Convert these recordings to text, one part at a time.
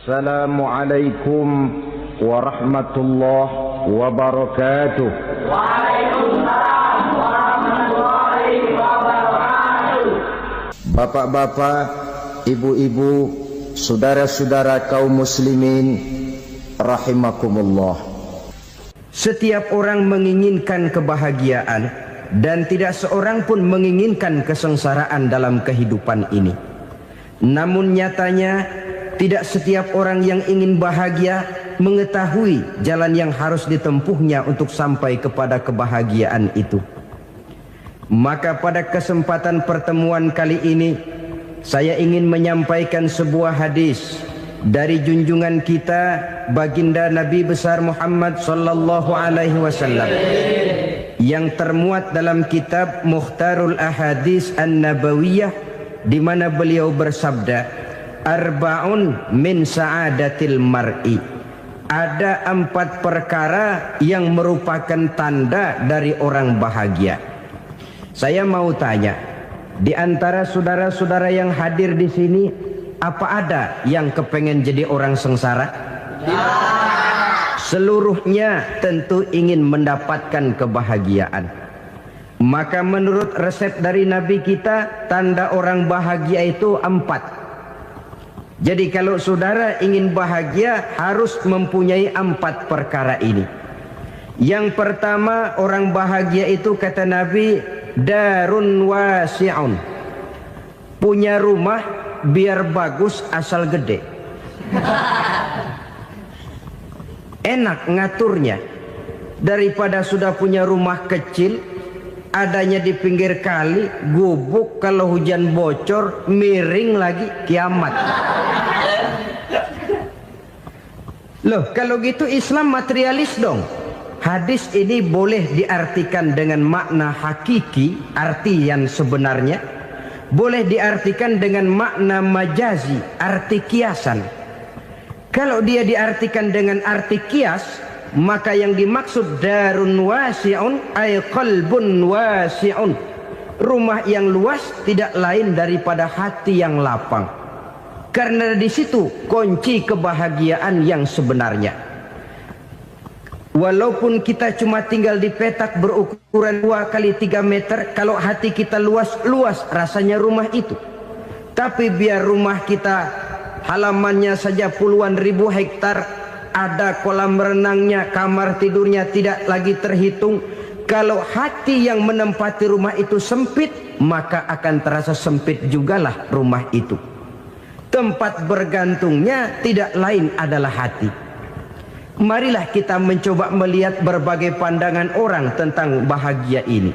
Assalamualaikum warahmatullahi wabarakatuh. Waalaikumsalam warahmatullahi wabarakatuh. Bapak-bapak, ibu-ibu, saudara-saudara kaum muslimin rahimakumullah. Setiap orang menginginkan kebahagiaan dan tidak seorang pun menginginkan kesengsaraan dalam kehidupan ini. Namun nyatanya tidak setiap orang yang ingin bahagia mengetahui jalan yang harus ditempuhnya untuk sampai kepada kebahagiaan itu. Maka pada kesempatan pertemuan kali ini saya ingin menyampaikan sebuah hadis dari junjungan kita baginda Nabi besar Muhammad sallallahu alaihi wasallam yang termuat dalam kitab Mukhtarul Ahadits An-Nabawiyah, di mana beliau bersabda, arba'un min sa'adatil mar'i. Ada 4 perkara yang merupakan tanda dari orang bahagia. Saya mau tanya, di antara saudara-saudara yang hadir di sini, apa ada yang kepengen jadi orang sengsara? Ya. Seluruhnya tentu ingin mendapatkan kebahagiaan. Maka menurut resep dari Nabi kita, tanda orang bahagia itu 4. Jadi kalau saudara ingin bahagia harus mempunyai 4 perkara ini. Yang pertama, orang bahagia itu kata Nabi, darun wasi'un. Punya rumah biar bagus asal gede. Enak ngaturnya daripada sudah punya rumah kecil, adanya di pinggir kali, gubuk, kalau hujan bocor, miring lagi, kiamat. Loh, kalau gitu Islam materialis dong. Hadis ini boleh diartikan dengan makna hakiki, arti yang sebenarnya. Boleh diartikan dengan makna majazi, arti kiasan. Kalau dia diartikan dengan arti kias, maka yang dimaksud darun wasi'un ay qalbun wasi'un. Rumah yang luas tidak lain daripada hati yang lapang. Karena di situ kunci kebahagiaan yang sebenarnya. Walaupun kita cuma tinggal di petak berukuran 2 kali 3 meter, kalau hati kita luas-luas rasanya rumah itu. Tapi biar rumah kita halamannya saja puluhan ribu hektar, ada kolam renangnya, kamar tidurnya tidak lagi terhitung. Kalau hati yang menempati rumah itu sempit, maka akan terasa sempit jugalah rumah itu. Tempat bergantungnya tidak lain adalah hati. Marilah kita mencoba melihat berbagai pandangan orang tentang bahagia ini.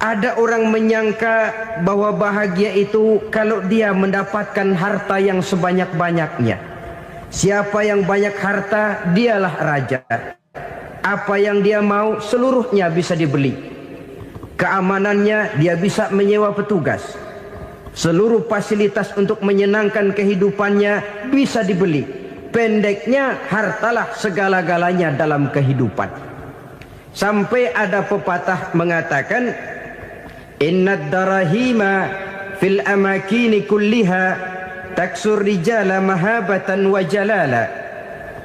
Ada orang menyangka bahwa bahagia itu kalau dia mendapatkan harta yang sebanyak-banyaknya. Siapa yang banyak harta, dialah raja. Apa yang dia mau, seluruhnya bisa dibeli. Keamanannya, dia bisa menyewa petugas. Seluruh fasilitas untuk menyenangkan kehidupannya bisa dibeli. Pendeknya, hartalah segala-galanya dalam kehidupan. Sampai ada pepatah mengatakan, innad darahima fil amakini kulliha taksur rijala mahabatan wa jalala.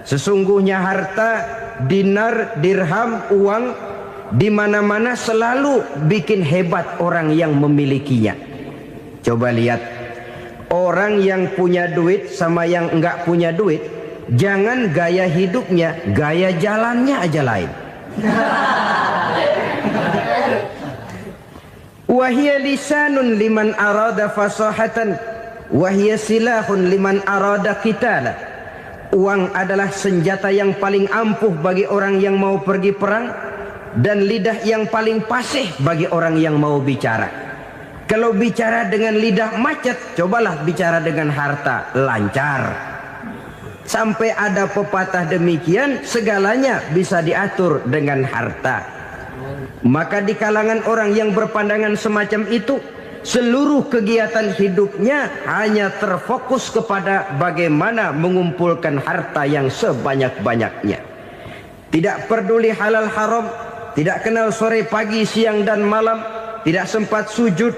Sesungguhnya harta, dinar, dirham, uang di mana-mana selalu bikin hebat orang yang memilikinya. Coba lihat, orang yang punya duit sama yang enggak punya duit, jangan gaya hidupnya, gaya jalannya aja lain. Wahia lisanun liman arada fasahatan, wahia silahun liman arada qitala. Uang adalah senjata yang paling ampuh bagi orang yang mau pergi perang, dan lidah yang paling fasih bagi orang yang mau bicara. Kalau bicara dengan lidah macet, cobalah bicara dengan harta, lancar. Sampai ada pepatah demikian, segalanya bisa diatur dengan harta. Maka di kalangan orang yang berpandangan semacam itu, seluruh kegiatan hidupnya hanya terfokus kepada bagaimana mengumpulkan harta yang sebanyak-banyaknya. Tidak peduli halal haram, tidak kenal sore pagi siang dan malam, tidak sempat sujud,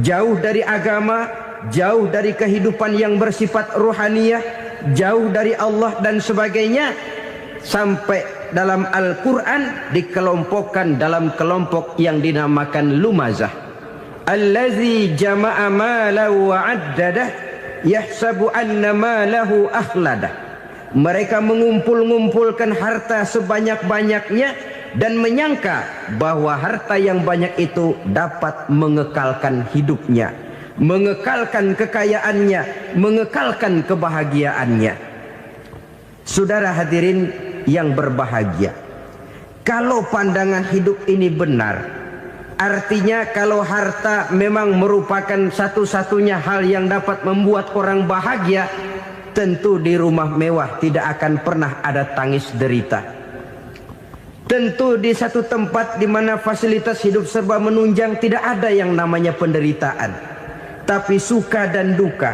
jauh dari agama, jauh dari kehidupan yang bersifat ruhaniyah, jauh dari Allah dan sebagainya, sampai dalam Al-Quran dikelompokkan dalam kelompok yang dinamakan lumazah. Allazi jama'a malahu wa 'addadah yahsabu anna malahu akhladah. Mereka mengumpul-ngumpulkan harta sebanyak-banyaknya dan menyangka bahwa harta yang banyak itu dapat mengekalkan hidupnya, mengekalkan kekayaannya, mengekalkan kebahagiaannya. Saudara hadirin yang berbahagia, kalau pandangan hidup ini benar, artinya kalau harta memang merupakan satu-satunya hal yang dapat membuat orang bahagia, tentu di rumah mewah tidak akan pernah ada tangis derita. Tentu di satu tempat di mana fasilitas hidup serba menunjang tidak ada yang namanya penderitaan. Tapi suka dan duka,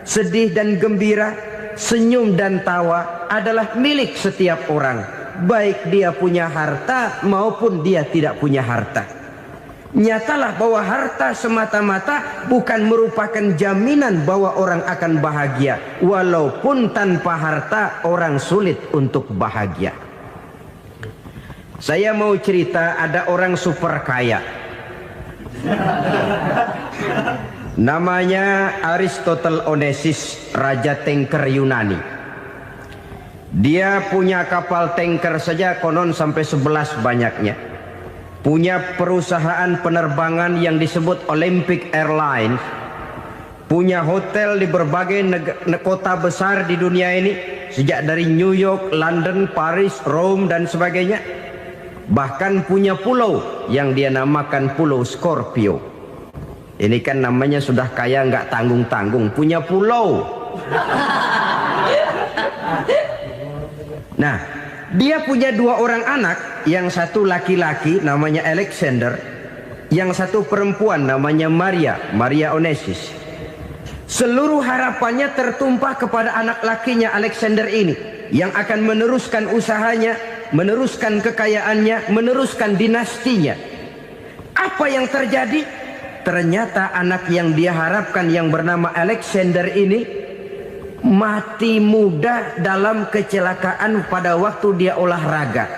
sedih dan gembira, senyum dan tawa adalah milik setiap orang, baik dia punya harta maupun dia tidak punya harta. Nyatalah bahwa harta semata-mata bukan merupakan jaminan bahwa orang akan bahagia, walaupun tanpa harta orang sulit untuk bahagia. Saya mau cerita, ada orang super kaya, namanya Aristotle Onesius, raja tanker Yunani. Dia punya kapal tanker saja konon sampai 11 banyaknya. Punya perusahaan penerbangan yang disebut Olympic Airlines. Punya hotel di berbagai kota besar di dunia ini, sejak dari New York, London, Paris, Rome dan sebagainya. Bahkan punya pulau yang dia namakan Pulau Scorpio. Ini kan namanya sudah kaya nggak tanggung-tanggung, punya pulau. Nah, dia punya 2 orang anak, yang satu laki-laki namanya Alexander, yang satu perempuan namanya Maria Onesius. Seluruh harapannya tertumpah kepada anak lakinya Alexander ini, yang akan meneruskan usahanya, meneruskan kekayaannya, meneruskan dinastinya. Apa yang terjadi? Ternyata anak yang dia harapkan yang bernama Alexander ini mati muda dalam kecelakaan pada waktu dia olahraga.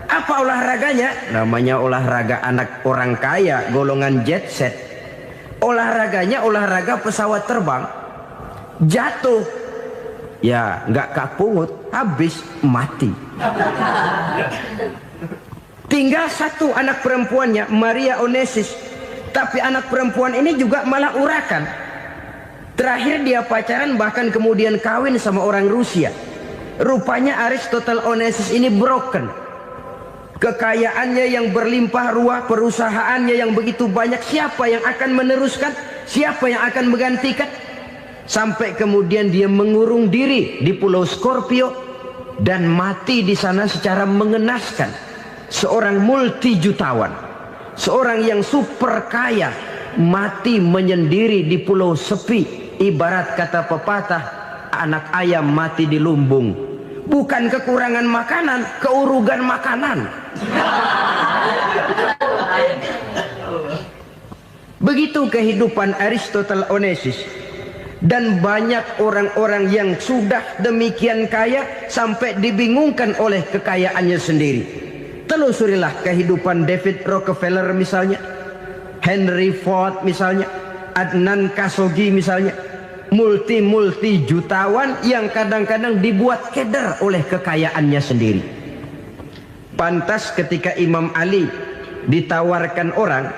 Apa olahraganya? Namanya olahraga anak orang kaya, golongan jet set. Olahraganya olahraga pesawat terbang. Jatuh, ya nggak kapungut, habis mati. Tinggal satu anak perempuannya, Maria Onesius. Tapi anak perempuan ini juga malah urakan. Terakhir dia pacaran, bahkan kemudian kawin sama orang Rusia. Rupanya Aristotle Onesius ini broken. Kekayaannya yang berlimpah ruah, perusahaannya yang begitu banyak, siapa yang akan meneruskan? Siapa yang akan menggantikan? Sampai kemudian dia mengurung diri di Pulau Scorpio dan mati di sana secara mengenaskan. Seorang multi jutawan, seorang yang super kaya, mati menyendiri di pulau sepi. Ibarat kata pepatah, anak ayam mati di lumbung. Bukan kekurangan makanan, keurugan makanan. Begitu kehidupan Aristotle Onesius. Dan banyak orang-orang yang sudah demikian kaya sampai dibingungkan oleh kekayaannya sendiri. Telusurilah kehidupan David Rockefeller misalnya, Henry Ford misalnya, Adnan Khashoggi misalnya. Multi jutawan yang kadang-kadang dibuat keder oleh kekayaannya sendiri. Pantas ketika Imam Ali ditawarkan orang,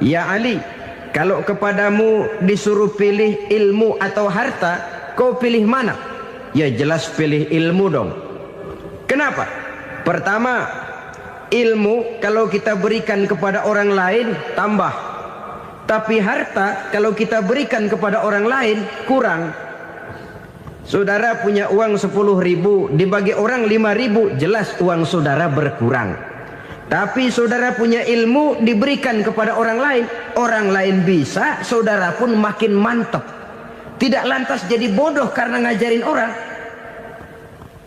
"Ya Ali, kalau kepadamu disuruh pilih ilmu atau harta, kau pilih mana?" Ya jelas pilih ilmu dong. Kenapa? Pertama, ilmu kalau kita berikan kepada orang lain tambah. Tapi harta kalau kita berikan kepada orang lain kurang. Saudara punya uang 10.000, dibagi orang 5.000, jelas uang saudara berkurang. Tapi saudara punya ilmu diberikan kepada orang lain bisa, saudara pun makin mantap. Tidak lantas jadi bodoh karena ngajarin orang.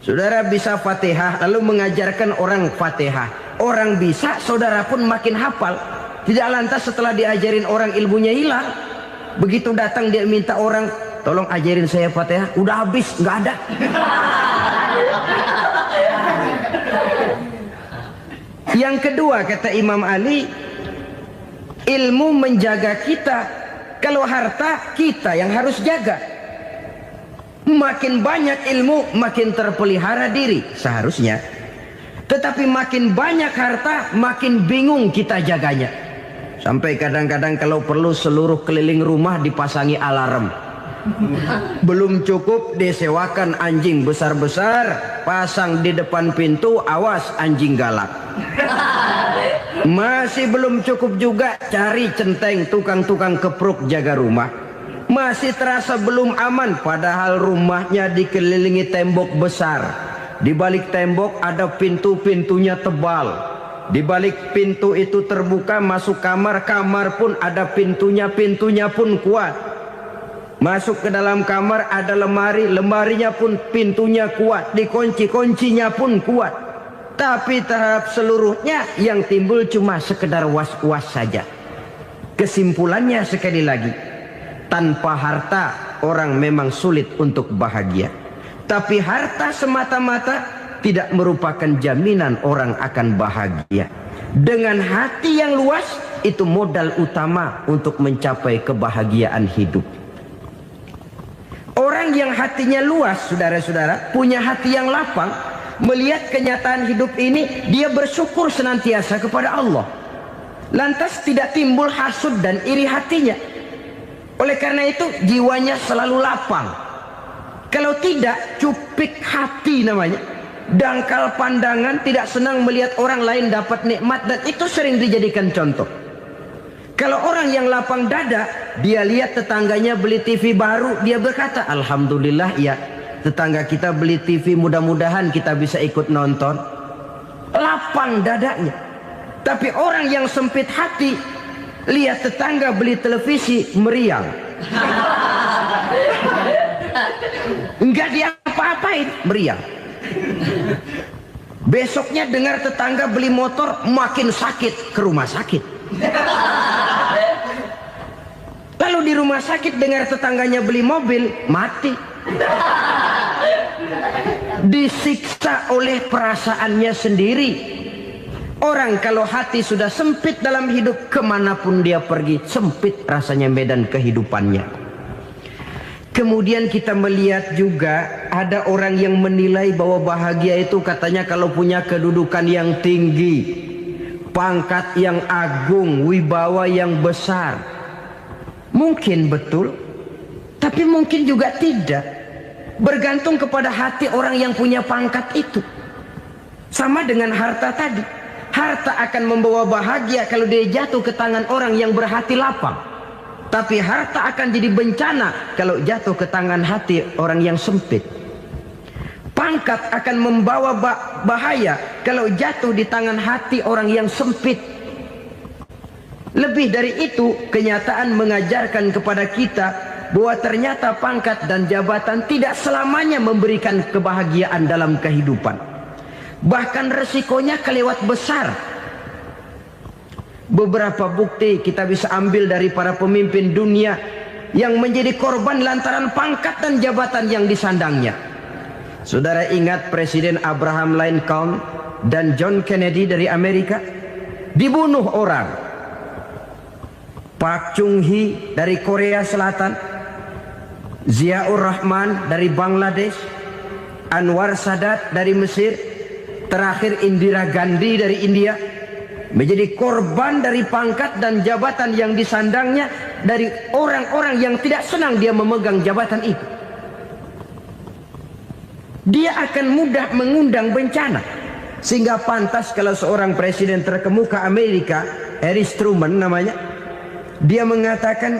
Saudara bisa Fatihah lalu mengajarkan orang Fatihah. Orang bisa, saudara pun makin hafal. Tidak lantas setelah diajarin orang ilmunya hilang. Begitu datang dia minta orang tolong ajarin saya Fatihah. Udah habis, nggak ada. Yang kedua kata Imam Ali, ilmu menjaga kita. Kalau harta, kita yang harus jaga. Makin banyak ilmu, makin terpelihara diri seharusnya. Tetapi makin banyak harta, makin bingung kita jaganya. Sampai kadang-kadang kalau perlu seluruh keliling rumah dipasangi alarm. Belum cukup disewakan anjing besar-besar, pasang di depan pintu, awas anjing galak. Masih belum cukup juga, cari centeng tukang-tukang kepruk jaga rumah. Masih terasa belum aman, padahal rumahnya dikelilingi tembok besar. Di balik tembok ada pintu-pintunya tebal. Di balik pintu itu terbuka masuk kamar, kamar pun ada pintunya, pintunya pun kuat. Masuk ke dalam kamar ada lemari, lemarinya pun pintunya kuat, dikunci, kuncinya pun kuat. Tapi terhadap seluruhnya yang timbul cuma sekedar was-was saja. Kesimpulannya sekali lagi, tanpa harta orang memang sulit untuk bahagia. Tapi harta semata-mata tidak merupakan jaminan orang akan bahagia. Dengan hati yang luas, itu modal utama untuk mencapai kebahagiaan hidup. Orang yang hatinya luas, saudara-saudara, punya hati yang lapang, melihat kenyataan hidup ini, dia bersyukur senantiasa kepada Allah. Lantas tidak timbul hasud dan iri hatinya. Oleh karena itu jiwanya selalu lapang. Kalau tidak, cupik hati namanya. Dangkal pandangan, tidak senang melihat orang lain dapat nikmat, dan itu sering dijadikan contoh. Kalau orang yang lapang dada, dia lihat tetangganya beli TV baru, dia berkata, alhamdulillah ya, tetangga kita beli TV, mudah-mudahan kita bisa ikut nonton. Lapang dadanya. Tapi orang yang sempit hati, lihat tetangga beli televisi, meriang. Enggak diapa-apain, meriang. Besoknya dengar tetangga beli motor, makin sakit, ke rumah sakit. Lalu di rumah sakit dengar tetangganya beli mobil, mati. Disiksa oleh perasaannya sendiri. Orang kalau hati sudah sempit dalam hidup, kemanapun dia pergi, sempit rasanya medan kehidupannya. Kemudian kita melihat juga ada orang yang menilai bahwa bahagia itu katanya kalau punya kedudukan yang tinggi, pangkat yang agung, wibawa yang besar. Mungkin betul, tapi mungkin juga tidak. Bergantung kepada hati orang yang punya pangkat itu. Sama dengan harta tadi. Harta akan membawa bahagia kalau dia jatuh ke tangan orang yang berhati lapang. Tapi harta akan jadi bencana kalau jatuh ke tangan hati orang yang sempit. Pangkat akan membawa bahaya kalau jatuh di tangan hati orang yang sempit. Lebih dari itu, kenyataan mengajarkan kepada kita bahwa ternyata pangkat dan jabatan tidak selamanya memberikan kebahagiaan dalam kehidupan. Bahkan resikonya kelewat besar. Beberapa bukti kita bisa ambil dari para pemimpin dunia yang menjadi korban lantaran pangkat dan jabatan yang disandangnya. Saudara ingat Presiden Abraham Lincoln dan John Kennedy dari Amerika? Dibunuh orang. Park Chung-hee dari Korea Selatan, Ziaur Rahman dari Bangladesh, Anwar Sadat dari Mesir, terakhir Indira Gandhi dari India, menjadi korban dari pangkat dan jabatan yang disandangnya dari orang-orang yang tidak senang dia memegang jabatan itu. Dia akan mudah mengundang bencana. Sehingga pantas kalau seorang presiden terkemuka Amerika, Harry Truman namanya, dia mengatakan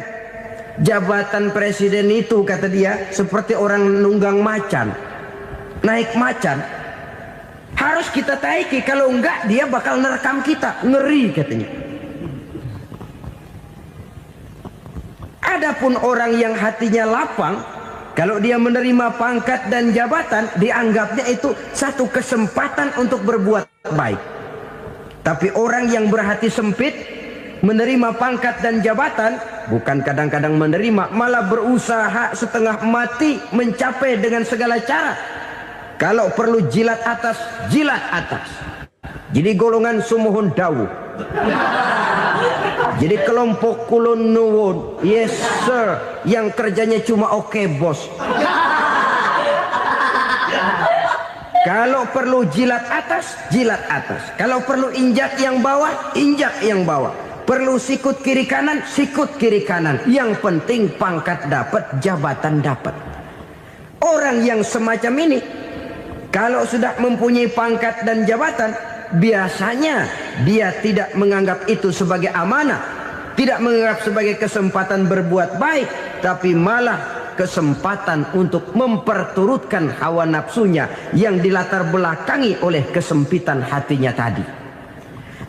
jabatan presiden itu, kata dia, seperti orang nunggang macan, naik macan. Harus kita taiki, kalau enggak dia bakal nerekam kita, ngeri katanya. Adapun orang yang hatinya lapang, kalau dia menerima pangkat dan jabatan, dianggapnya itu satu kesempatan untuk berbuat baik. Tapi orang yang berhati sempit, menerima pangkat dan jabatan, bukan kadang-kadang menerima, malah berusaha setengah mati mencapai dengan segala cara. Kalau perlu jilat atas, jilat atas. Jadi golongan sumuhun dawuh. Jadi kelompok kulon nuwun, yes sir, yang kerjanya cuma oke bos. Kalau perlu jilat atas, jilat atas. Kalau perlu injak yang bawah, injak yang bawah. Perlu sikut kiri kanan, sikut kiri kanan. Yang penting pangkat dapat, jabatan dapat. Orang yang semacam ini, kalau sudah mempunyai pangkat dan jabatan, biasanya dia tidak menganggap itu sebagai amanah, tidak menganggap sebagai kesempatan berbuat baik, tapi malah kesempatan untuk memperturutkan hawa nafsunya yang dilatar belakangi oleh kesempitan hatinya tadi.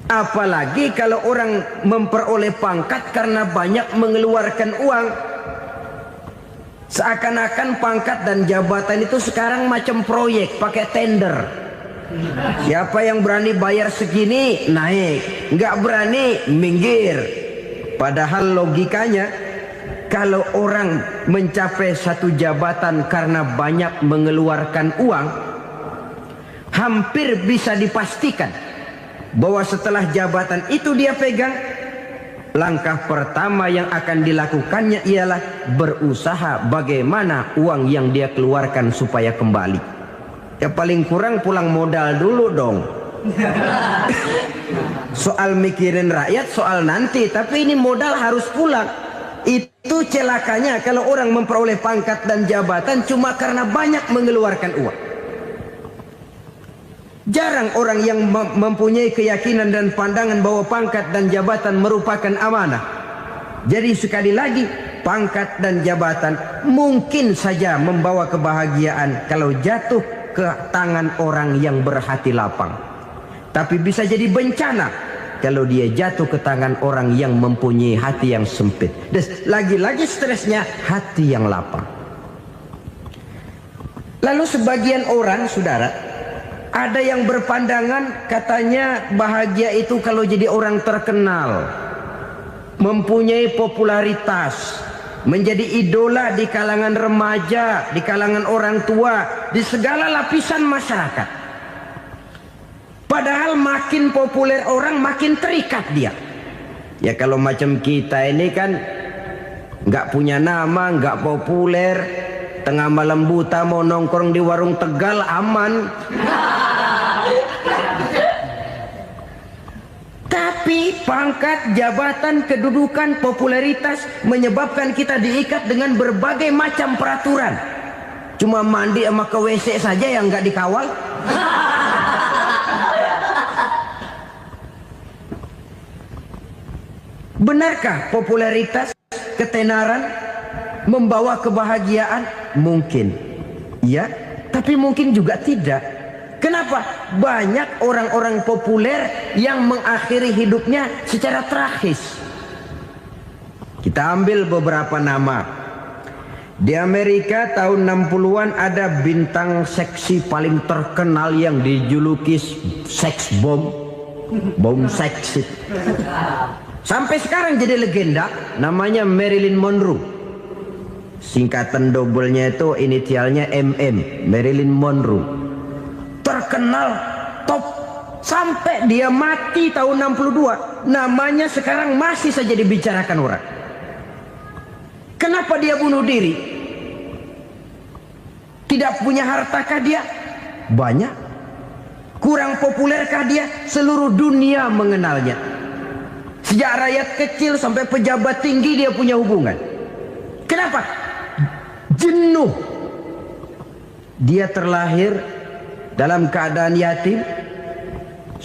Apalagi kalau orang memperoleh pangkat karena banyak mengeluarkan uang. Seakan-akan pangkat dan jabatan itu sekarang macam proyek, pakai tender. Siapa yang berani bayar segini naik, nggak berani minggir. Padahal logikanya, kalau orang mencapai satu jabatan karena banyak mengeluarkan uang, hampir bisa dipastikan bahwa setelah jabatan itu dia pegang, langkah pertama yang akan dilakukannya ialah berusaha bagaimana uang yang dia keluarkan supaya kembali. Ya paling kurang pulang modal dulu dong. Soal mikirin rakyat soal nanti, tapi ini modal harus pulang. Itu celakanya kalau orang memperoleh pangkat dan jabatan cuma karena banyak mengeluarkan uang. Jarang orang yang mempunyai keyakinan dan pandangan bahwa pangkat dan jabatan merupakan amanah. Jadi sekali lagi, pangkat dan jabatan mungkin saja membawa kebahagiaan kalau jatuh ke tangan orang yang berhati lapang. Tapi bisa jadi bencana kalau dia jatuh ke tangan orang yang mempunyai hati yang sempit. Dan lagi-lagi stresnya hati yang lapang. Lalu sebagian orang, saudara, ada yang berpandangan katanya bahagia itu kalau jadi orang terkenal, mempunyai popularitas, menjadi idola di kalangan remaja, di kalangan orang tua, di segala lapisan masyarakat. Padahal makin populer orang makin terikat dia. Ya kalau macam kita ini kan nggak punya nama, nggak populer, tengah malam buta mau nongkrong di warung Tegal aman. Tapi pangkat, jabatan, kedudukan, popularitas menyebabkan kita diikat dengan berbagai macam peraturan. Cuma mandi sama ke WC saja yang nggak dikawal. Benarkah popularitas, ketenaran membawa kebahagiaan? Mungkin. Ya, tapi mungkin juga tidak. Kenapa? Banyak orang-orang populer yang mengakhiri hidupnya secara tragis. Kita ambil beberapa nama. Di Amerika tahun 60-an ada bintang seksi paling terkenal yang dijuluki sex bomb. Bom seksi. Sampai sekarang jadi legenda, namanya Marilyn Monroe. Singkatan dobelnya itu inisialnya MM, Marilyn Monroe. Terkenal, top, sampai dia mati tahun 62. Namanya sekarang masih saja dibicarakan orang. Kenapa dia bunuh diri? Tidak punya hartakah dia? Banyak. Kurang populerkah dia? Seluruh dunia mengenalnya. Sejak rakyat kecil sampai pejabat tinggi dia punya hubungan. Kenapa? Jenuh. Dia terlahir dalam keadaan yatim.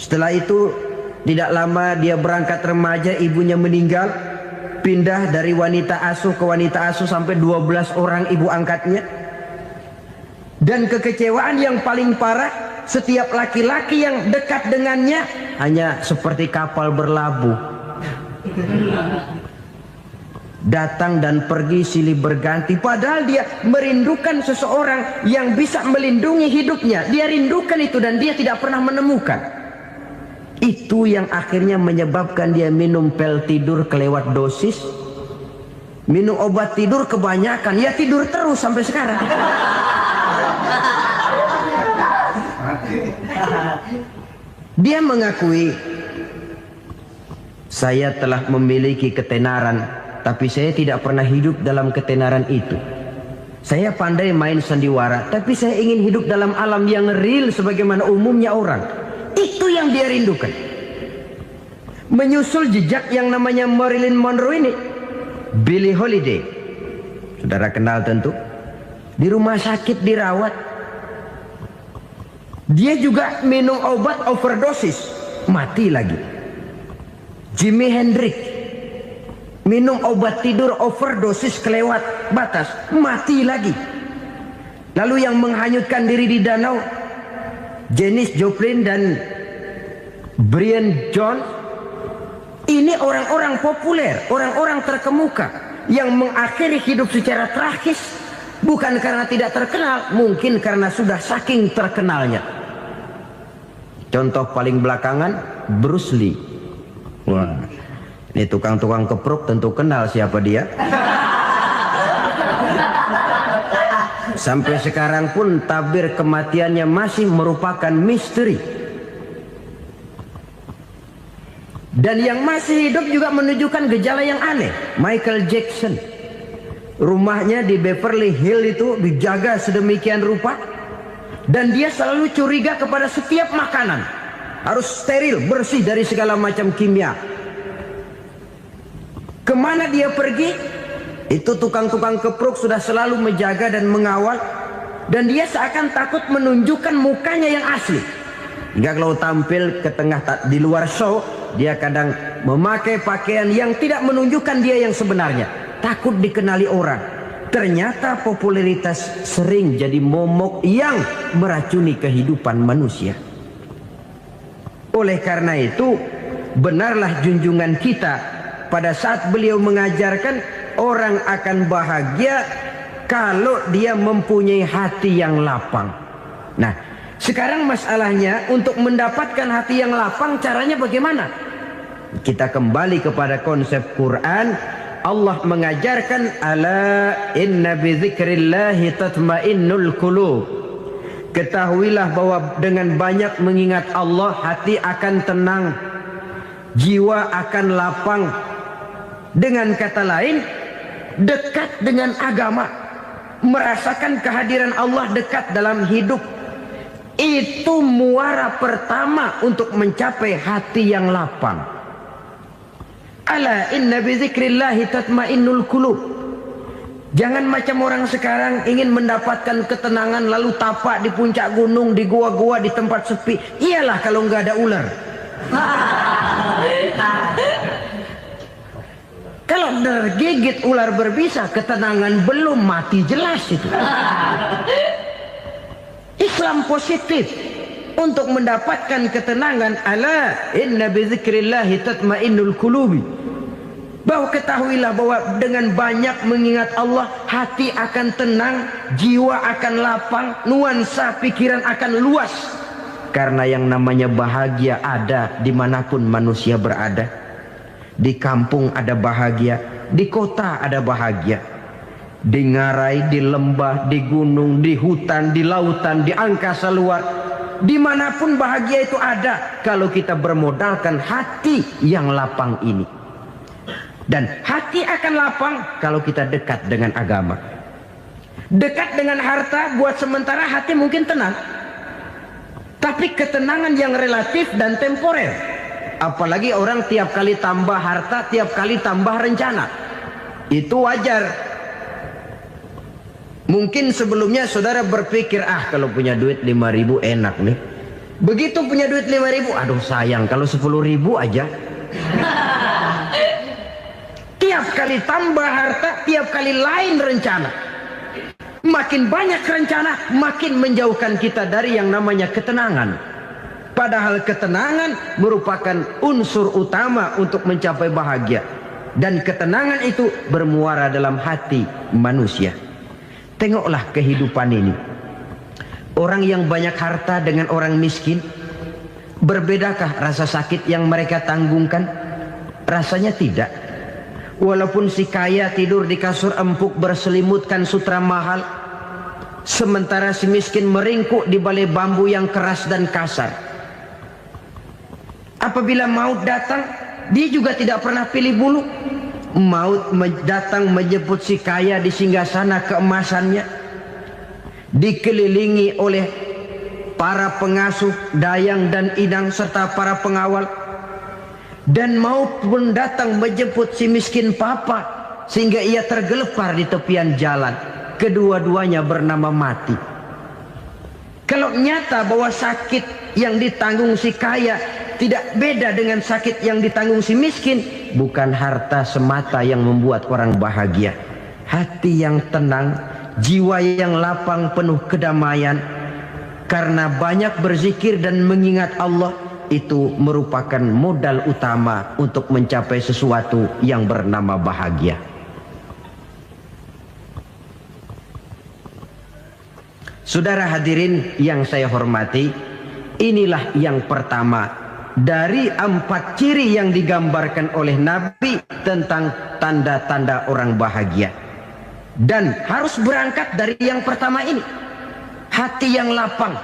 Setelah itu tidak lama dia berangkat remaja, ibunya meninggal. Pindah dari wanita asuh ke wanita asuh sampai 12 orang ibu angkatnya. Dan kekecewaan yang paling parah, setiap laki-laki yang dekat dengannya hanya seperti kapal berlabuh. Datang dan pergi silih berganti. Padahal dia merindukan seseorang yang bisa melindungi hidupnya. Dia rindukan itu dan dia tidak pernah menemukan. Itu yang akhirnya menyebabkan dia minum pil tidur kelewat dosis, minum obat tidur kebanyakan, ya tidur terus sampai sekarang. Dia mengakui, saya telah memiliki ketenaran, tapi saya tidak pernah hidup dalam ketenaran itu. Saya pandai main sandiwara, tapi saya ingin hidup dalam alam yang real sebagaimana umumnya orang. Itu yang dia rindukan. Menyusul jejak yang namanya Marilyn Monroe ini, Billie Holiday, saudara kenal tentu, di rumah sakit dirawat. Dia juga minum obat overdosis, mati lagi. Jimi Hendrix minum obat tidur overdosis kelewat batas, mati lagi. Lalu yang menghanyutkan diri di danau, Janis Joplin dan Brian Jones. Ini orang-orang populer, orang-orang terkemuka yang mengakhiri hidup secara tragis, bukan karena tidak terkenal, mungkin karena sudah saking terkenalnya. Contoh paling belakangan, Bruce Lee. Wah, ini tukang-tukang kepruk tentu kenal siapa dia. Sampai sekarang pun tabir kematiannya masih merupakan misteri. Dan yang masih hidup juga menunjukkan gejala yang aneh. Michael Jackson, rumahnya di Beverly Hills itu dijaga sedemikian rupa, dan dia selalu curiga kepada setiap makanan harus steril, bersih dari segala macam kimia. Kemana dia pergi, itu tukang-tukang kepruk sudah selalu menjaga dan mengawal, dan dia seakan takut menunjukkan mukanya yang asli. Hingga kalau tampil ke tengah di luar show, dia kadang memakai pakaian yang tidak menunjukkan dia yang sebenarnya, takut dikenali orang. Ternyata popularitas sering jadi momok yang meracuni kehidupan manusia. Oleh karena itu, benarlah junjungan kita pada saat beliau mengajarkan orang akan bahagia kalau dia mempunyai hati yang lapang. Nah, sekarang masalahnya untuk mendapatkan hati yang lapang, caranya bagaimana? Kita kembali kepada konsep Quran. Allah mengajarkan, ala inna bidzikrillahi tatmainnul qulub. Ketahuilah bahwa dengan banyak mengingat Allah, hati akan tenang, jiwa akan lapang. Dengan kata lain, dekat dengan agama, merasakan kehadiran Allah dekat dalam hidup. Itu muara pertama untuk mencapai hati yang lapang. Ala inna bizikrillahi tatmainnul qulub. Jangan macam orang sekarang ingin mendapatkan ketenangan lalu tapak di puncak gunung, di gua-gua, di tempat sepi. Iyalah kalau nggak ada ular. Kalau tergigit ular berbisa, ketenangan belum, mati jelas itu. Islam positif untuk mendapatkan ketenangan. Ala inna bizikrillahi tatmainnul qulubi. Bahwa ketahuilah bahwa dengan banyak mengingat Allah, hati akan tenang, jiwa akan lapang, nuansa pikiran akan luas. Karena yang namanya bahagia ada dimanapun manusia berada. Di kampung ada bahagia, di kota ada bahagia, di ngarai, di lembah, di gunung, di hutan, di lautan, di angkasa luar, dimanapun bahagia itu ada kalau kita bermodalkan hati yang lapang ini. Dan hati akan lapang kalau kita dekat dengan agama. Dekat dengan harta buat sementara hati mungkin tenang, tapi ketenangan yang relatif dan temporer. Apalagi orang tiap kali tambah harta, tiap kali tambah rencana. Itu wajar. Mungkin sebelumnya saudara berpikir, kalau punya duit 5.000 enak nih. Begitu punya duit 5.000, aduh sayang kalau 10.000 aja. Tiap kali tambah harta, tiap kali lain rencana. Makin banyak rencana, makin menjauhkan kita dari yang namanya ketenangan. Padahal ketenangan merupakan unsur utama untuk mencapai bahagia. Dan ketenangan itu bermuara dalam hati manusia. Tengoklah kehidupan ini. Orang yang banyak harta dengan orang miskin, Berbedakah rasa sakit yang mereka tanggungkan? Rasanya tidak. Walaupun si kaya tidur di kasur empuk berselimutkan sutra mahal, sementara si miskin meringkuk di balai bambu yang keras dan kasar. Apabila maut datang, dia juga tidak pernah pilih bulu. Maut datang menjemput si kaya di singgasana keemasannya, dikelilingi oleh para pengasuh, dayang dan inang serta para pengawal. Dan maut pun datang menjemput si miskin papa, sehingga ia tergelepar di tepian jalan. Kedua-duanya bernama mati. Kalau nyata bahwa sakit yang ditanggung si kaya tidak beda dengan sakit yang ditanggung si miskin, bukan harta semata yang membuat orang bahagia. Hati yang tenang, jiwa yang lapang penuh kedamaian, karena banyak berzikir dan mengingat Allah, itu merupakan modal utama untuk mencapai sesuatu yang bernama bahagia. Saudara hadirin yang saya hormati, inilah yang pertama dari 4 ciri yang digambarkan oleh Nabi tentang tanda-tanda orang bahagia. Dan harus berangkat dari yang pertama ini, hati yang lapang.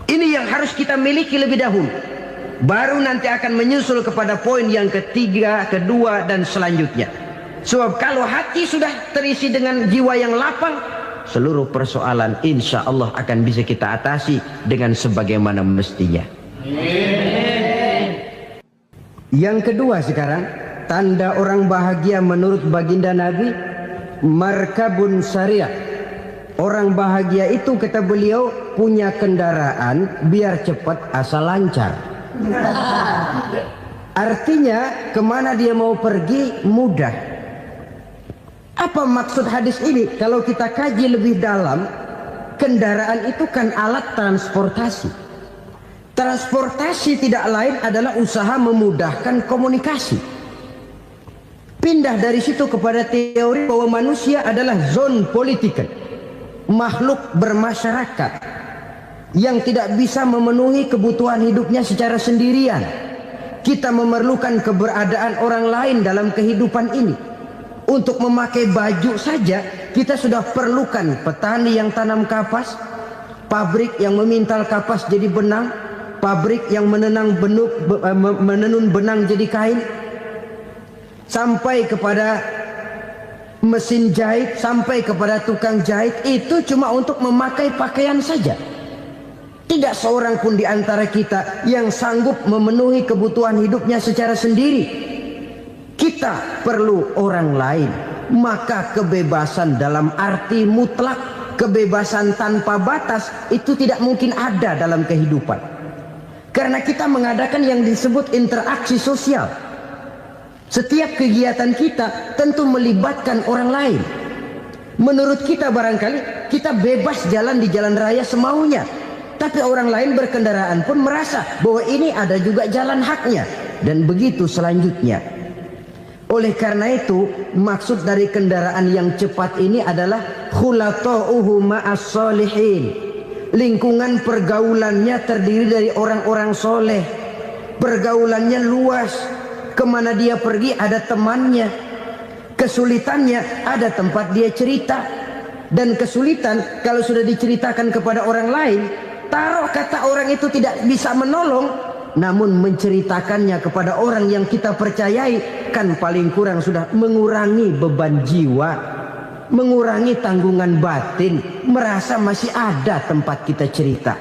Ini yang harus kita miliki lebih dahulu. Baru nanti akan menyusul kepada poin yang ketiga, kedua, dan selanjutnya. Sebab kalau hati sudah terisi dengan jiwa yang lapang, seluruh persoalan insya Allah akan bisa kita atasi dengan sebagaimana mestinya. Yang kedua sekarang, tanda orang bahagia menurut baginda Nabi, markabun syariah. Orang bahagia itu, kata beliau, punya kendaraan biar cepat asal lancar. Artinya kemana dia mau pergi mudah. Apa maksud hadis ini? Kalau kita kaji lebih dalam, kendaraan itu kan alat transportasi. Transportasi tidak lain adalah usaha memudahkan komunikasi. Pindah dari situ kepada teori bahwa manusia adalah zon political, makhluk bermasyarakat yang tidak bisa memenuhi kebutuhan hidupnya secara sendirian. Kita memerlukan keberadaan orang lain dalam kehidupan ini. Untuk memakai baju saja kita sudah perlukan petani yang tanam kapas, pabrik yang memintal kapas jadi benang, pabrik yang menenun benang jadi kain, sampai kepada mesin jahit, sampai kepada tukang jahit. Itu cuma untuk memakai pakaian saja. Tidak seorang pun di antara kita yang sanggup memenuhi kebutuhan hidupnya secara sendiri. Kita perlu orang lain. Maka kebebasan dalam arti mutlak, kebebasan tanpa batas, itu tidak mungkin ada dalam kehidupan. Karena kita mengadakan yang disebut interaksi sosial. Setiap kegiatan kita tentu melibatkan orang lain. Menurut kita barangkali kita bebas jalan di jalan raya semaunya, tapi orang lain berkendaraan pun merasa bahwa ini ada juga jalan haknya, dan begitu selanjutnya. Oleh karena itu, maksud dari kendaraan yang cepat ini adalah khulata'uhu ma'as solihin. Lingkungan pergaulannya terdiri dari orang-orang soleh. Pergaulannya luas. Kemana dia pergi ada temannya. Kesulitannya ada tempat dia cerita. Dan kesulitan kalau sudah diceritakan kepada orang lain, taruh kata orang itu tidak bisa menolong, namun menceritakannya kepada orang yang kita percayai, kan paling kurang sudah mengurangi beban jiwa, mengurangi tanggungan batin, merasa masih ada tempat kita cerita.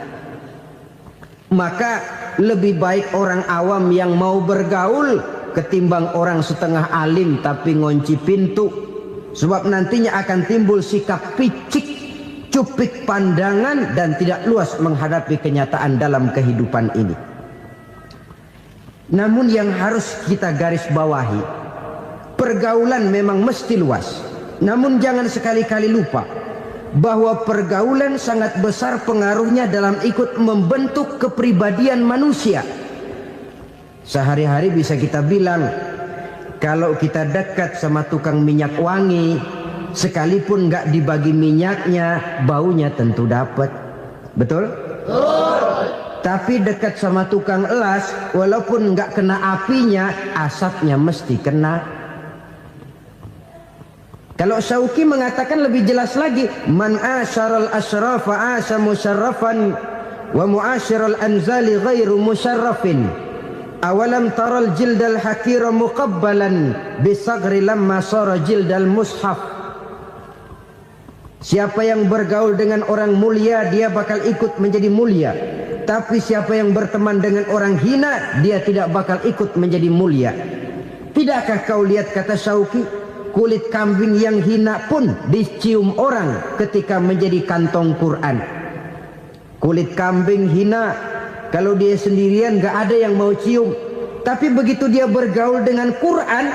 Maka lebih baik orang awam yang mau bergaul ketimbang orang setengah alim tapi ngunci pintu. Sebab nantinya akan timbul sikap picik, cupik pandangan, dan tidak luas menghadapi kenyataan dalam kehidupan ini. Namun yang harus kita garis bawahi, pergaulan memang mesti luas. Namun jangan sekali-kali lupa bahwa pergaulan sangat besar pengaruhnya dalam ikut membentuk kepribadian manusia. Sehari-hari bisa kita bilang, kalau kita dekat sama tukang minyak wangi, sekalipun nggak dibagi minyaknya, baunya tentu dapat. Betul? Tapi dekat sama tukang elas, walaupun nggak kena apinya, asapnya mesti kena. Kalau Syauqi mengatakan lebih jelas lagi, man asyaral asrafa asa musyarrafan wa muasyiral anzali ghairu musyarrafin. Awalam taral jildal hakira muqabbalan bisagri lamma sara jildal mushaf. Siapa yang bergaul dengan orang mulia, dia bakal ikut menjadi mulia. Tapi siapa yang berteman dengan orang hina, dia tidak bakal ikut menjadi mulia. Tidakkah kau lihat, kata Syauqi, kulit kambing yang hina pun dicium orang ketika menjadi kantong Quran. Kulit kambing hina, kalau dia sendirian gak ada yang mau cium. Tapi begitu dia bergaul dengan Quran,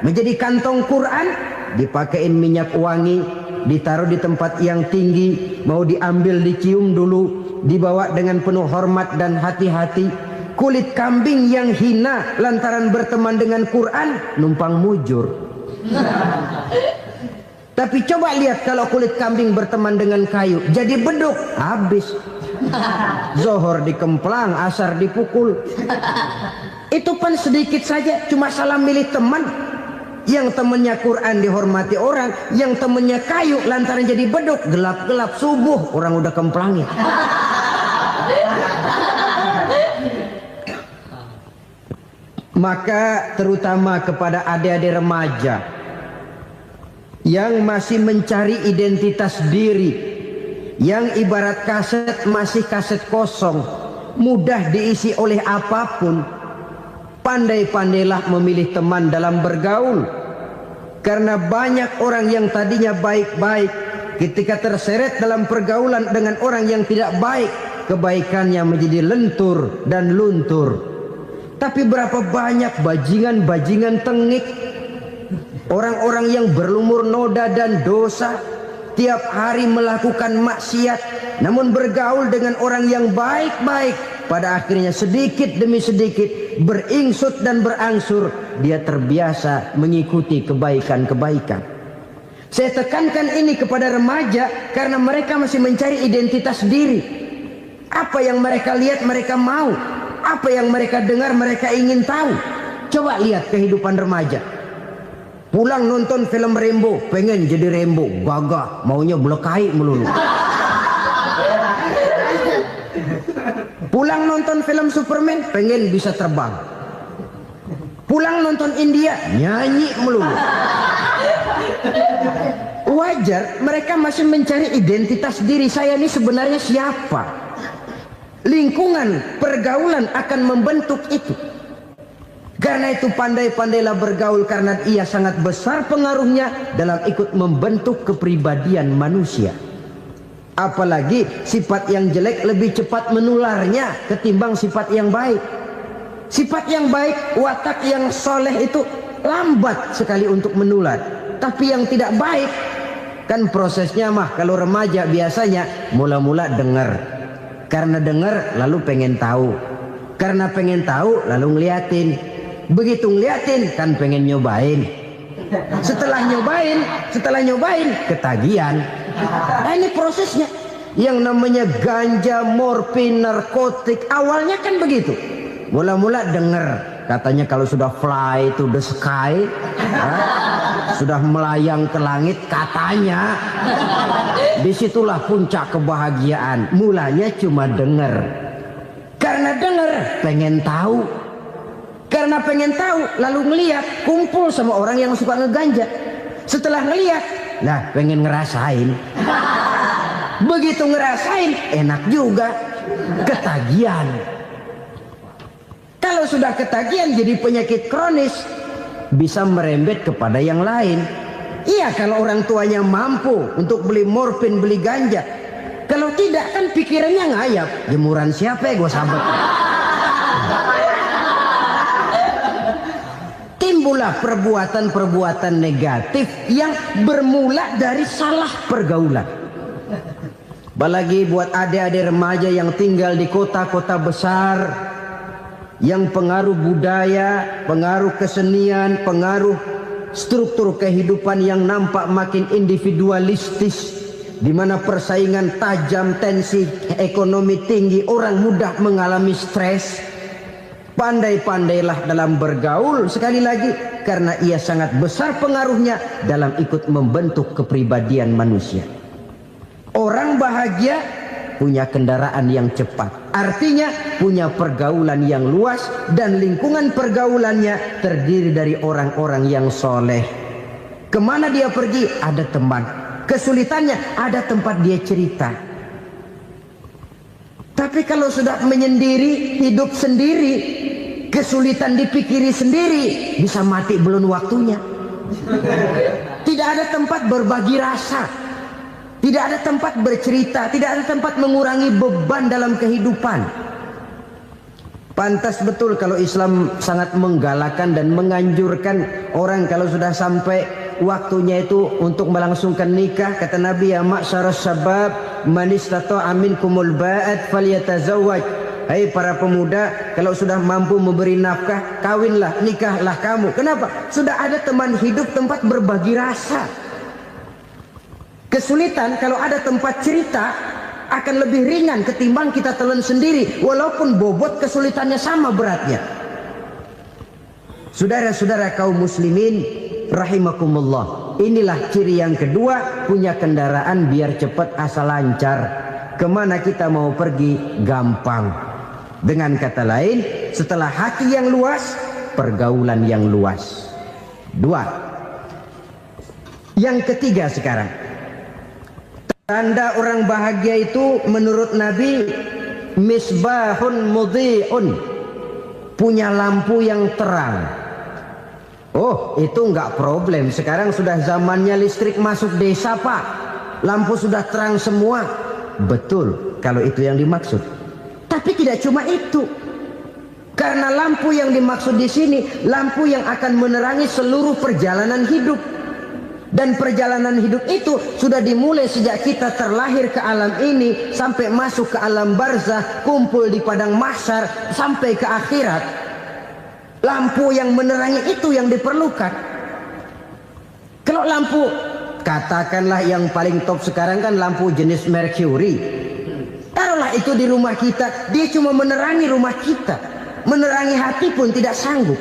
menjadi kantong Quran, dipakein minyak wangi, ditaruh di tempat yang tinggi, mau diambil dicium dulu, dibawa dengan penuh hormat dan hati-hati. Kulit kambing yang hina lantaran berteman dengan Quran, numpang mujur. Tapi coba lihat kalau kulit kambing berteman dengan kayu, jadi beduk, habis. Zohor dikemplang, asar dipukul. Itu pun sedikit saja, cuma salah milih teman. Yang temannya Quran dihormati orang, yang temannya kayu lantaran jadi beduk, gelap-gelap subuh orang udah kemplangnya. Maka terutama kepada adik-adik remaja yang masih mencari identitas diri, yang ibarat kaset masih kaset kosong, mudah diisi oleh apapun, pandai-pandailah memilih teman dalam bergaul. Karena banyak orang yang tadinya baik-baik, ketika terseret dalam pergaulan dengan orang yang tidak baik, kebaikannya menjadi lentur dan luntur. Tapi berapa banyak bajingan-bajingan tengik, orang-orang yang berlumur noda dan dosa, tiap hari melakukan maksiat, namun bergaul dengan orang yang baik-baik, pada akhirnya sedikit demi sedikit beringsut dan berangsur dia terbiasa mengikuti kebaikan-kebaikan. Saya tekankan ini kepada remaja karena mereka masih mencari identitas diri. Apa yang mereka lihat mereka mau, apa yang mereka dengar mereka ingin tahu. Coba lihat kehidupan remaja. Pulang nonton film Rambo, pengen jadi Rambo, gagah, maunya belekai melulu. Pulang nonton film Superman, pengen bisa terbang. Pulang nonton India, nyanyi melulu. Wajar, mereka masih mencari identitas diri. Saya ini sebenarnya siapa? Lingkungan, pergaulan akan membentuk itu. Karena itu pandai-pandailah bergaul, karena ia sangat besar pengaruhnya dalam ikut membentuk kepribadian manusia. Apalagi sifat yang jelek lebih cepat menularnya ketimbang sifat yang baik. Sifat yang baik, watak yang soleh itu lambat sekali untuk menular. Tapi yang tidak baik, kan prosesnya mah kalau remaja biasanya mula-mula dengar. Karena dengar lalu pengen tahu. Karena pengen tahu lalu ngeliatin. Begitu ngeliatin kan pengen nyobain. Setelah nyobain ketagihan. Nah, ini prosesnya. Yang namanya ganja, morfin, narkotik, awalnya kan begitu. Mula-mula denger, katanya kalau sudah fly to the sky, sudah melayang ke langit, katanya disitulah puncak kebahagiaan. Mulanya cuma denger. Karena denger, pengen tahu. Karena pengen tahu, lalu ngeliat, kumpul sama orang yang suka ngeganja. Setelah ngeliat, nah pengen ngerasain. Begitu ngerasain, enak juga, ketagihan. Kalau sudah ketagihan jadi penyakit kronis, bisa merembet kepada yang lain. Iya, kalau orang tuanya mampu untuk beli morfin, beli ganja. Kalau tidak kan pikirannya ngayap, jemuran siapa ya gue sabet. Timbullah perbuatan-perbuatan negatif yang bermula dari salah pergaulan. Apalagi buat adik-adik remaja yang tinggal di kota-kota besar, yang pengaruh budaya, pengaruh kesenian, pengaruh struktur kehidupan yang nampak makin individualistis, di mana persaingan tajam, tensi ekonomi tinggi, orang mudah mengalami stres. Pandai-pandailah dalam bergaul, sekali lagi, karena ia sangat besar pengaruhnya dalam ikut membentuk kepribadian manusia. Orang bahagia punya kendaraan yang cepat, artinya punya pergaulan yang luas, dan lingkungan pergaulannya terdiri dari orang-orang yang soleh. Kemana dia pergi, ada teman. Kesulitannya, ada tempat dia cerita. Tapi kalau sudah menyendiri, hidup sendiri, kesulitan dipikiri sendiri, bisa mati belum waktunya. Tidak ada tempat berbagi rasa, tidak ada tempat bercerita, tidak ada tempat mengurangi beban dalam kehidupan. Pantas betul kalau Islam sangat menggalakkan dan menganjurkan orang kalau sudah sampai waktunya itu untuk melangsungkan nikah. Kata Nabi, ya ma'syaras syabab man istata'a minkumul ba'at falyatazawwaj. Hai para pemuda, kalau sudah mampu memberi nafkah, kawinlah, nikahlah kamu. Kenapa? Sudah ada teman hidup, tempat berbagi rasa. Kesulitan kalau ada tempat cerita akan lebih ringan ketimbang kita telan sendiri, walaupun bobot kesulitannya sama beratnya. Saudara-saudara kaum muslimin rahimakumullah, inilah ciri yang kedua, punya kendaraan biar cepat asal lancar. Kemana kita mau pergi gampang. Dengan kata lain, setelah hati yang luas, pergaulan yang luas. Dua. Yang ketiga sekarang, tanda orang bahagia itu menurut Nabi, misbahun mudhi'un, punya lampu yang terang. Oh, itu enggak problem. Sekarang sudah zamannya listrik masuk desa, Pak. Lampu sudah terang semua. Betul, kalau itu yang dimaksud. Tapi tidak cuma itu. Karena lampu yang dimaksud di sini, lampu yang akan menerangi seluruh perjalanan hidup. Dan perjalanan hidup itu sudah dimulai sejak kita terlahir ke alam ini, sampai masuk ke alam barzah, kumpul di padang mahsyar, sampai ke akhirat. Lampu yang menerangi itu yang diperlukan. Kalau lampu, katakanlah yang paling top sekarang kan lampu jenis Mercury. Taruhlah itu di rumah kita, dia cuma menerangi rumah kita, menerangi hati pun tidak sanggup.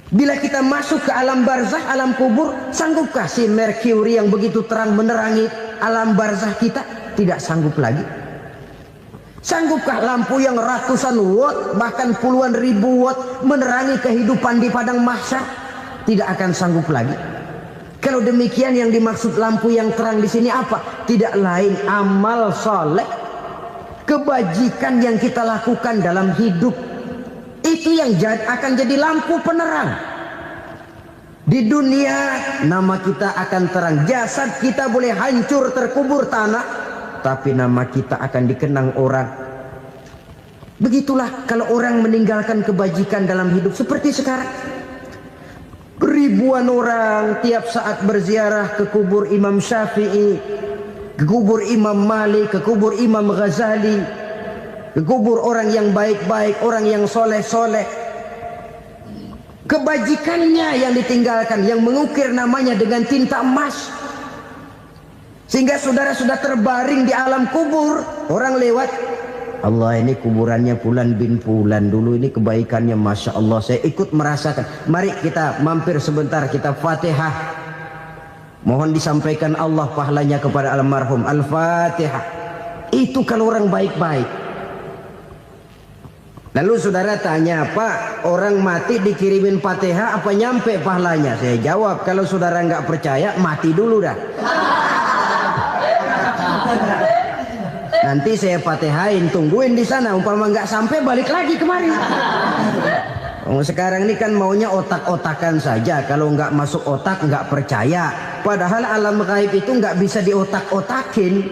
Bila kita masuk ke alam barzah, alam kubur, sanggupkah si Mercury yang begitu terang menerangi alam barzah kita? Tidak sanggup lagi. Sanggupkah lampu yang ratusan watt, bahkan puluhan ribu watt menerangi kehidupan di padang mahsyar? Tidak akan sanggup lagi. Kalau demikian, yang dimaksud lampu yang terang di sini apa? Tidak lain amal soleh, kebajikan yang kita lakukan dalam hidup. Itu yang akan jadi lampu penerang. Di dunia nama kita akan terang. Jasad kita boleh hancur terkubur tanah, tapi nama kita akan dikenang orang. Begitulah kalau orang meninggalkan kebajikan dalam hidup seperti sekarang. Ribuan orang tiap saat berziarah ke kubur Imam Syafi'i, ke kubur Imam Malik, ke kubur Imam Ghazali, ke kubur orang yang baik-baik, orang yang soleh-soleh. Kebajikannya yang ditinggalkan, yang mengukir namanya dengan tinta emas. Sehingga saudara sudah terbaring di alam kubur, orang lewat, Allah, ini kuburannya Fulan bin Fulan, dulu ini kebaikannya Masya Allah, saya ikut merasakan. Mari kita mampir sebentar, kita Fatihah. Mohon disampaikan Allah pahalanya kepada almarhum. Al-Fatihah. Itu kalau orang baik-baik. Lalu saudara tanya, Pak, orang mati dikirimin Fatihah apa nyampe pahalanya? Saya jawab, kalau saudara nggak percaya, mati dulu dah. Nanti saya Fatihain, tungguin di sana. Umpama nggak sampai, balik lagi kemari. Sekarang ini kan maunya otak-otakan saja. Kalau nggak masuk otak, nggak percaya. Padahal alam gaib itu nggak bisa diotak-otakin.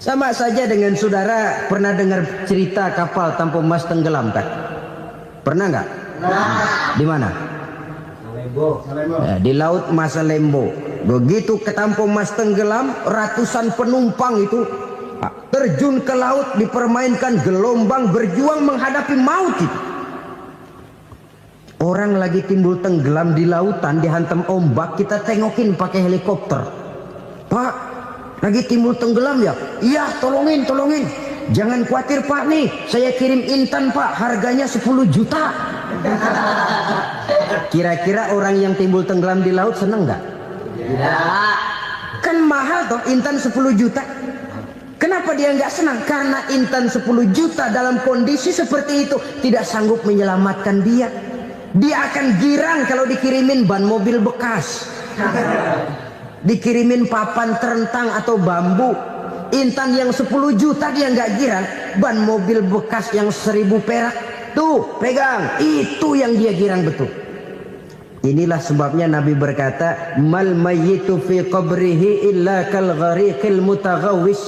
Sama saja dengan saudara pernah dengar cerita kapal Tampu Mas tenggelam kan? Pernah nggak? Di mana? Di Laut Masalembo. Begitu ke Tampu Mas tenggelam, ratusan penumpang itu terjun ke laut, dipermainkan gelombang, berjuang menghadapi maut itu. Orang lagi timbul tenggelam di lautan, dihantam ombak, kita tengokin pakai helikopter. Pak, lagi timbul tenggelam ya? Iya, tolongin. Jangan khawatir Pak nih, saya kirim intan Pak, harganya 10 juta. Kira-kira orang yang timbul tenggelam di laut seneng nggak? Tidak. Kan mahal toh intan 10 juta. Kenapa dia nggak senang? Karena intan 10 juta dalam kondisi seperti itu tidak sanggup menyelamatkan dia. Dia akan girang kalau dikirimin ban mobil bekas, dikirimin papan terentang atau bambu. Intan yang 10 juta dia nggak girang. Ban mobil bekas yang 1000 perak, tuh pegang, itu yang dia girang betul. Inilah sebabnya Nabi berkata, mal mayyitu fi qabrihi illa kal ghariqil mutaghawwis.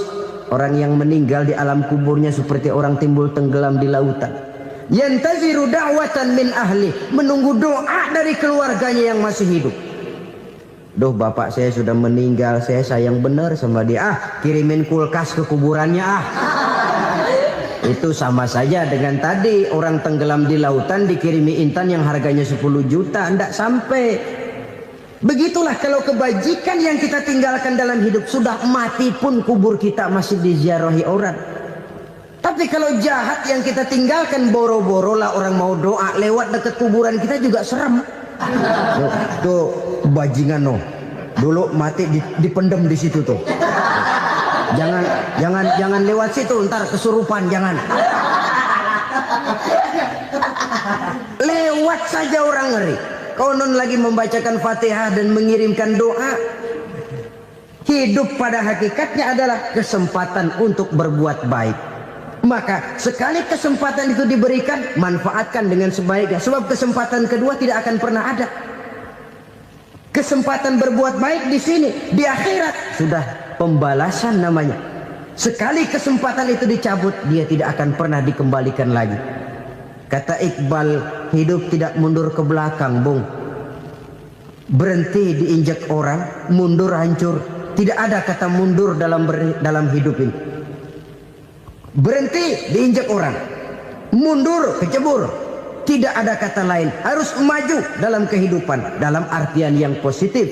Orang yang meninggal di alam kuburnya seperti orang timbul tenggelam di lautan. Yantaziru da'watan min ahli, menunggu doa dari keluarganya yang masih hidup. Duh, bapak saya sudah meninggal, saya sayang benar sama dia. Kirimin kulkas ke kuburannya Itu sama saja dengan tadi orang tenggelam di lautan dikirimi intan yang harganya 10 juta, ndak sampai. Begitulah kalau kebajikan yang kita tinggalkan dalam hidup, sudah mati pun kubur kita masih diziarahi orang. Tapi kalau jahat yang kita tinggalkan, boro-boro lah orang mau doa lewat dekat kuburan kita juga serem. Tuh bajingan no, dulu mati dipendem di situ tuh. Jangan lewat situ, ntar kesurupan, jangan. Lewat saja orang ngeri. Konon lagi membacakan Fatihah dan mengirimkan doa. Hidup pada hakikatnya adalah kesempatan untuk berbuat baik. Maka sekali kesempatan itu diberikan, manfaatkan dengan sebaiknya. Sebab kesempatan kedua tidak akan pernah ada. Kesempatan berbuat baik di sini, di akhirat sudah pembalasan namanya. Sekali kesempatan itu dicabut, dia tidak akan pernah dikembalikan lagi. Kata Iqbal, hidup tidak mundur ke belakang, Bung. Berhenti diinjak orang, mundur hancur. Tidak ada kata mundur dalam hidup ini. Berhenti diinjak orang, mundur kecebur. Tidak ada kata lain, harus maju dalam kehidupan dalam artian yang positif.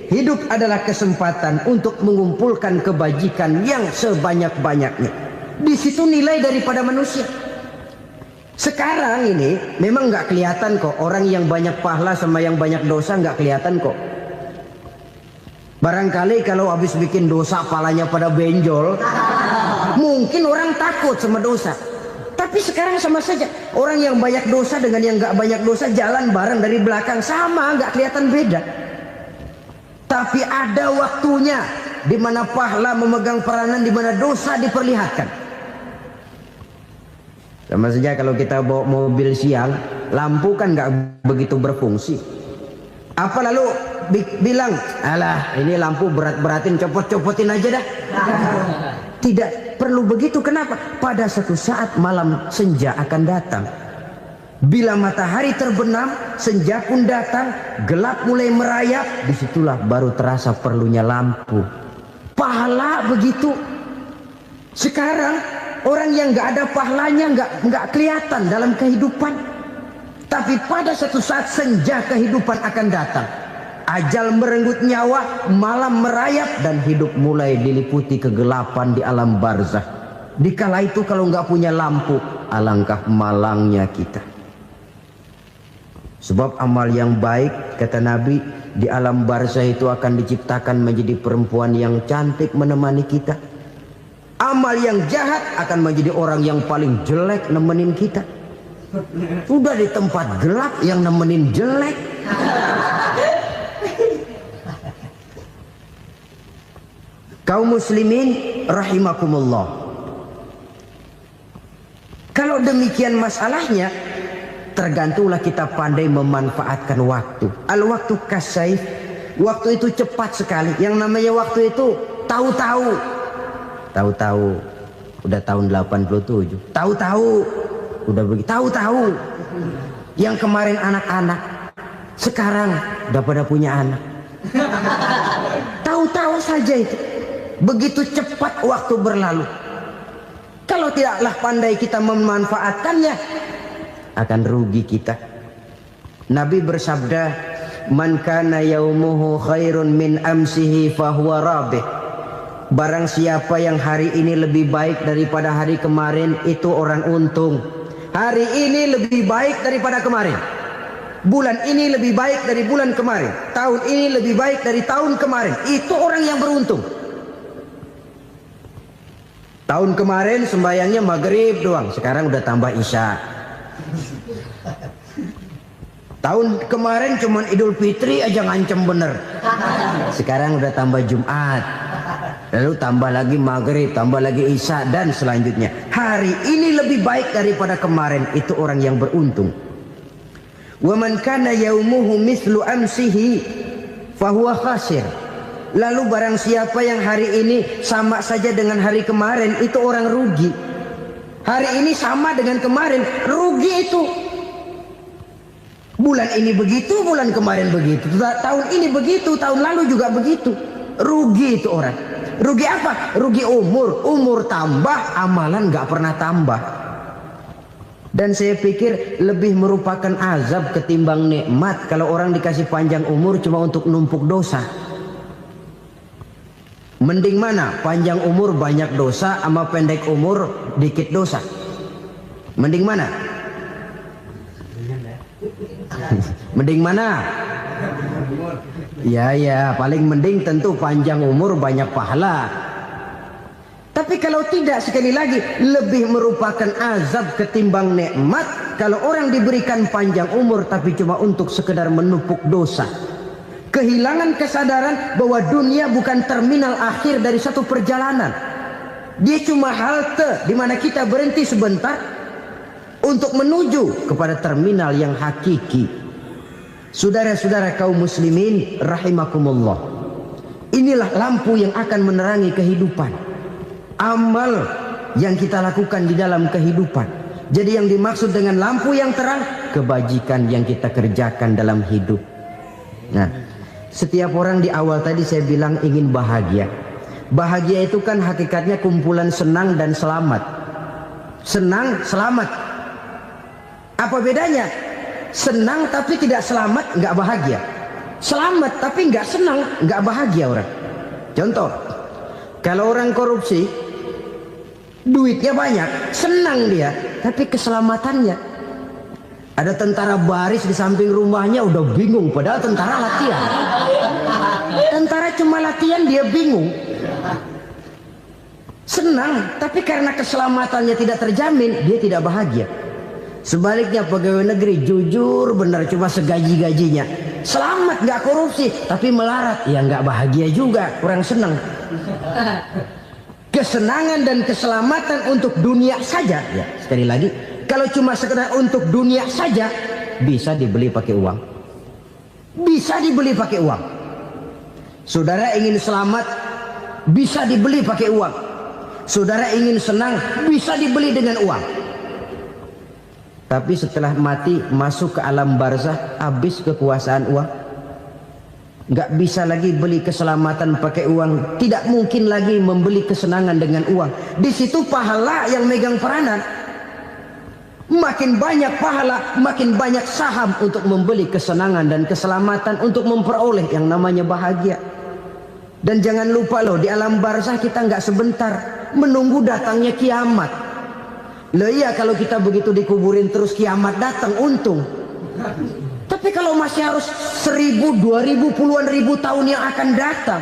Hidup adalah kesempatan untuk mengumpulkan kebajikan yang sebanyak-banyaknya. Di situ nilai daripada manusia. Sekarang ini memang nggak kelihatan kok, orang yang banyak pahala sama yang banyak dosa nggak kelihatan kok. Barangkali kalau habis bikin dosa palanya pada benjol, mungkin orang takut sama dosa. Tapi sekarang sama saja, orang yang banyak dosa dengan yang nggak banyak dosa jalan bareng dari belakang, sama, nggak kelihatan beda. Tapi ada waktunya di mana pahala memegang peranan, di mana dosa diperlihatkan. Sama saja kalau kita bawa mobil siang, lampu kan nggak begitu berfungsi. Apa lalu bilang, alah ini lampu berat-beratin, copot-copotin aja dah. Tidak perlu begitu. Kenapa? Pada suatu saat malam senja akan datang. Bila matahari terbenam, senja pun datang, gelap mulai merayap, disitulah baru terasa perlunya lampu. Pahala begitu. Sekarang orang yang nggak ada pahalanya nggak kelihatan dalam kehidupan. Tapi pada suatu saat senja kehidupan akan datang. Ajal merenggut nyawa, malam merayap, dan hidup mulai diliputi kegelapan di alam barzah. Dikala itu kalau nggak punya lampu, alangkah malangnya kita. Sebab amal yang baik, kata Nabi, di alam barzah itu akan diciptakan menjadi perempuan yang cantik menemani kita. Amal yang jahat akan menjadi orang yang paling jelek nemenin kita. Sudah di tempat gelap yang nemenin jelek. Kaum muslimin rahimakumullah. Kalau demikian masalahnya, tergantunglah kita pandai memanfaatkan waktu. Al-waktu kasayf, waktu itu cepat sekali. Yang namanya waktu itu tahu-tahu. Tahu-tahu udah tahun 87. Tahu-tahu udah begitu. Tahu-tahu yang kemarin anak-anak, sekarang udah pada punya anak. Tahu-tahu saja itu. Begitu cepat waktu berlalu. Kalau tidaklah pandai kita memanfaatkannya, akan rugi kita. Nabi bersabda, "Man kana yaumuhu khairun min amsihi fahuwa rabih." Barang siapa yang hari ini lebih baik daripada hari kemarin, itu orang untung. Hari ini lebih baik daripada kemarin. Bulan ini lebih baik dari bulan kemarin. Tahun ini lebih baik dari tahun kemarin. Itu orang yang beruntung. Tahun kemarin sembayangnya maghrib doang, sekarang udah tambah isya. Tahun kemarin cuman Idul Fitri aja ngancem bener, sekarang udah tambah Jumat, lalu tambah lagi maghrib, tambah lagi isya, dan selanjutnya. Hari ini lebih baik daripada kemarin, itu orang yang beruntung. Wa man kana yaumuhu mislu amsihi fahuwa khasir. Lalu barang siapa yang hari ini sama saja dengan hari kemarin, itu orang rugi. Hari ini sama dengan kemarin, rugi itu. Bulan ini begitu, bulan kemarin begitu, tahun ini begitu, tahun lalu juga begitu. Rugi itu orang. Rugi apa? Rugi umur. Umur tambah, amalan gak pernah tambah. Dan saya pikir lebih merupakan azab ketimbang nikmat kalau orang dikasih panjang umur cuma untuk numpuk dosa. Mending mana? Panjang umur banyak dosa sama pendek umur dikit dosa? Mending mana? Mending mana? Ya, paling mending tentu panjang umur banyak pahala. Tapi kalau tidak, sekali lagi, lebih merupakan azab ketimbang nikmat kalau orang diberikan panjang umur tapi cuma untuk sekedar menumpuk dosa. Kehilangan kesadaran bahwa dunia bukan terminal akhir dari satu perjalanan. Dia cuma halte di mana kita berhenti sebentar untuk menuju kepada terminal yang hakiki. Saudara-saudara kaum muslimin rahimakumullah, inilah lampu yang akan menerangi kehidupan. Amal yang kita lakukan di dalam kehidupan. Jadi yang dimaksud dengan lampu yang terang, kebajikan yang kita kerjakan dalam hidup. Nah, setiap orang di awal tadi saya bilang ingin bahagia. Bahagia itu kan hakikatnya kumpulan senang dan selamat. Senang, selamat. Apa bedanya? Senang tapi tidak selamat, nggak bahagia. Selamat tapi nggak senang, nggak bahagia orang. Contoh, kalau orang korupsi, duitnya banyak, senang dia, tapi keselamatannya. Ada tentara baris di samping rumahnya udah bingung, padahal tentara latihan. Tentara cuma latihan, dia bingung. Senang, tapi karena keselamatannya tidak terjamin, dia tidak bahagia. Sebaliknya pegawai negeri jujur benar, cuma segaji-gajinya, selamat nggak korupsi tapi melarat, ya nggak bahagia juga, kurang senang. Kesenangan dan keselamatan untuk dunia saja, ya sekali lagi, kalau cuma sekedar untuk dunia saja bisa dibeli pakai uang, bisa dibeli pakai uang. Saudara ingin selamat bisa dibeli pakai uang, saudara ingin senang bisa dibeli dengan uang. Tapi setelah mati masuk ke alam barzah, habis kekuasaan uang. Nggak bisa lagi beli keselamatan pakai uang, tidak mungkin lagi membeli kesenangan dengan uang. Di situ pahala yang megang peranan. Makin banyak pahala, makin banyak saham untuk membeli kesenangan dan keselamatan, untuk memperoleh yang namanya bahagia. Dan jangan lupa loh, di alam barzah kita nggak sebentar, menunggu datangnya kiamat. Loh iya, kalau kita begitu dikuburin terus kiamat datang, untung. Tapi kalau masih harus 1000, 2000, puluhan ribu tahun yang akan datang,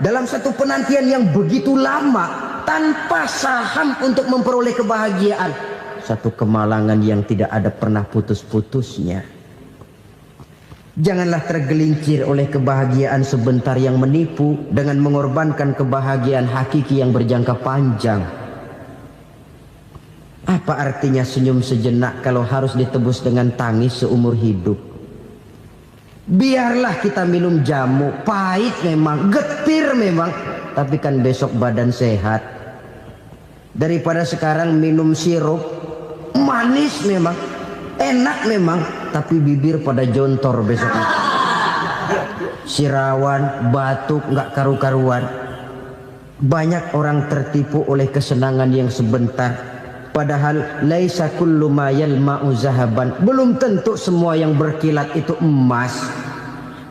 dalam satu penantian yang begitu lama, tanpa saham untuk memperoleh kebahagiaan, satu kemalangan yang tidak ada pernah putus-putusnya. Janganlah tergelincir oleh kebahagiaan sebentar yang menipu dengan mengorbankan kebahagiaan hakiki yang berjangka panjang. Apa artinya senyum sejenak kalau harus ditebus dengan tangis seumur hidup? Biarlah kita minum jamu, pahit memang, getir memang, tapi kan besok badan sehat. Daripada sekarang minum sirup, manis memang, enak memang, tapi bibir pada jontor besoknya. Sirawan, batuk, nggak karu-karuan. Banyak orang tertipu oleh kesenangan yang sebentar, Padahal laisa kullu ma yalma'u zahaban. Belum tentu semua yang berkilat itu emas.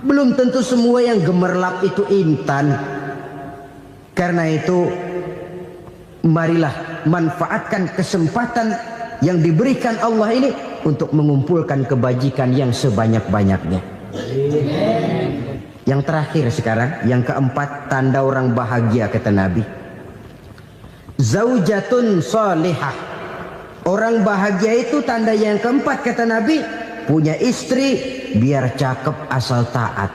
Belum tentu semua yang gemerlap itu intan. Karena itu marilah manfaatkan kesempatan yang diberikan Allah ini untuk mengumpulkan kebajikan yang sebanyak-banyaknya. Yang terakhir sekarang, yang keempat, tanda orang bahagia kata Nabi. Zaujatun salihah. Orang bahagia itu tanda yang keempat kata Nabi, punya istri biar cakep asal taat.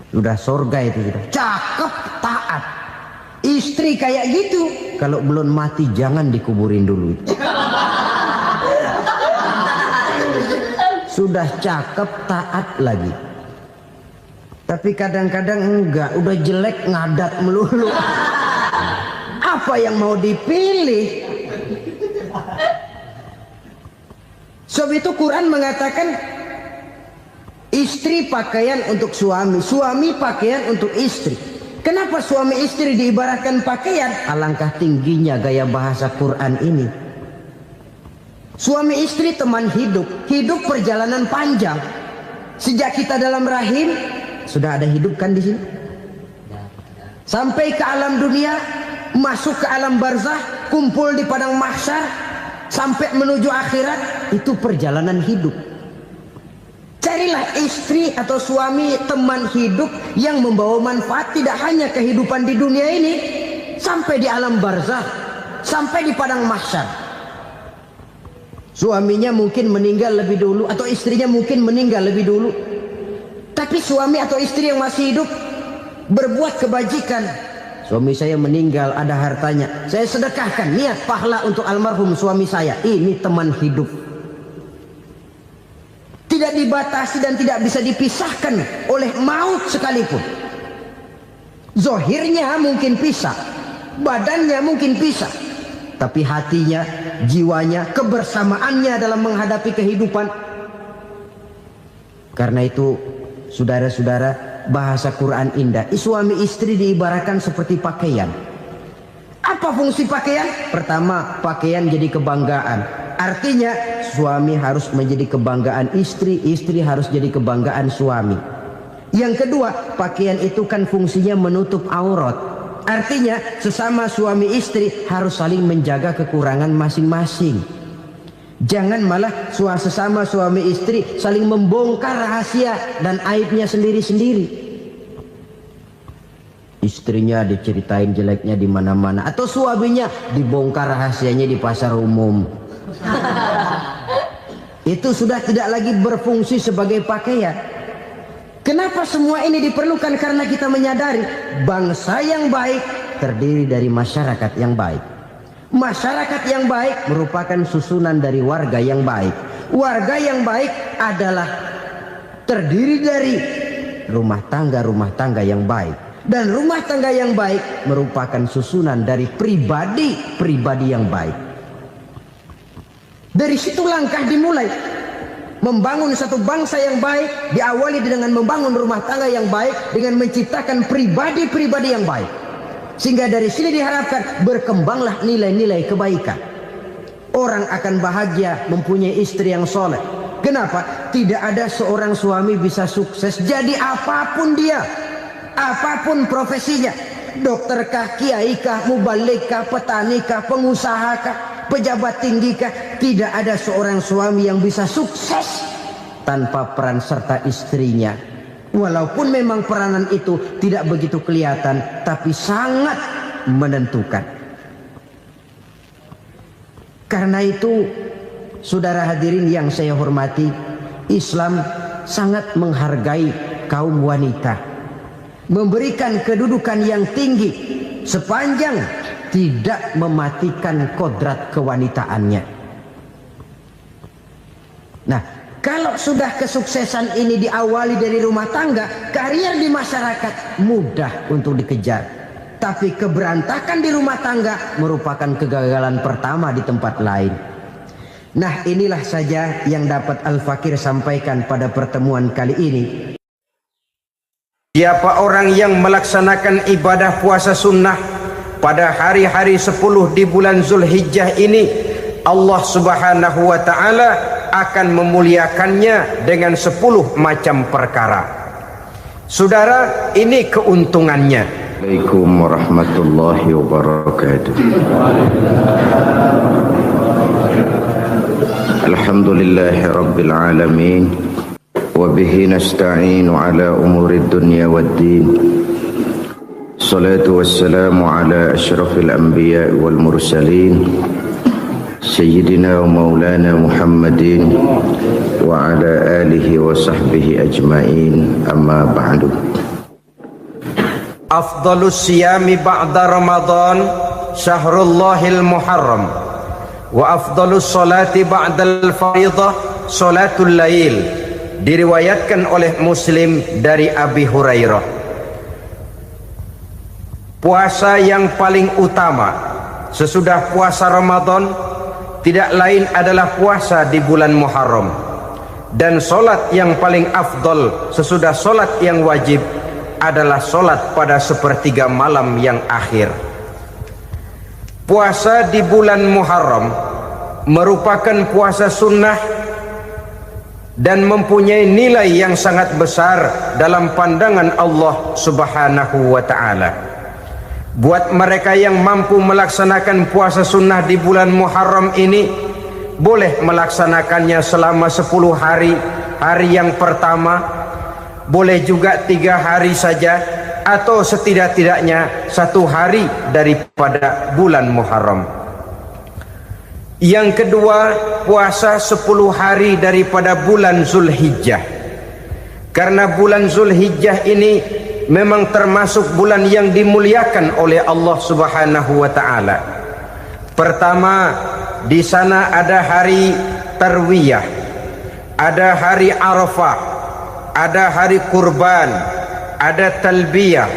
Sudah surga itu sudah. Cakep taat. Istri kayak gitu, kalau belum mati jangan dikuburin dulu. Sudah cakep taat lagi. Tapi kadang-kadang enggak, udah jelek ngadat melulu. Apa yang mau dipilih? Sebab itu Quran mengatakan istri pakaian untuk suami, suami pakaian untuk istri. Kenapa suami istri diibaratkan pakaian? Alangkah tingginya gaya bahasa Quran ini. Suami istri teman hidup, hidup perjalanan panjang. Sejak kita dalam rahim sudah ada hidup kan di sini. Sampai ke alam dunia, masuk ke alam barzah, kumpul di padang mahsyar, sampai menuju akhirat, itu perjalanan hidup. Carilah istri atau suami teman hidup yang membawa manfaat tidak hanya kehidupan di dunia ini, sampai di alam barzah, sampai di padang mahsyar. Suaminya mungkin meninggal lebih dulu atau istrinya mungkin meninggal lebih dulu. Tapi suami atau istri yang masih hidup berbuat kebajikan. Suami saya meninggal, ada hartanya, saya sedekahkan, niat pahala untuk almarhum suami saya. Ini teman hidup. Tidak dibatasi dan tidak bisa dipisahkan oleh maut sekalipun. Zohirnya mungkin pisah, badannya mungkin pisah, tapi hatinya, jiwanya, kebersamaannya dalam menghadapi kehidupan. Karena itu, saudara-saudara, bahasa Quran indah. Suami istri diibaratkan seperti pakaian. Apa fungsi pakaian? Pertama, pakaian jadi kebanggaan. Artinya suami harus menjadi kebanggaan istri, istri harus jadi kebanggaan suami. Yang kedua, pakaian itu kan fungsinya menutup aurat. Artinya sesama suami istri harus saling menjaga kekurangan masing-masing. Jangan malah sesama suami istri saling membongkar rahasia dan aibnya sendiri-sendiri. Istrinya diceritain jeleknya di mana-mana, atau suaminya dibongkar rahasianya di pasar umum. Itu sudah tidak lagi berfungsi sebagai pakaian. Kenapa semua ini diperlukan? Karena kita menyadari bangsa yang baik terdiri dari masyarakat yang baik. Masyarakat yang baik merupakan susunan dari warga yang baik. Warga yang baik adalah terdiri dari rumah tangga yang baik. Dan rumah tangga yang baik merupakan susunan dari pribadi yang baik. Dari situ langkah dimulai. Membangun satu bangsa yang baik diawali dengan membangun rumah tangga yang baik, dengan menciptakan pribadi-pribadi yang baik. Sehingga dari sini diharapkan berkembanglah nilai-nilai kebaikan. Orang akan bahagia mempunyai istri yang soleh. Kenapa? Tidak ada seorang suami bisa sukses jadi apapun dia, apapun profesinya. Dokterkah, kiaikah, mubalikkah, petanikah, pengusahakah, pejabat tinggikah, tidak ada seorang suami yang bisa sukses tanpa peran serta istrinya. Walaupun memang peranan itu tidak begitu kelihatan, tapi sangat menentukan. Karena itu, saudara hadirin yang saya hormati, Islam sangat menghargai kaum wanita, memberikan kedudukan yang tinggi sepanjang tidak mematikan kodrat kewanitaannya. Nah, kalau sudah kesuksesan ini diawali dari rumah tangga, karier di masyarakat mudah untuk dikejar. Tapi keberantakan di rumah tangga merupakan kegagalan pertama di tempat lain. Nah, inilah saja yang dapat Al-Fakir sampaikan pada pertemuan kali ini. Siapa orang yang melaksanakan ibadah puasa sunnah pada hari-hari 10 di bulan Zulhijjah ini Allah Subhanahu wa taala akan memuliakannya dengan 10 macam perkara. Saudara, ini keuntungannya. Assalamualaikum warahmatullahi wabarakatuh. Alhamdulillahi rabbil alamin, wa bihi nasta'inu ala umuri dunya waddin. Salatu wassalamu ala asyrafil anbiya wal mursalin, Sayyidina wa maulana Muhammadin wa ala alihi wa sahbihi ajma'in, amma ba'du. Afdalus siyami ba'da Ramadan syahrullahil muharram, wa afdalus salati ba'dal faridah salatul lail. Diriwayatkan oleh Muslim dari Abi Hurairah, puasa yang paling utama sesudah puasa Ramadan tidak lain adalah puasa di bulan Muharram, dan solat yang paling afdol sesudah solat yang wajib adalah solat pada sepertiga malam yang akhir. Puasa di bulan Muharram merupakan puasa sunnah dan mempunyai nilai yang sangat besar dalam pandangan Allah Subhanahu wa ta'ala. Buat mereka yang mampu melaksanakan puasa sunnah di bulan Muharram ini, boleh melaksanakannya selama 10 hari. Hari yang pertama boleh juga 3 hari saja, atau setidak-tidaknya 1 hari daripada bulan Muharram. Yang kedua, puasa 10 hari daripada bulan Zulhijjah. Karena bulan Zulhijjah ini memang termasuk bulan yang dimuliakan oleh Allah Subhanahu wa taala. Pertama, di sana ada hari Tarwiyah, ada hari Arafah, ada hari kurban, ada talbiyah,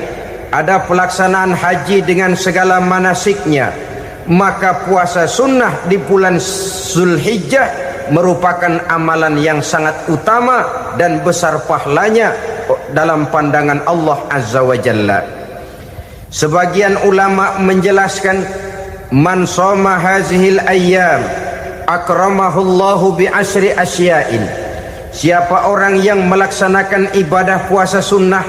ada pelaksanaan haji dengan segala manasiknya. Maka puasa sunnah di bulan Zulhijjah merupakan amalan yang sangat utama dan besar pahalanya dalam pandangan Allah Azza wa Jalla. Sebagian ulama menjelaskan, man shoma hazihil ayyam akramahullahu bi asri asya'in. Siapa orang yang melaksanakan ibadah puasa sunnah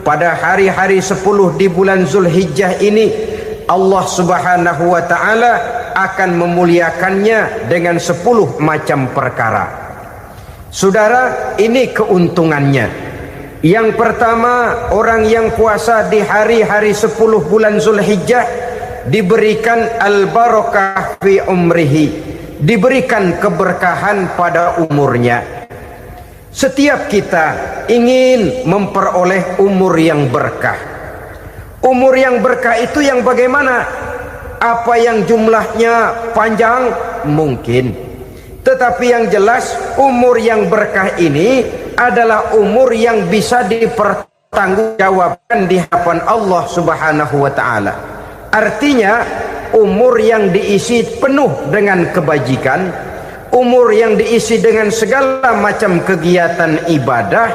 pada hari-hari 10 di bulan Zulhijjah ini, Allah Subhanahu wa ta'ala akan memuliakannya dengan 10 macam perkara. Saudara, ini keuntungannya. Yang pertama, orang yang puasa di hari-hari 10 bulan Zulhijjah diberikan al-barakah fi umrihi, diberikan keberkahan pada umurnya. Setiap kita ingin memperoleh umur yang berkah. Umur yang berkah itu yang bagaimana? Apa yang jumlahnya panjang? Mungkin. Tetapi yang jelas, umur yang berkah ini adalah umur yang bisa dipertanggungjawabkan di hadapan Allah Subhanahu wa ta'ala. Artinya, umur yang diisi penuh dengan kebajikan, umur yang diisi dengan segala macam kegiatan ibadah,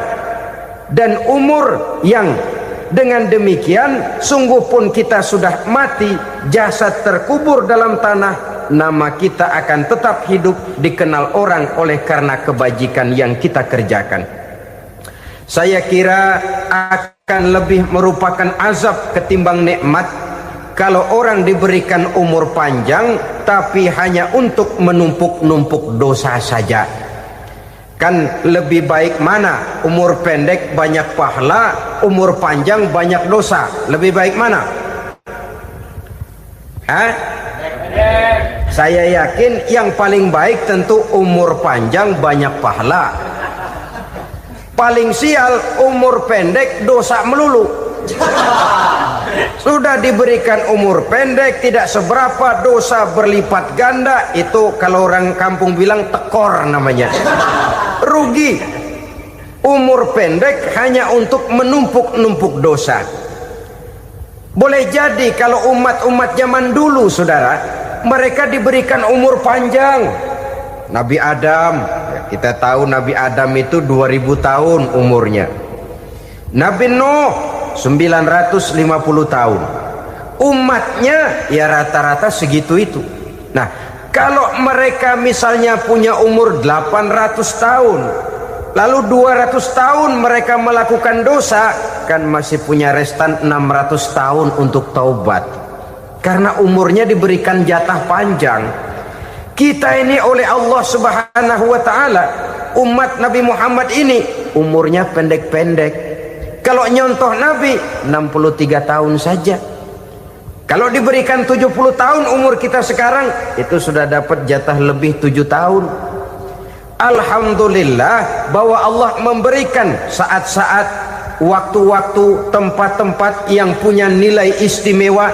dan umur yang dengan demikian sungguh pun kita sudah mati, jasad terkubur dalam tanah, nama kita akan tetap hidup, dikenal orang oleh karena kebajikan yang kita kerjakan. Saya kira akan lebih merupakan azab ketimbang nikmat kalau orang diberikan umur panjang tapi hanya untuk menumpuk-numpuk dosa saja. Kan lebih baik mana? Umur pendek banyak pahala, umur panjang banyak dosa. Lebih baik mana? Saya yakin yang paling baik tentu umur panjang banyak pahala. Paling sial umur pendek dosa melulu. Sudah diberikan umur pendek, tidak seberapa, dosa berlipat ganda. Itu kalau orang kampung bilang tekor namanya. Rugi. Umur pendek hanya untuk menumpuk-numpuk dosa. Boleh jadi kalau umat-umat zaman dulu, saudara, mereka diberikan umur panjang. Nabi Adam, kita tahu Nabi Adam itu 2000 tahun umurnya. Nabi Nuh 950 tahun. Umatnya ya rata-rata segitu itu. Nah, kalau mereka misalnya punya umur 800 tahun, lalu 200 tahun mereka melakukan dosa, kan masih punya restan 600 tahun untuk taubat. Karena umurnya diberikan jatah panjang. Kita ini oleh Allah Subhanahu wa taala, umat Nabi Muhammad ini umurnya pendek-pendek. Kalau nyontoh Nabi 63 tahun saja. Kalau diberikan 70 tahun umur kita sekarang, itu sudah dapat jatah lebih 7 tahun. Alhamdulillah bahwa Allah memberikan saat-saat, waktu-waktu, tempat-tempat yang punya nilai istimewa,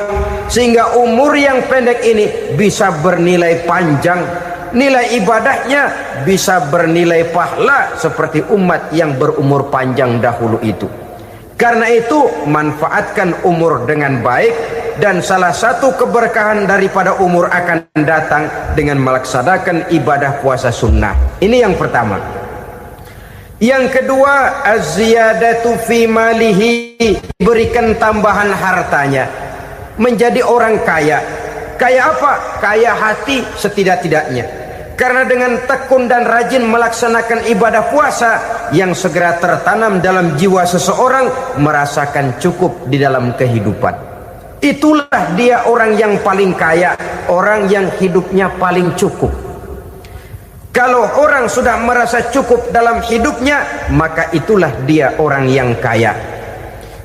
sehingga umur yang pendek ini bisa bernilai panjang. Nilai ibadahnya bisa bernilai pahala seperti umat yang berumur panjang dahulu itu. Karena itu manfaatkan umur dengan baik, dan salah satu keberkahan daripada umur akan datang dengan melaksanakan ibadah puasa sunnah. Ini yang pertama. Yang kedua, az-ziyadatu fi malihi, berikan tambahan hartanya, menjadi orang kaya. Kaya apa? Kaya hati setidak-tidaknya. Karena dengan tekun dan rajin melaksanakan ibadah puasa, yang segera tertanam dalam jiwa seseorang merasakan cukup di dalam kehidupan. Itulah dia orang yang paling kaya, orang yang hidupnya paling cukup. Kalau orang sudah merasa cukup dalam hidupnya, maka itulah dia orang yang kaya.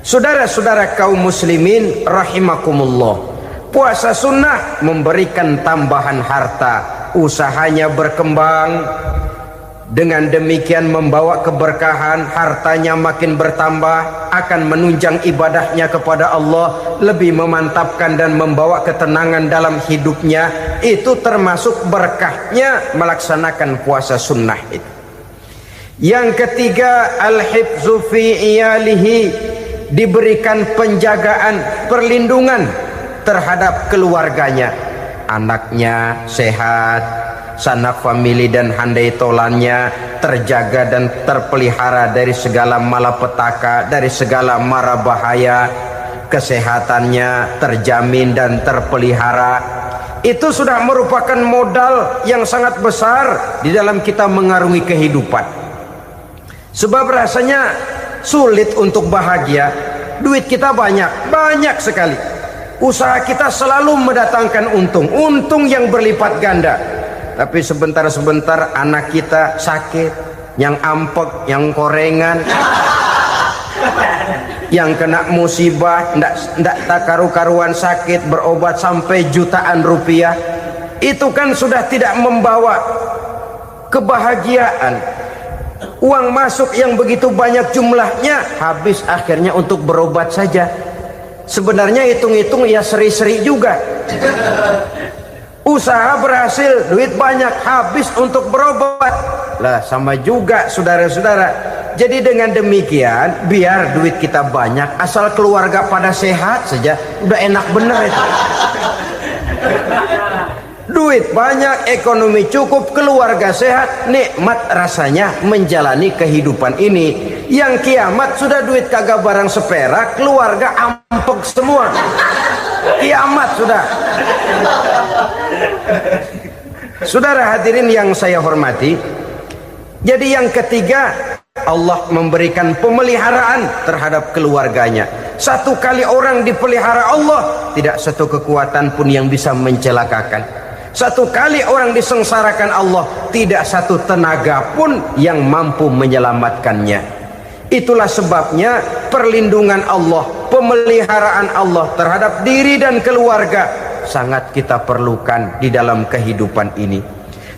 Saudara-saudara kaum muslimin rahimakumullah, puasa sunnah memberikan tambahan harta, usahanya berkembang, dengan demikian membawa keberkahan, hartanya makin bertambah, akan menunjang ibadahnya kepada Allah, lebih memantapkan dan membawa ketenangan dalam hidupnya. Itu termasuk berkahnya melaksanakan puasa sunnah itu. Yang ketiga, al-hifzu fi iyalihi, diberikan penjagaan, perlindungan terhadap keluarganya, anaknya sehat, sanak famili dan handai tolannya terjaga dan terpelihara dari segala malapetaka, dari segala mara bahaya, kesehatannya terjamin dan terpelihara. Itu sudah merupakan modal yang sangat besar di dalam kita mengarungi kehidupan. Sebab rasanya sulit untuk bahagia, duit kita banyak sekali, usaha kita selalu mendatangkan untung yang berlipat ganda. Tapi sebentar-sebentar anak kita sakit, yang ampek, yang korengan, yang kena musibah, ndak tak karu-karuan sakit, berobat sampai jutaan rupiah. Itu kan sudah tidak membawa kebahagiaan. Uang masuk yang begitu banyak jumlahnya, habis akhirnya untuk berobat saja. Sebenarnya hitung-hitung ya seri-seri juga. Usaha berhasil, duit banyak, habis untuk berobat. Lah sama juga saudara-saudara. Jadi dengan demikian, biar duit kita banyak, asal keluarga pada sehat saja, udah enak bener itu. Duit banyak, ekonomi cukup, keluarga sehat, nikmat rasanya menjalani kehidupan ini. Yang kiamat sudah duit kagak barang seperak, keluarga ampek semua. Kiamat sudah. Saudara hadirin yang saya hormati, jadi yang ketiga, Allah memberikan pemeliharaan terhadap keluarganya. Satu kali orang dipelihara Allah, tidak satu kekuatan pun yang bisa mencelakakan. Satu kali orang disengsarakan Allah, tidak satu tenaga pun yang mampu menyelamatkannya. Itulah sebabnya perlindungan Allah, pemeliharaan Allah terhadap diri dan keluarga sangat kita perlukan di dalam kehidupan ini.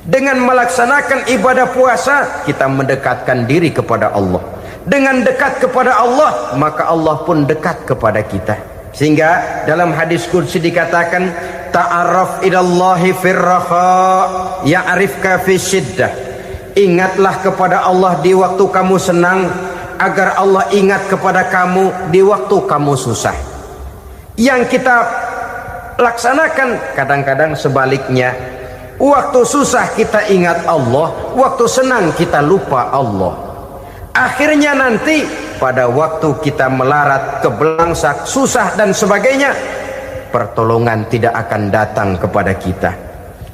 Dengan melaksanakan ibadah puasa, kita mendekatkan diri kepada Allah. Dengan dekat kepada Allah, maka Allah pun dekat kepada kita. Sehingga dalam hadis qudsi dikatakan, ta'arraf ilallahi firraha ya'rifka fi syiddah. Ingatlah kepada Allah di waktu kamu senang, agar Allah ingat kepada kamu di waktu kamu susah. Yang kita laksanakan kadang-kadang sebaliknya. Waktu susah kita ingat Allah, waktu senang kita lupa Allah. Akhirnya nanti pada waktu kita melarat, kebelangsak, susah dan sebagainya, pertolongan tidak akan datang kepada kita.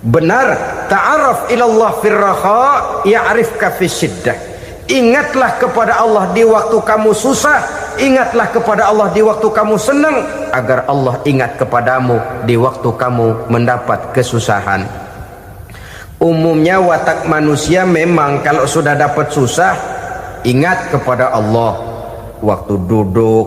Benar, ta'aruf ilallah firraha ya'rifka fisyiddah. Ingatlah kepada Allah di waktu kamu susah, ingatlah kepada Allah di waktu kamu senang, agar Allah ingat kepadamu di waktu kamu mendapat kesusahan. Umumnya watak manusia memang kalau sudah dapat susah, ingat kepada Allah. Waktu duduk,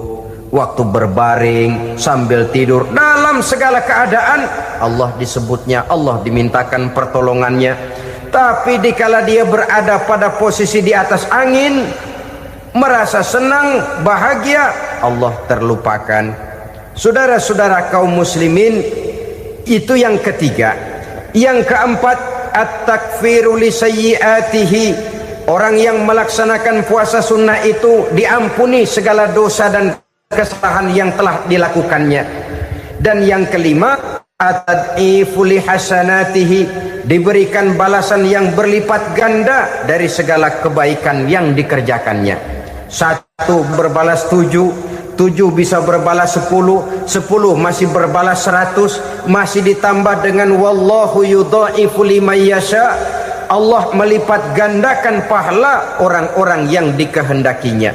waktu berbaring, sambil tidur, dalam segala keadaan Allah disebutnya, Allah dimintakan pertolongannya. Tapi dikala dia berada pada posisi di atas angin, merasa senang, bahagia, Allah terlupakan. Saudara-saudara kaum muslimin, itu yang ketiga. Yang keempat, at-takfiru li sayyiatihi. Orang yang melaksanakan puasa sunnah itu diampuni segala dosa dan kesalahan yang telah dilakukannya. Dan yang kelima, at-tad'ifu li hasanatihi, diberikan balasan yang berlipat ganda dari segala kebaikan yang dikerjakannya. 1 berbalas 7, 7 bisa berbalas 10, 10 masih berbalas 100, masih ditambah dengan wallahu yudha'ifu liman yasha. Allah melipat gandakan pahala orang-orang yang dikehendakinya.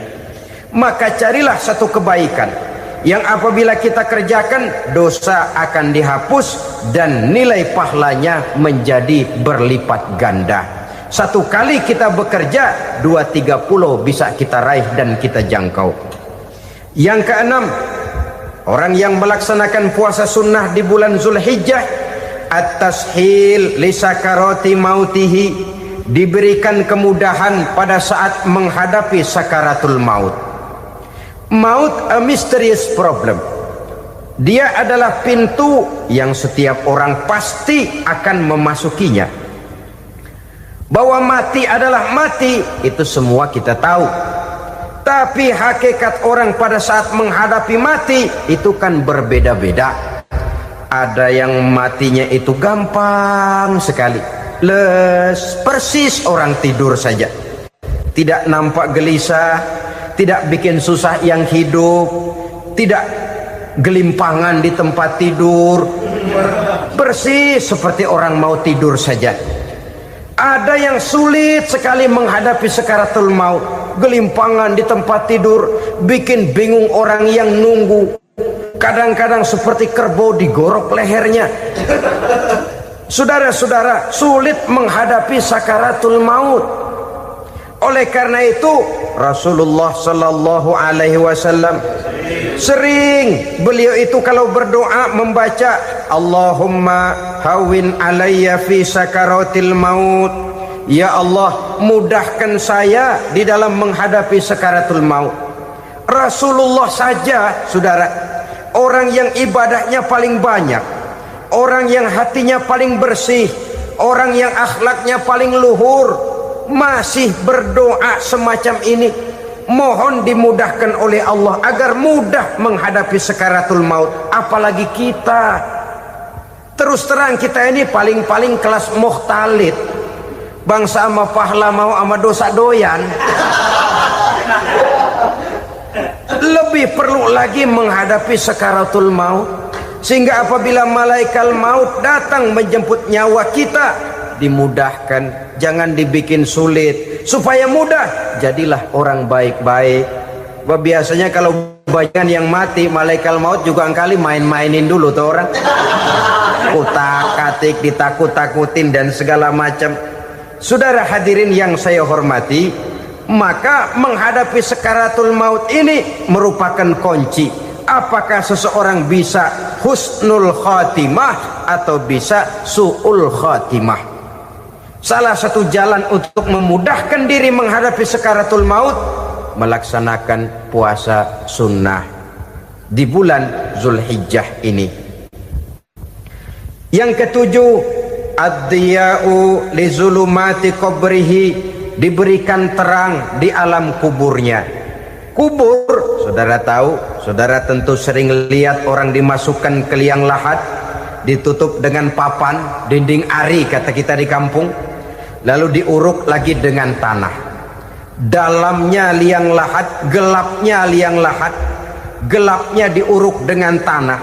Maka carilah satu kebaikan yang apabila kita kerjakan, dosa akan dihapus dan nilai pahalanya menjadi berlipat ganda. 1 kali kita bekerja, 230 bisa kita raih dan kita jangkau. Yang keenam, orang yang melaksanakan puasa sunnah di bulan Zulhijjah, at-tashil li sakarati mautihi, diberikan kemudahan pada saat menghadapi sakaratul maut. Maut a mysterious problem. Dia adalah pintu yang setiap orang pasti akan memasukinya. Bahwa mati adalah mati, itu semua kita tahu. Tapi hakikat orang pada saat menghadapi mati itu kan berbeda-beda. Ada yang matinya itu gampang sekali, persis orang tidur saja, tidak nampak gelisah, tidak bikin susah yang hidup, tidak gelimpangan di tempat tidur, persis seperti orang mau tidur saja. Ada yang sulit sekali menghadapi sakaratul maut, gelimpangan di tempat tidur, bikin bingung orang yang nunggu. Kadang-kadang seperti kerbau digorok lehernya. Saudara-saudara, sulit menghadapi sakaratul maut. Oleh karena itu Rasulullah sallallahu alaihi wasallam sering beliau itu kalau berdoa membaca Allahumma hawwin alayya fi sakaratil maut. Ya Allah, mudahkan saya di dalam menghadapi sakaratul maut. Rasulullah saja, saudara, orang yang ibadahnya paling banyak, orang yang hatinya paling bersih, orang yang akhlaknya paling luhur, masih berdoa semacam ini, mohon dimudahkan oleh Allah agar mudah menghadapi sakaratul maut. Apalagi kita, terus terang kita ini paling-paling kelas mukhtalid, bangsa sama pahala mau sama dosa doyan. Lebih perlu lagi menghadapi sakaratul maut, sehingga apabila malaikat maut datang menjemput nyawa kita, dimudahkan, jangan dibikin sulit, supaya mudah. Jadilah orang baik-baik. Biasanya kalau banyak yang mati, malaikat maut juga kali main-mainin dulu tuh orang, kutak-katik, ditakut-takutin dan segala macam. Saudara hadirin yang saya hormati, maka menghadapi sakaratul maut ini merupakan kunci. Apakah seseorang bisa husnul khatimah atau bisa su'ul khatimah? Salah satu jalan untuk memudahkan diri menghadapi sakaratul maut, melaksanakan puasa sunnah di bulan Zulhijjah ini. Yang ketujuh, ad-diya'u li zulumati qabrihi, diberikan terang di alam kuburnya. Kubur, saudara tahu, saudara tentu sering lihat orang dimasukkan ke liang lahat, ditutup dengan papan, dinding ari kata kita di kampung, lalu diuruk lagi dengan tanah. Dalamnya liang lahat, gelapnya liang lahat, gelapnya diuruk dengan tanah.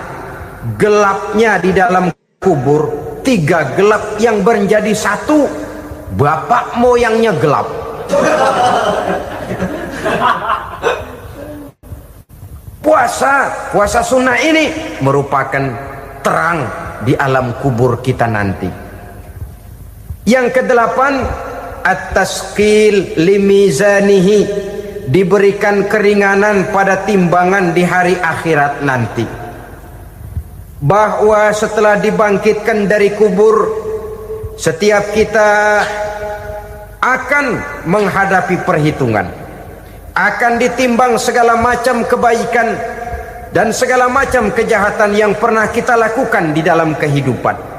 gelapnya di dalam kubur, 3 gelap yang menjadi satu. Bapak moyangnya gelap. Puasa sunnah ini merupakan terang di alam kubur kita nanti. Yang ke-8, at-tasqil limizanihi, diberikan keringanan pada timbangan di hari akhirat nanti. Bahwa setelah dibangkitkan dari kubur, setiap kita akan menghadapi perhitungan, akan ditimbang segala macam kebaikan dan segala macam kejahatan yang pernah kita lakukan di dalam kehidupan.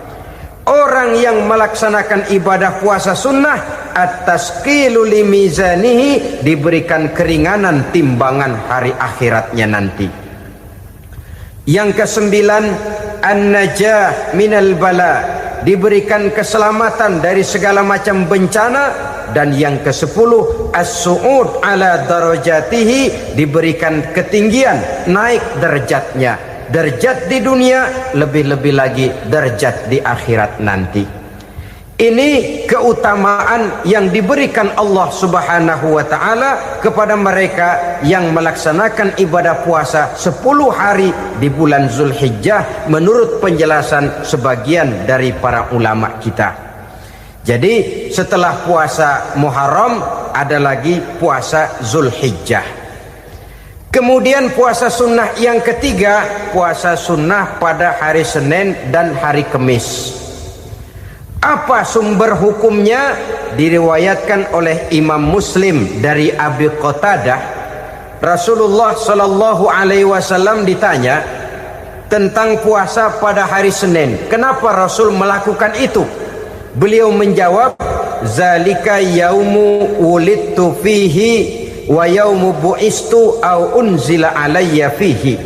Orang yang melaksanakan ibadah puasa sunnah, at-tasqilu limizanihi, diberikan keringanan timbangan hari akhiratnya nanti. Yang ke-9, an-najah minal bala, diberikan keselamatan dari segala macam bencana. Dan yang ke-10, as-su'ud ala darajatihi, diberikan ketinggian, naik derajatnya, derajat di dunia, lebih-lebih lagi derajat di akhirat nanti. Ini keutamaan yang diberikan Allah Subhanahu wa ta'ala kepada mereka yang melaksanakan ibadah puasa 10 hari di bulan Zulhijjah, menurut penjelasan sebagian dari para ulama kita. Jadi setelah puasa Muharram ada lagi puasa Zulhijjah. Kemudian puasa sunnah yang ketiga, puasa sunnah pada hari Senin dan hari Kamis. Apa sumber hukumnya? Diriwayatkan oleh Imam Muslim dari Abi Qatadah, Rasulullah Shallallahu Alaihi Wasallam ditanya tentang puasa pada hari Senin. Kenapa Rasul melakukan itu? Beliau menjawab, zalika yaumu wulidtu fihi wa yaumu bu'istu au unzila alayya fihi.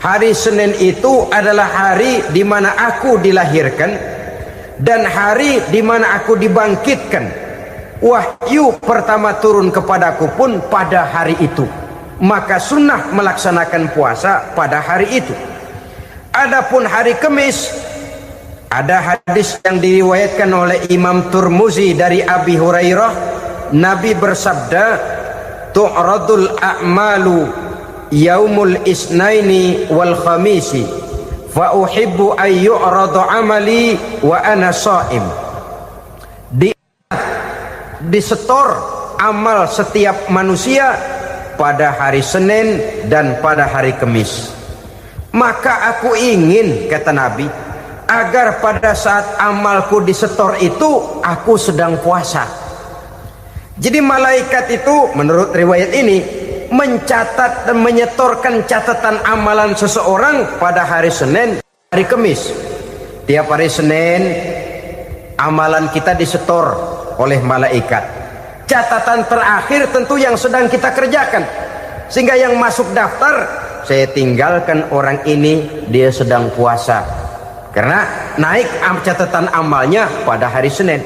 Hari Senin itu adalah hari di mana aku dilahirkan dan hari di mana aku dibangkitkan. Wahyu pertama turun kepadaku pun pada hari itu. Maka sunnah melaksanakan puasa pada hari itu. Adapun hari Kamis, ada hadis yang diriwayatkan oleh Imam Turmuzi dari Abi Hurairah, Nabi bersabda, tu'radul a'malu yaumul isnaini wal khamisi fa uhibbu an yu'radu amali wa ana sha'im. Disetor amal setiap manusia pada hari Senin dan pada hari Kamis. Maka aku ingin, kata Nabi, agar pada saat amalku disetor itu aku sedang puasa. Jadi malaikat itu menurut riwayat ini mencatat dan menyetorkan catatan amalan seseorang pada hari Senin, hari Kamis. Tiap hari Senin amalan kita disetor oleh malaikat. Catatan terakhir tentu yang sedang kita kerjakan, sehingga yang masuk daftar, saya tinggalkan orang ini, dia sedang puasa. Karena naik catatan amalnya pada hari Senin.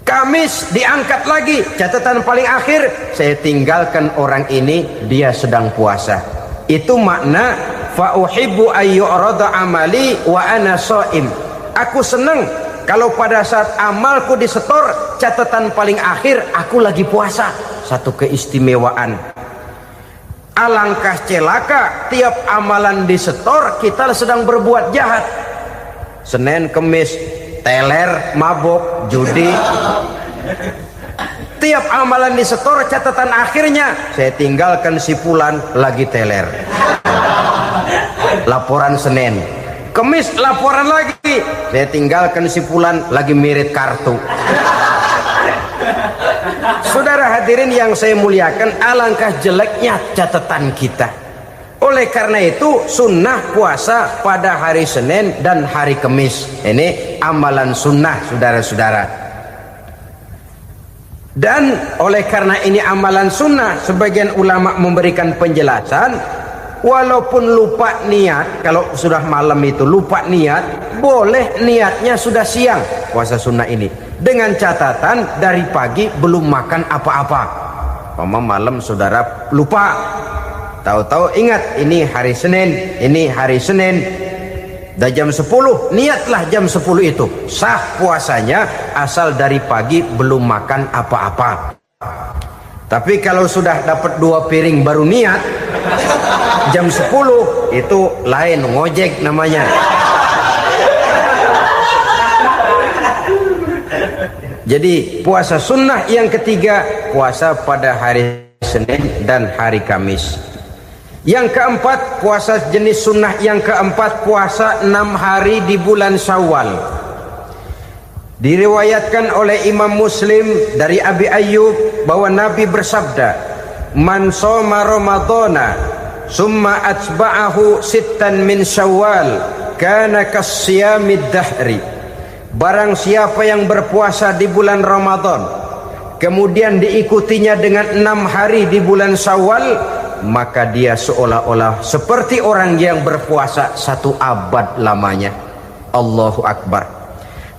Kamis diangkat lagi, catatan paling akhir, saya tinggalkan orang ini, dia sedang puasa. Itu makna fa uhibbu ayyurada amali wa ana shaim. Aku senang kalau pada saat amalku disetor, catatan paling akhir aku lagi puasa. Satu keistimewaan. Alangkah celaka tiap amalan disetor kita sedang berbuat jahat. Senin, Kamis, teler, mabok, judi. Tiap amalan disetor, catatan akhirnya saya tinggalkan si fulan lagi teler. Laporan Senin. Kamis laporan lagi, saya tinggalkan si fulan lagi mirit kartu. Saudara hadirin yang saya muliakan, alangkah jeleknya catatan kita. Oleh karena itu sunnah puasa pada hari Senin dan hari Kamis. Ini amalan sunnah, saudara-saudara. Dan oleh karena ini amalan sunnah, sebagian ulama memberikan penjelasan, walaupun lupa niat, kalau sudah malam itu lupa niat, boleh niatnya sudah siang puasa sunnah ini, dengan catatan dari pagi belum makan apa-apa. Malam saudara lupa, tahu-tahu ingat ini hari Senin, Dan jam 10 niatlah jam 10 itu sah puasanya, asal dari pagi belum makan apa-apa. Tapi kalau sudah dapat 2 piring baru niat jam 10, itu lain, ngojek namanya. Jadi puasa sunnah yang ketiga, puasa pada hari Senin dan hari Kamis. Yang keempat, puasa jenis sunnah yang keempat, puasa 6 hari di bulan Syawal. Diriwayatkan oleh Imam Muslim dari Abi Ayyub bahwa Nabi bersabda, "Man shoma Ramadhana summa atba'ahu sittan min Syawal kana kasyamid dahri." Barang siapa yang berpuasa di bulan Ramadan kemudian diikutinya dengan 6 hari di bulan Syawal, maka dia seolah-olah seperti orang yang berpuasa 1 abad lamanya. Allahu Akbar.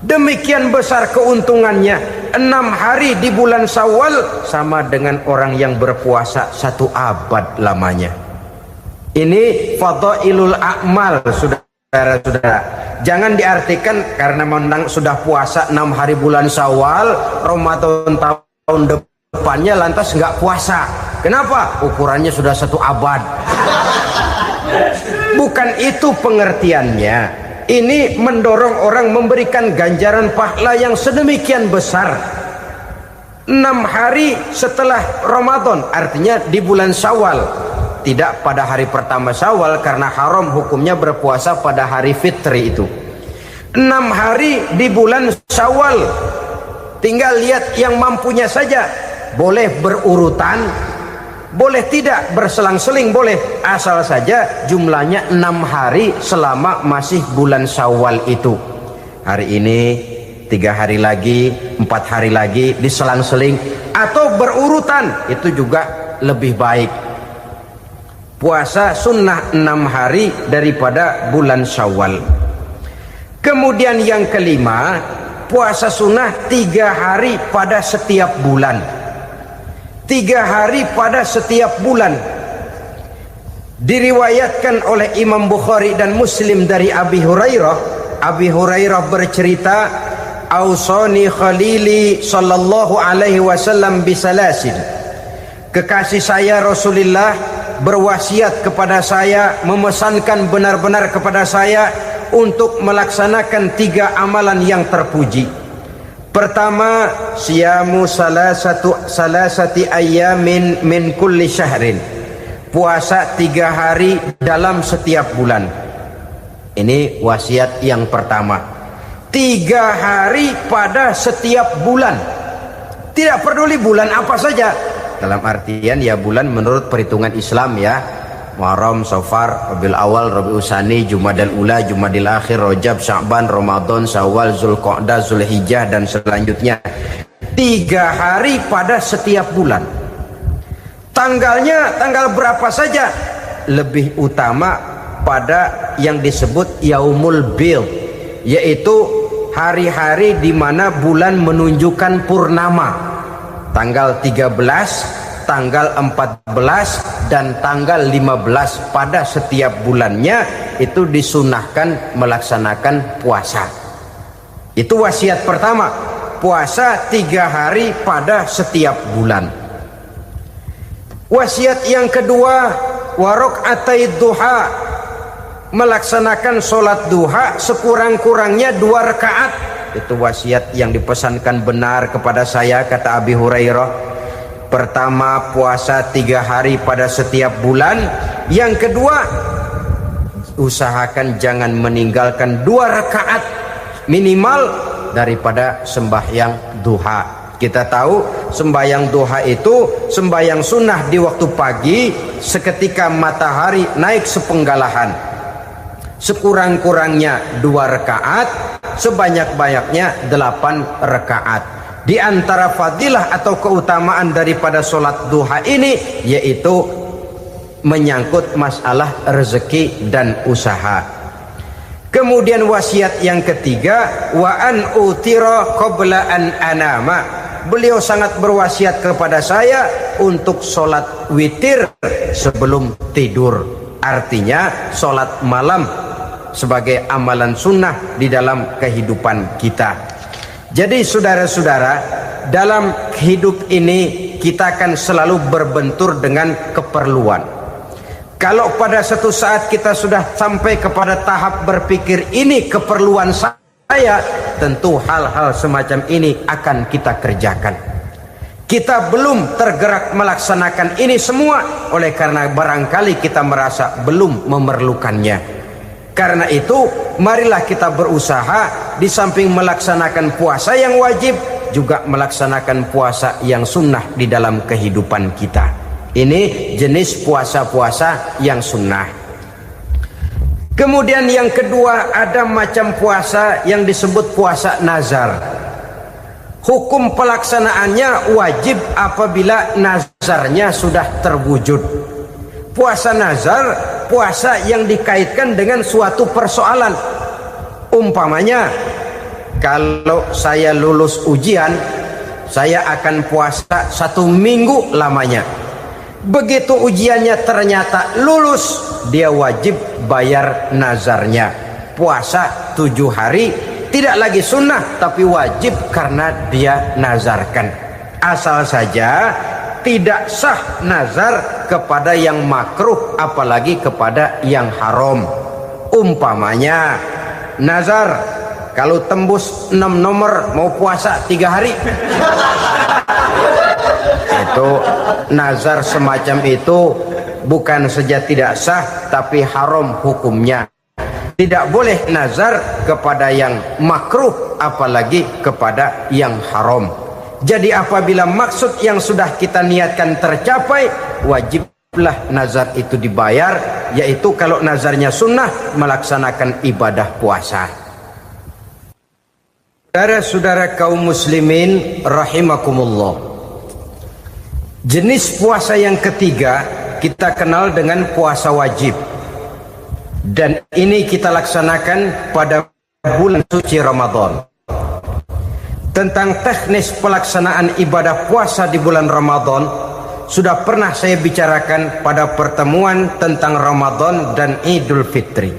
Demikian besar keuntungannya. 6 hari di bulan Syawal sama dengan orang yang berpuasa 1 abad lamanya. Ini fadhailul a'mal, saudara-saudara. Jangan diartikan karena memang sudah puasa 6 hari bulan Syawal, Ramadan tahun depannya lantas nggak puasa. Kenapa? Ukurannya sudah 1 abad. Bukan itu pengertiannya. Ini mendorong orang memberikan ganjaran pahala yang sedemikian besar. 6 hari setelah Ramadan, artinya di bulan Syawal. Tidak pada hari pertama Syawal, karena haram hukumnya berpuasa pada hari fitri itu. 6 hari di bulan Syawal. Tinggal lihat yang mampunya saja. Boleh berurutan, boleh tidak berselang-seling, boleh. Asal saja jumlahnya 6 hari selama masih bulan Syawal itu. Hari ini 3 hari lagi, 4 hari lagi, diselang-seling atau berurutan, itu juga lebih baik. Puasa sunnah 6 hari daripada bulan Syawal. Kemudian yang kelima, puasa sunnah 3 hari pada setiap bulan. 3 hari pada setiap bulan. Diriwayatkan oleh Imam Bukhari dan Muslim dari Abi Hurairah. Abi Hurairah bercerita, "Ausani khalili sallallahu alaihi wasallam bisalasin." Kekasih saya Rasulullah berwasiat kepada saya, memesankan benar-benar kepada saya untuk melaksanakan 3 amalan yang terpuji. Pertama, siyamu salasati ayyamin min kulli syahrin. Puasa 3 hari dalam setiap bulan. Ini wasiat yang pertama. 3 hari pada setiap bulan. Tidak peduli bulan apa saja. Dalam artian ya bulan menurut perhitungan Islam ya. Muharram, Safar, Rabiul Awal, Rabiul Tsani, Jumadal Ula, Jumadil Akhir, Rajab, Sya'ban, Ramadan, Syawal, Zulqa'dah, Zulhijjah dan selanjutnya. 3 hari pada setiap bulan. Tanggalnya tanggal berapa saja. Lebih utama pada yang disebut Yaumul Bid, yaitu hari-hari di mana bulan menunjukkan purnama. Tanggal 13, tanggal 14 dan tanggal 15 pada setiap bulannya itu disunahkan melaksanakan puasa. Itu wasiat pertama, puasa 3 hari pada setiap bulan. Wasiat yang kedua, waraqatai duha, melaksanakan sholat duha sekurang-kurangnya 2 rakaat. Itu wasiat yang dipesankan benar kepada saya, kata Abi Hurairah. Pertama, puasa 3 hari pada setiap bulan. Yang kedua, usahakan jangan meninggalkan 2 rakaat minimal daripada sembahyang duha. Kita tahu sembahyang duha itu sembahyang sunnah di waktu pagi seketika matahari naik sepenggalahan. Sekurang-kurangnya 2 rakaat, sebanyak-banyaknya 8 rakaat. Di antara fadilah atau keutamaan daripada sholat duha ini yaitu menyangkut masalah rezeki dan usaha. Kemudian wasiat yang ketiga, wa an utira qabla an anama. Beliau sangat berwasiat kepada saya untuk sholat witir sebelum tidur. Artinya sholat malam sebagai amalan sunnah di dalam kehidupan kita. Jadi saudara-saudara, dalam hidup ini kita akan selalu berbentur dengan keperluan. Kalau pada satu saat kita sudah sampai kepada tahap berpikir ini keperluan saya, tentu hal-hal semacam ini akan kita kerjakan. Kita belum tergerak melaksanakan ini semua oleh karena barangkali kita merasa belum memerlukannya. Karena itu marilah kita berusaha di samping melaksanakan puasa yang wajib, juga melaksanakan puasa yang sunnah di dalam kehidupan kita. Ini jenis puasa-puasa yang sunnah. Kemudian yang kedua, ada macam puasa yang disebut puasa nazar. Hukum pelaksanaannya wajib apabila nazarnya sudah terwujud. Puasa nazar, puasa yang dikaitkan dengan suatu persoalan. Umpamanya, kalau saya lulus ujian, saya akan puasa 1 minggu lamanya. Begitu ujiannya ternyata lulus, dia wajib bayar nazarnya. Puasa 7 hari, tidak lagi sunnah tapi wajib karena dia nazarkan. Asal saja tidak sah nazar kepada yang makruh, apalagi kepada yang haram. Umpamanya nazar, kalau tembus 6 nomor mau puasa 3 hari. Itu nazar semacam itu bukan saja tidak sah tapi haram hukumnya. Tidak boleh nazar kepada yang makruh apalagi kepada yang haram. Jadi apabila maksud yang sudah kita niatkan tercapai, wajiblah nazar itu dibayar, yaitu kalau nazarnya sunnah melaksanakan ibadah puasa. Saudara-saudara kaum muslimin rahimakumullah. Jenis puasa yang ketiga kita kenal dengan puasa wajib. Dan ini kita laksanakan pada bulan suci Ramadan. Tentang teknis pelaksanaan ibadah puasa di bulan Ramadan sudah pernah saya bicarakan pada pertemuan tentang Ramadan dan Idul Fitri.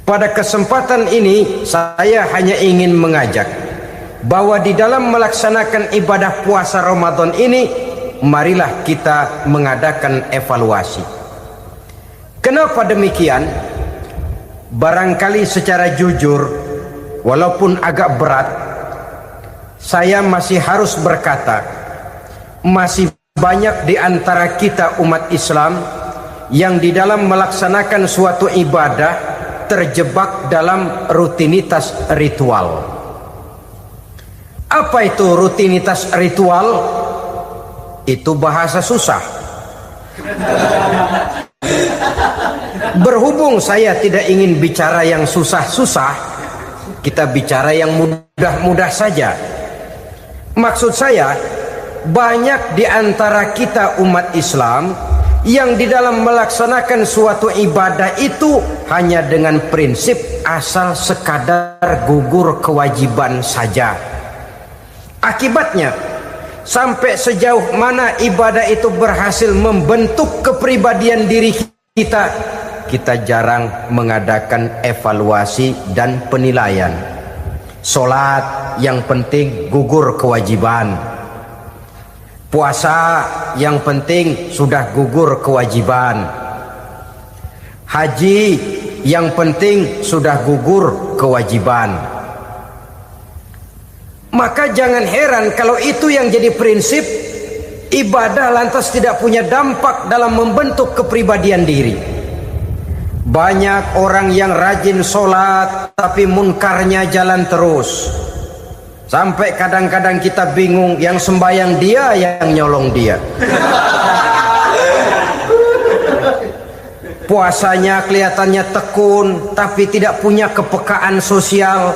Pada kesempatan ini saya hanya ingin mengajak bahwa di dalam melaksanakan ibadah puasa Ramadan ini, marilah kita mengadakan evaluasi. Kenapa demikian? Barangkali secara jujur, walaupun agak berat, saya masih harus berkata, masih banyak di antara kita umat Islam yang di dalam melaksanakan suatu ibadah terjebak dalam rutinitas ritual. Apa itu rutinitas ritual? Itu bahasa susah. Berhubung saya tidak ingin bicara yang susah-susah, kita bicara yang mudah-mudah saja. Maksud saya, banyak di antara kita umat Islam yang di dalam melaksanakan suatu ibadah itu hanya dengan prinsip asal sekadar gugur kewajiban saja. Akibatnya, sampai sejauh mana ibadah itu berhasil membentuk kepribadian diri kita jarang mengadakan evaluasi dan penilaian. Salat yang penting gugur kewajiban. Puasa yang penting sudah gugur kewajiban. Haji yang penting sudah gugur kewajiban. Maka jangan heran kalau itu yang jadi prinsip, ibadah lantas tidak punya dampak dalam membentuk kepribadian diri. Banyak orang yang rajin sholat tapi munkarnya jalan terus. Sampai kadang-kadang kita bingung, yang sembahyang dia, yang nyolong dia. Puasanya kelihatannya tekun tapi tidak punya kepekaan sosial.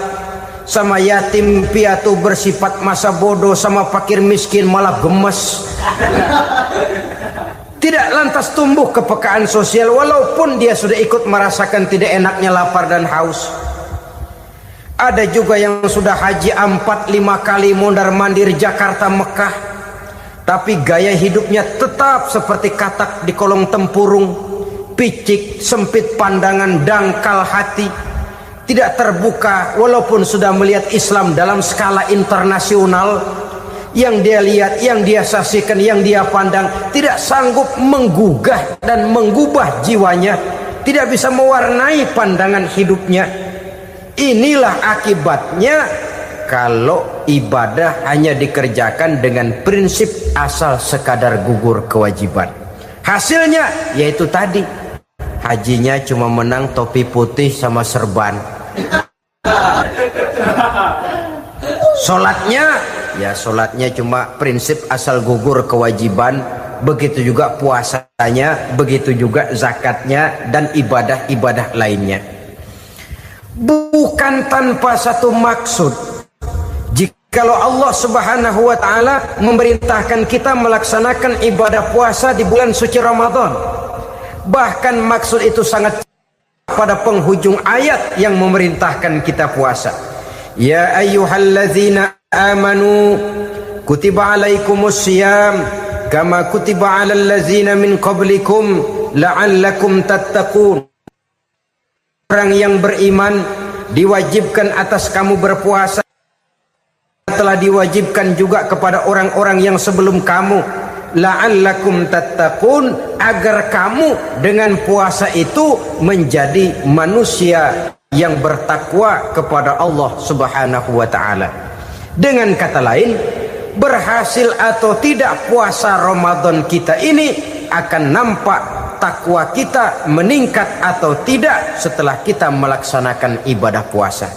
Sama yatim piatu bersifat masa bodoh, sama fakir miskin malah gemes. Tidak lantas tumbuh kepekaan sosial walaupun dia sudah ikut merasakan tidak enaknya lapar dan haus. Ada juga yang sudah haji 4-5 kali mondar-mandir Jakarta Mekah, tapi gaya hidupnya tetap seperti katak di kolong tempurung. picik, sempit pandangan, dangkal hati, tidak terbuka walaupun sudah melihat Islam dalam skala internasional. Yang dia lihat, yang dia saksikan, yang dia pandang tidak sanggup menggugah dan menggubah jiwanya, tidak bisa mewarnai pandangan hidupnya. Inilah akibatnya kalau ibadah hanya dikerjakan dengan prinsip asal sekadar gugur kewajiban. Hasilnya yaitu tadi, hajinya cuma menang topi putih sama serban. Sholatnya cuma prinsip asal gugur kewajiban. Begitu juga puasanya, begitu juga zakatnya dan ibadah-ibadah lainnya. Bukan tanpa satu maksud. Jikalau Allah Subhanahu wa taala memerintahkan kita melaksanakan ibadah puasa di bulan suci Ramadan, bahkan maksud itu sangat pada penghujung ayat yang memerintahkan kita puasa. Ya ayyuhalladzina amanu kutiba alaikumus syiyam kama kutiba alal ladzina min qablikum la'allakum tattaqun. Orang yang beriman diwajibkan atas kamu berpuasa, telah diwajibkan juga kepada orang-orang yang sebelum kamu, la'allakum tattaqun, agar kamu dengan puasa itu menjadi manusia yang bertakwa kepada Allah Subhanahu wa taala. Dengan kata lain, berhasil atau tidak puasa Ramadan kita ini akan nampak takwa kita meningkat atau tidak setelah kita melaksanakan ibadah puasa.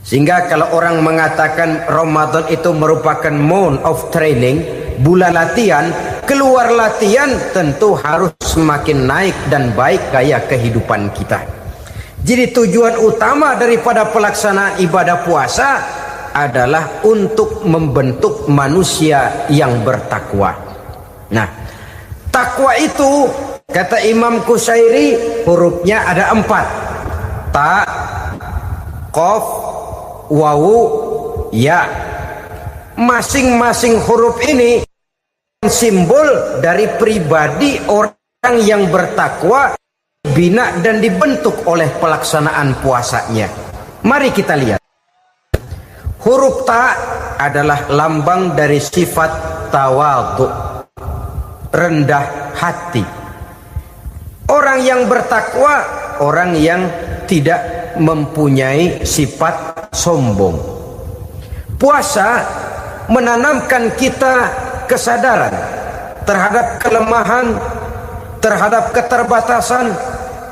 Sehingga kalau orang mengatakan Ramadan itu merupakan month of training, bulan latihan, keluar latihan tentu harus semakin naik dan baik gaya kehidupan kita. Jadi tujuan utama daripada pelaksanaan ibadah puasa adalah untuk membentuk manusia yang bertakwa. Nah, takwa itu kata Imam Qusairi hurufnya ada 4. Ta, qaf, wawu, ya. Masing-masing huruf ini simbol dari pribadi orang yang bertakwa, bina dan dibentuk oleh pelaksanaan puasanya. Mari kita lihat. Huruf ta adalah lambang dari sifat tawadhu, rendah hati. Orang yang bertakwa, orang yang tidak mempunyai sifat sombong. Puasa menanamkan kita kesadaran terhadap kelemahan, terhadap keterbatasan,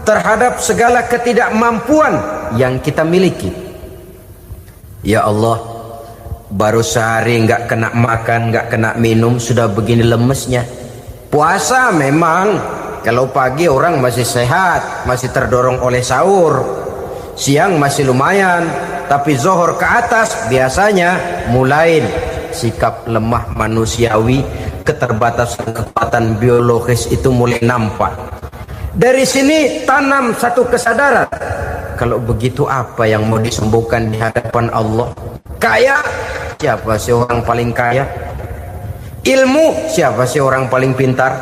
terhadap segala ketidakmampuan yang kita miliki. Ya Allah, baru sehari nggak kena makan, nggak kena minum, sudah begini lemesnya. Puasa memang kalau pagi orang masih sehat, masih terdorong oleh sahur, siang masih lumayan, tapi zuhur ke atas biasanya mulai sikap lemah manusiawi, keterbatasan kekuatan biologis itu mulai nampak. Dari sini tanam satu kesadaran, kalau begitu apa yang mau disembuhkan di hadapan Allah? Kaya, siapa sih orang paling kaya? Ilmu, siapa sih orang paling pintar?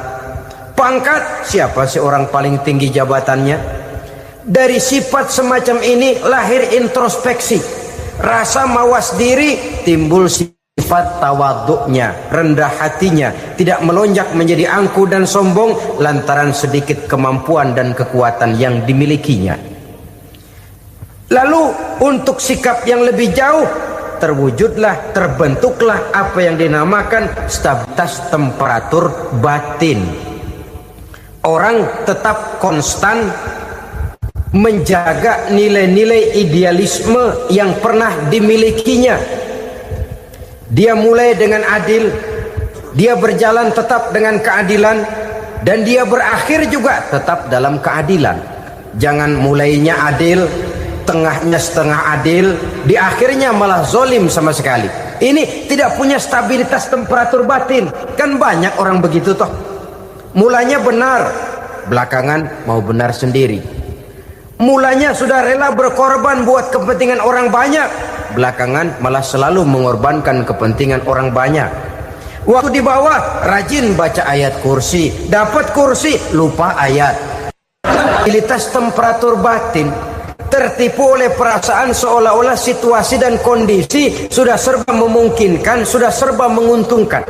Pangkat, siapa sih orang paling tinggi jabatannya? Dari sifat semacam ini lahir introspeksi, rasa mawas diri, timbul sifat tawaduknya, rendah hatinya, tidak melonjak menjadi angkuh dan sombong lantaran sedikit kemampuan dan kekuatan yang dimilikinya. Lalu untuk sikap yang lebih jauh, terwujudlah, terbentuklah apa yang dinamakan stabilitas temperatur batin. Orang tetap konstan menjaga nilai-nilai idealisme yang pernah dimilikinya. Dia mulai dengan adil, dia berjalan tetap dengan keadilan, dan dia berakhir juga tetap dalam keadilan. Jangan mulainya adil, tengahnya setengah adil, di akhirnya malah zolim sama sekali. Ini tidak punya stabilitas temperatur batin. Kan banyak orang begitu toh. Mulanya benar, belakangan mau benar sendiri. Mulanya sudah rela berkorban buat kepentingan orang banyak, belakangan malah selalu mengorbankan kepentingan orang banyak. Waktu di bawah rajin baca ayat kursi, dapat kursi lupa ayat. Stabilitas temperatur batin, tertipu oleh perasaan seolah-olah situasi dan kondisi sudah serba memungkinkan, sudah serba menguntungkan.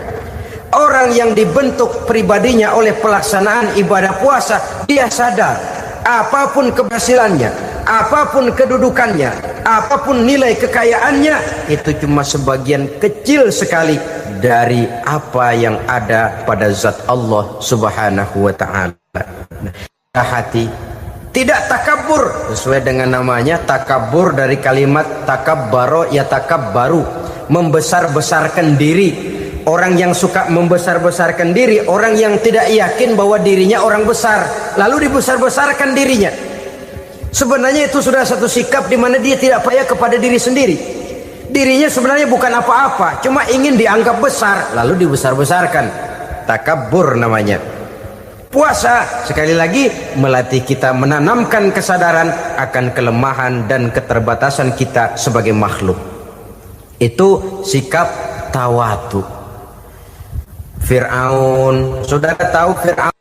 Orang yang dibentuk pribadinya oleh pelaksanaan ibadah puasa, dia sadar apapun keberhasilannya, apapun kedudukannya, apapun nilai kekayaannya, itu cuma sebagian kecil sekali dari apa yang ada pada zat Allah Subhanahu wa ta'ala. Hati tidak takabur, sesuai dengan namanya takabur dari kalimat takabbaro ya takabbaru, membesar-besarkan diri. Orang yang suka membesar-besarkan diri, orang yang tidak yakin bahwa dirinya orang besar, lalu dibesar-besarkan dirinya. Sebenarnya itu sudah satu sikap di mana dia tidak percaya kepada diri sendiri. Dirinya sebenarnya bukan apa-apa, cuma ingin dianggap besar, lalu dibesar-besarkan. Takabbur namanya. Puasa sekali lagi melatih kita menanamkan kesadaran akan kelemahan dan keterbatasan kita sebagai makhluk. Itu sikap tawadu. Fir'aun, saudara tahu Fir'aun,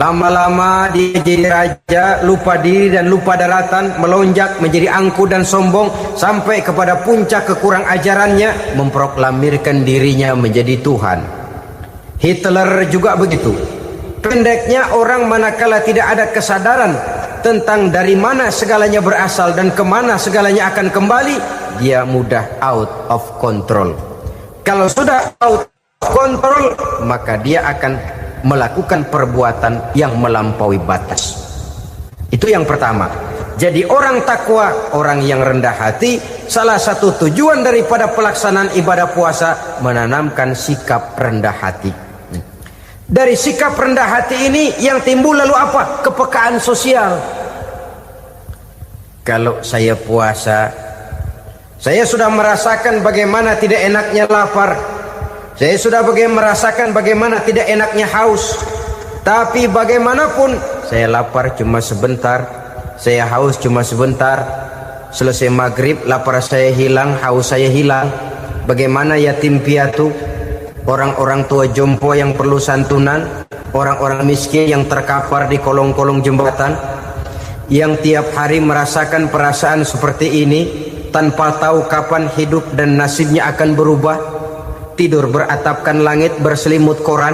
lama-lama dia jadi raja, lupa diri dan lupa daratan, melonjak menjadi angkuh dan sombong sampai kepada puncak kekurang ajarannya, memproklamirkan dirinya menjadi Tuhan. Hitler juga begitu. Pendeknya orang manakala tidak ada kesadaran tentang dari mana segalanya berasal dan kemana segalanya akan kembali, dia mudah out of control. Kalau sudah out of control, maka dia akan melakukan perbuatan yang melampaui batas. Itu yang pertama. Jadi orang takwa, orang yang rendah hati, salah satu tujuan daripada pelaksanaan ibadah puasa menanamkan sikap rendah hati. Dari sikap rendah hati ini yang timbul lalu apa? Kepekaan sosial. Kalau saya puasa, saya sudah merasakan bagaimana tidak enaknya lapar. Saya sudah merasakan bagaimana tidak enaknya haus. Tapi bagaimanapun, saya lapar cuma sebentar, saya haus cuma sebentar. Selesai maghrib, lapar saya hilang, haus saya hilang. Bagaimana yatim piatu, orang-orang tua jompo yang perlu santunan, orang-orang miskin yang terkapar di kolong-kolong jembatan, yang tiap hari merasakan perasaan seperti ini tanpa tahu kapan hidup dan nasibnya akan berubah. Tidur beratapkan langit, berselimut koran.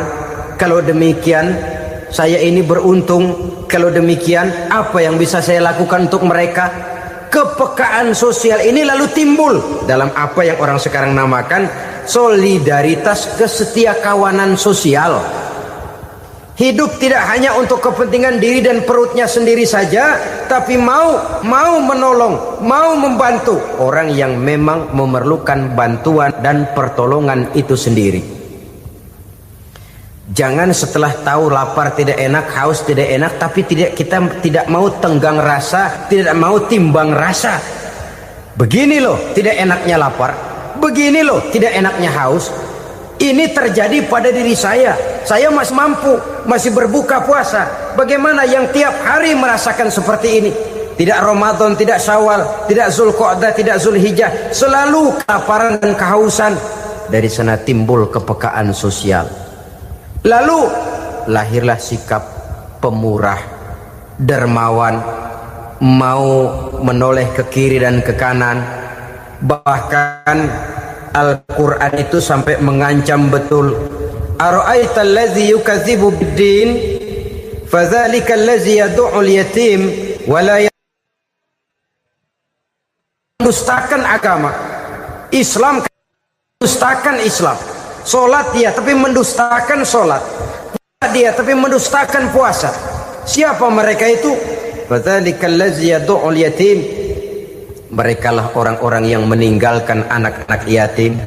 Kalau demikian, saya ini beruntung. Kalau demikian, apa yang bisa saya lakukan untuk mereka? Kepekaan sosial ini lalu timbul dalam apa yang orang sekarang namakan solidaritas, kesetiakawanan sosial. Hidup tidak hanya untuk kepentingan diri dan perutnya sendiri saja, tapi mau menolong, mau membantu orang yang memang memerlukan bantuan dan pertolongan itu sendiri. Jangan setelah tahu lapar tidak enak, haus tidak enak, tapi kita tidak mau tenggang rasa, tidak mau timbang rasa. Begini loh tidak enaknya lapar, begini loh tidak enaknya haus. Ini terjadi pada diri saya. Saya masih mampu, masih berbuka puasa. Bagaimana yang tiap hari merasakan seperti ini? Tidak Ramadan, tidak Syawal, tidak Zulqa'dah, tidak Zulhijjah, selalu kelaparan dan kehausan. Dari sana timbul kepekaan sosial. Lalu lahirlah sikap pemurah, dermawan, mau menoleh ke kiri dan ke kanan. Bahkan Al-Quran itu sampai mengancam betul. Ara'aita allazi yukadzibu bid-din fadzalika allazi yad'ul yatim wa la mendustakan agama. Islam mendustakan Islam. Salat dia tapi mendustakan salat. Puasa dia tapi mendustakan puasa. Siapa mereka itu? Fadzalika allazi yad'ul yatim. Merekalah orang-orang yang meninggalkan anak-anak yatim.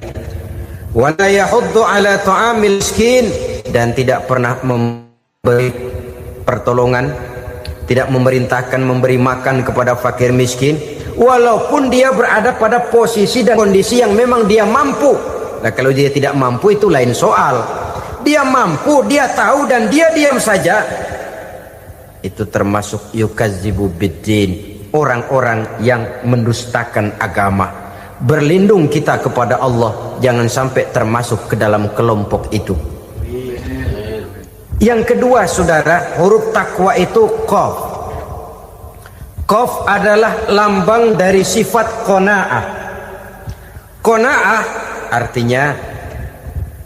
Wa la yahuddu ala ta'amil miskin, dan tidak pernah memberi pertolongan, tidak memerintahkan memberi makan kepada fakir miskin, walaupun dia berada pada posisi dan kondisi yang memang dia mampu. Nah, kalau dia tidak mampu itu lain soal. Dia mampu, dia tahu dan dia diam saja. Itu termasuk yukadzibu biddin, orang-orang yang mendustakan agama. Berlindung kita kepada Allah, jangan sampai termasuk ke dalam kelompok itu. Yang kedua saudara, huruf takwa itu qaf. Qaf adalah lambang dari sifat qanaah. Qanaah artinya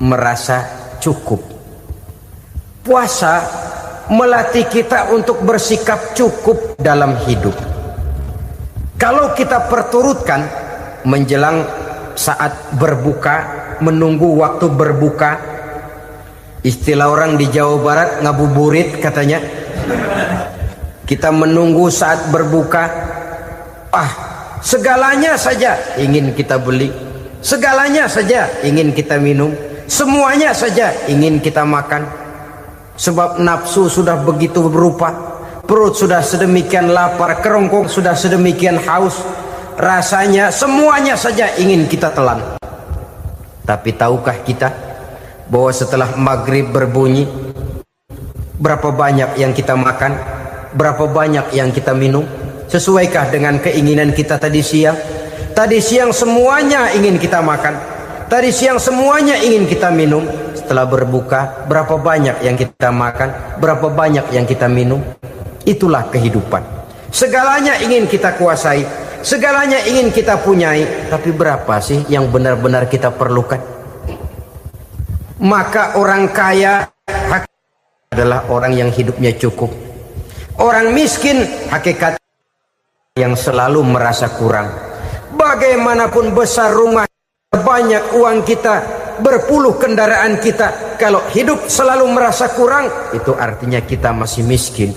merasa cukup. Puasa melatih kita untuk bersikap cukup dalam hidup. Kalau kita perturutkan menjelang saat berbuka, menunggu waktu berbuka, istilah orang di Jawa Barat ngabuburit katanya, kita menunggu saat berbuka, segalanya saja ingin kita beli, segalanya saja ingin kita minum, semuanya saja ingin kita makan, sebab nafsu sudah begitu berupa, perut sudah sedemikian lapar, kerongkong sudah sedemikian haus, rasanya semuanya saja ingin kita telan. Tapi tahukah kita bahwa setelah maghrib berbunyi, berapa banyak yang kita makan, berapa banyak yang kita minum? Sesuaikah dengan keinginan kita tadi siang? Tadi siang semuanya ingin kita makan, tadi siang semuanya ingin kita minum. Setelah berbuka, berapa banyak yang kita makan, berapa banyak yang kita minum? Itulah kehidupan. Segalanya ingin kita kuasai, segalanya ingin kita punyai, tapi berapa sih yang benar-benar kita perlukan? Maka orang kaya adalah orang yang hidupnya cukup. Orang miskin hakikat yang selalu merasa kurang. Bagaimanapun besar rumah, banyak uang kita, berpuluh kendaraan kita, kalau hidup selalu merasa kurang, itu artinya kita masih miskin.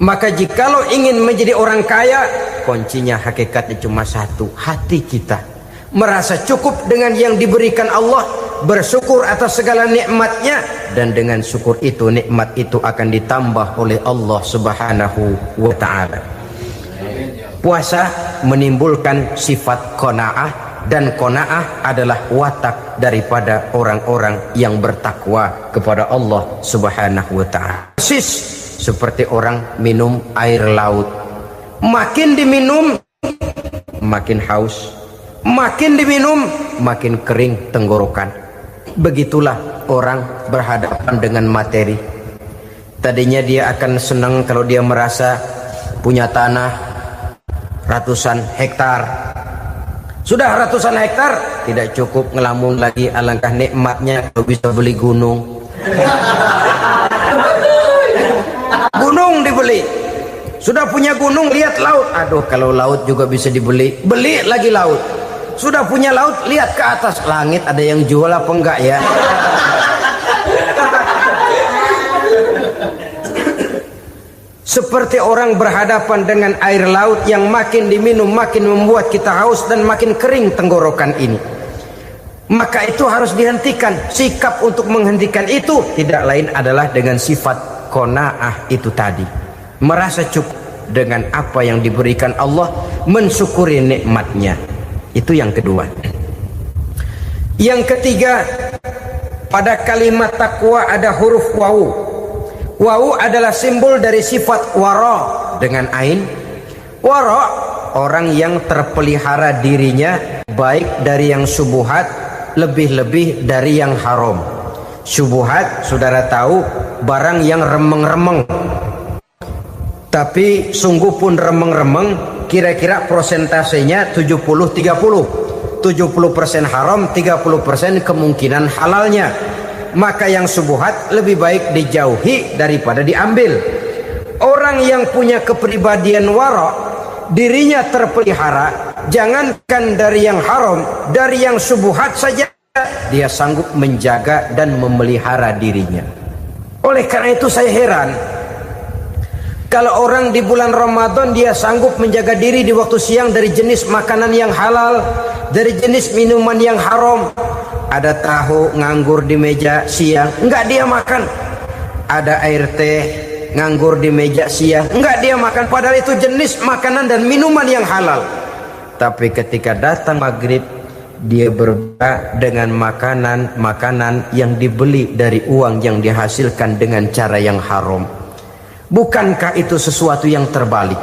Maka jikalau ingin menjadi orang kaya, kuncinya hakikatnya cuma satu, hati kita merasa cukup dengan yang diberikan Allah, bersyukur atas segala nikmatnya, dan dengan syukur itu, nikmat itu akan ditambah oleh Allah Subhanahu wa ta'ala. Puasa menimbulkan sifat qanaah, dan qanaah adalah watak daripada orang-orang yang bertakwa kepada Allah Subhanahu wa ta'ala. Persis seperti orang minum air laut, makin diminum makin haus, makin diminum makin kering tenggorokan. Begitulah orang berhadapan dengan materi. Tadinya dia akan senang kalau dia merasa punya tanah ratusan hektar. Sudah ratusan hektar tidak cukup, ngelamun lagi, alangkah nikmatnya kalau bisa beli gunung. Gunung dibeli, sudah punya gunung, lihat laut, aduh kalau laut juga bisa dibeli, beli lagi laut. Sudah punya laut, lihat ke atas, langit ada yang jual apa enggak ya? Seperti orang berhadapan dengan air laut yang makin diminum makin membuat kita haus dan makin kering tenggorokan ini. Maka itu harus dihentikan. Sikap untuk menghentikan itu tidak lain adalah dengan sifat qanaah itu tadi, merasa cukup dengan apa yang diberikan Allah, mensyukuri nikmatnya. Itu yang kedua. Yang ketiga, pada kalimat takwa ada huruf wawu. Wawu adalah simbol dari sifat wara dengan ain. Wara, orang yang terpelihara dirinya baik dari yang syubhat, lebih-lebih dari yang haram. Syubhat, saudara tahu, barang yang remeng-remeng. Tapi sungguh pun remeng-remeng, kira-kira prosentasenya 70-30. 70% haram, 30% kemungkinan halalnya. Maka yang syubhat lebih baik dijauhi daripada diambil. Orang yang punya kepribadian wara, dirinya terpelihara, jangankan dari yang haram, dari yang syubhat saja dia sanggup menjaga dan memelihara dirinya. Oleh karena itu saya heran kalau orang di bulan Ramadan dia sanggup menjaga diri di waktu siang dari jenis makanan yang halal, dari jenis minuman yang haram. Ada tahu nganggur di meja siang, enggak dia makan. Ada air teh nganggur di meja siang, enggak dia makan, padahal itu jenis makanan dan minuman yang halal. Tapi ketika datang maghrib, dia berbuka dengan makanan yang dibeli dari uang yang dihasilkan dengan cara yang haram. Bukankah itu sesuatu yang terbalik?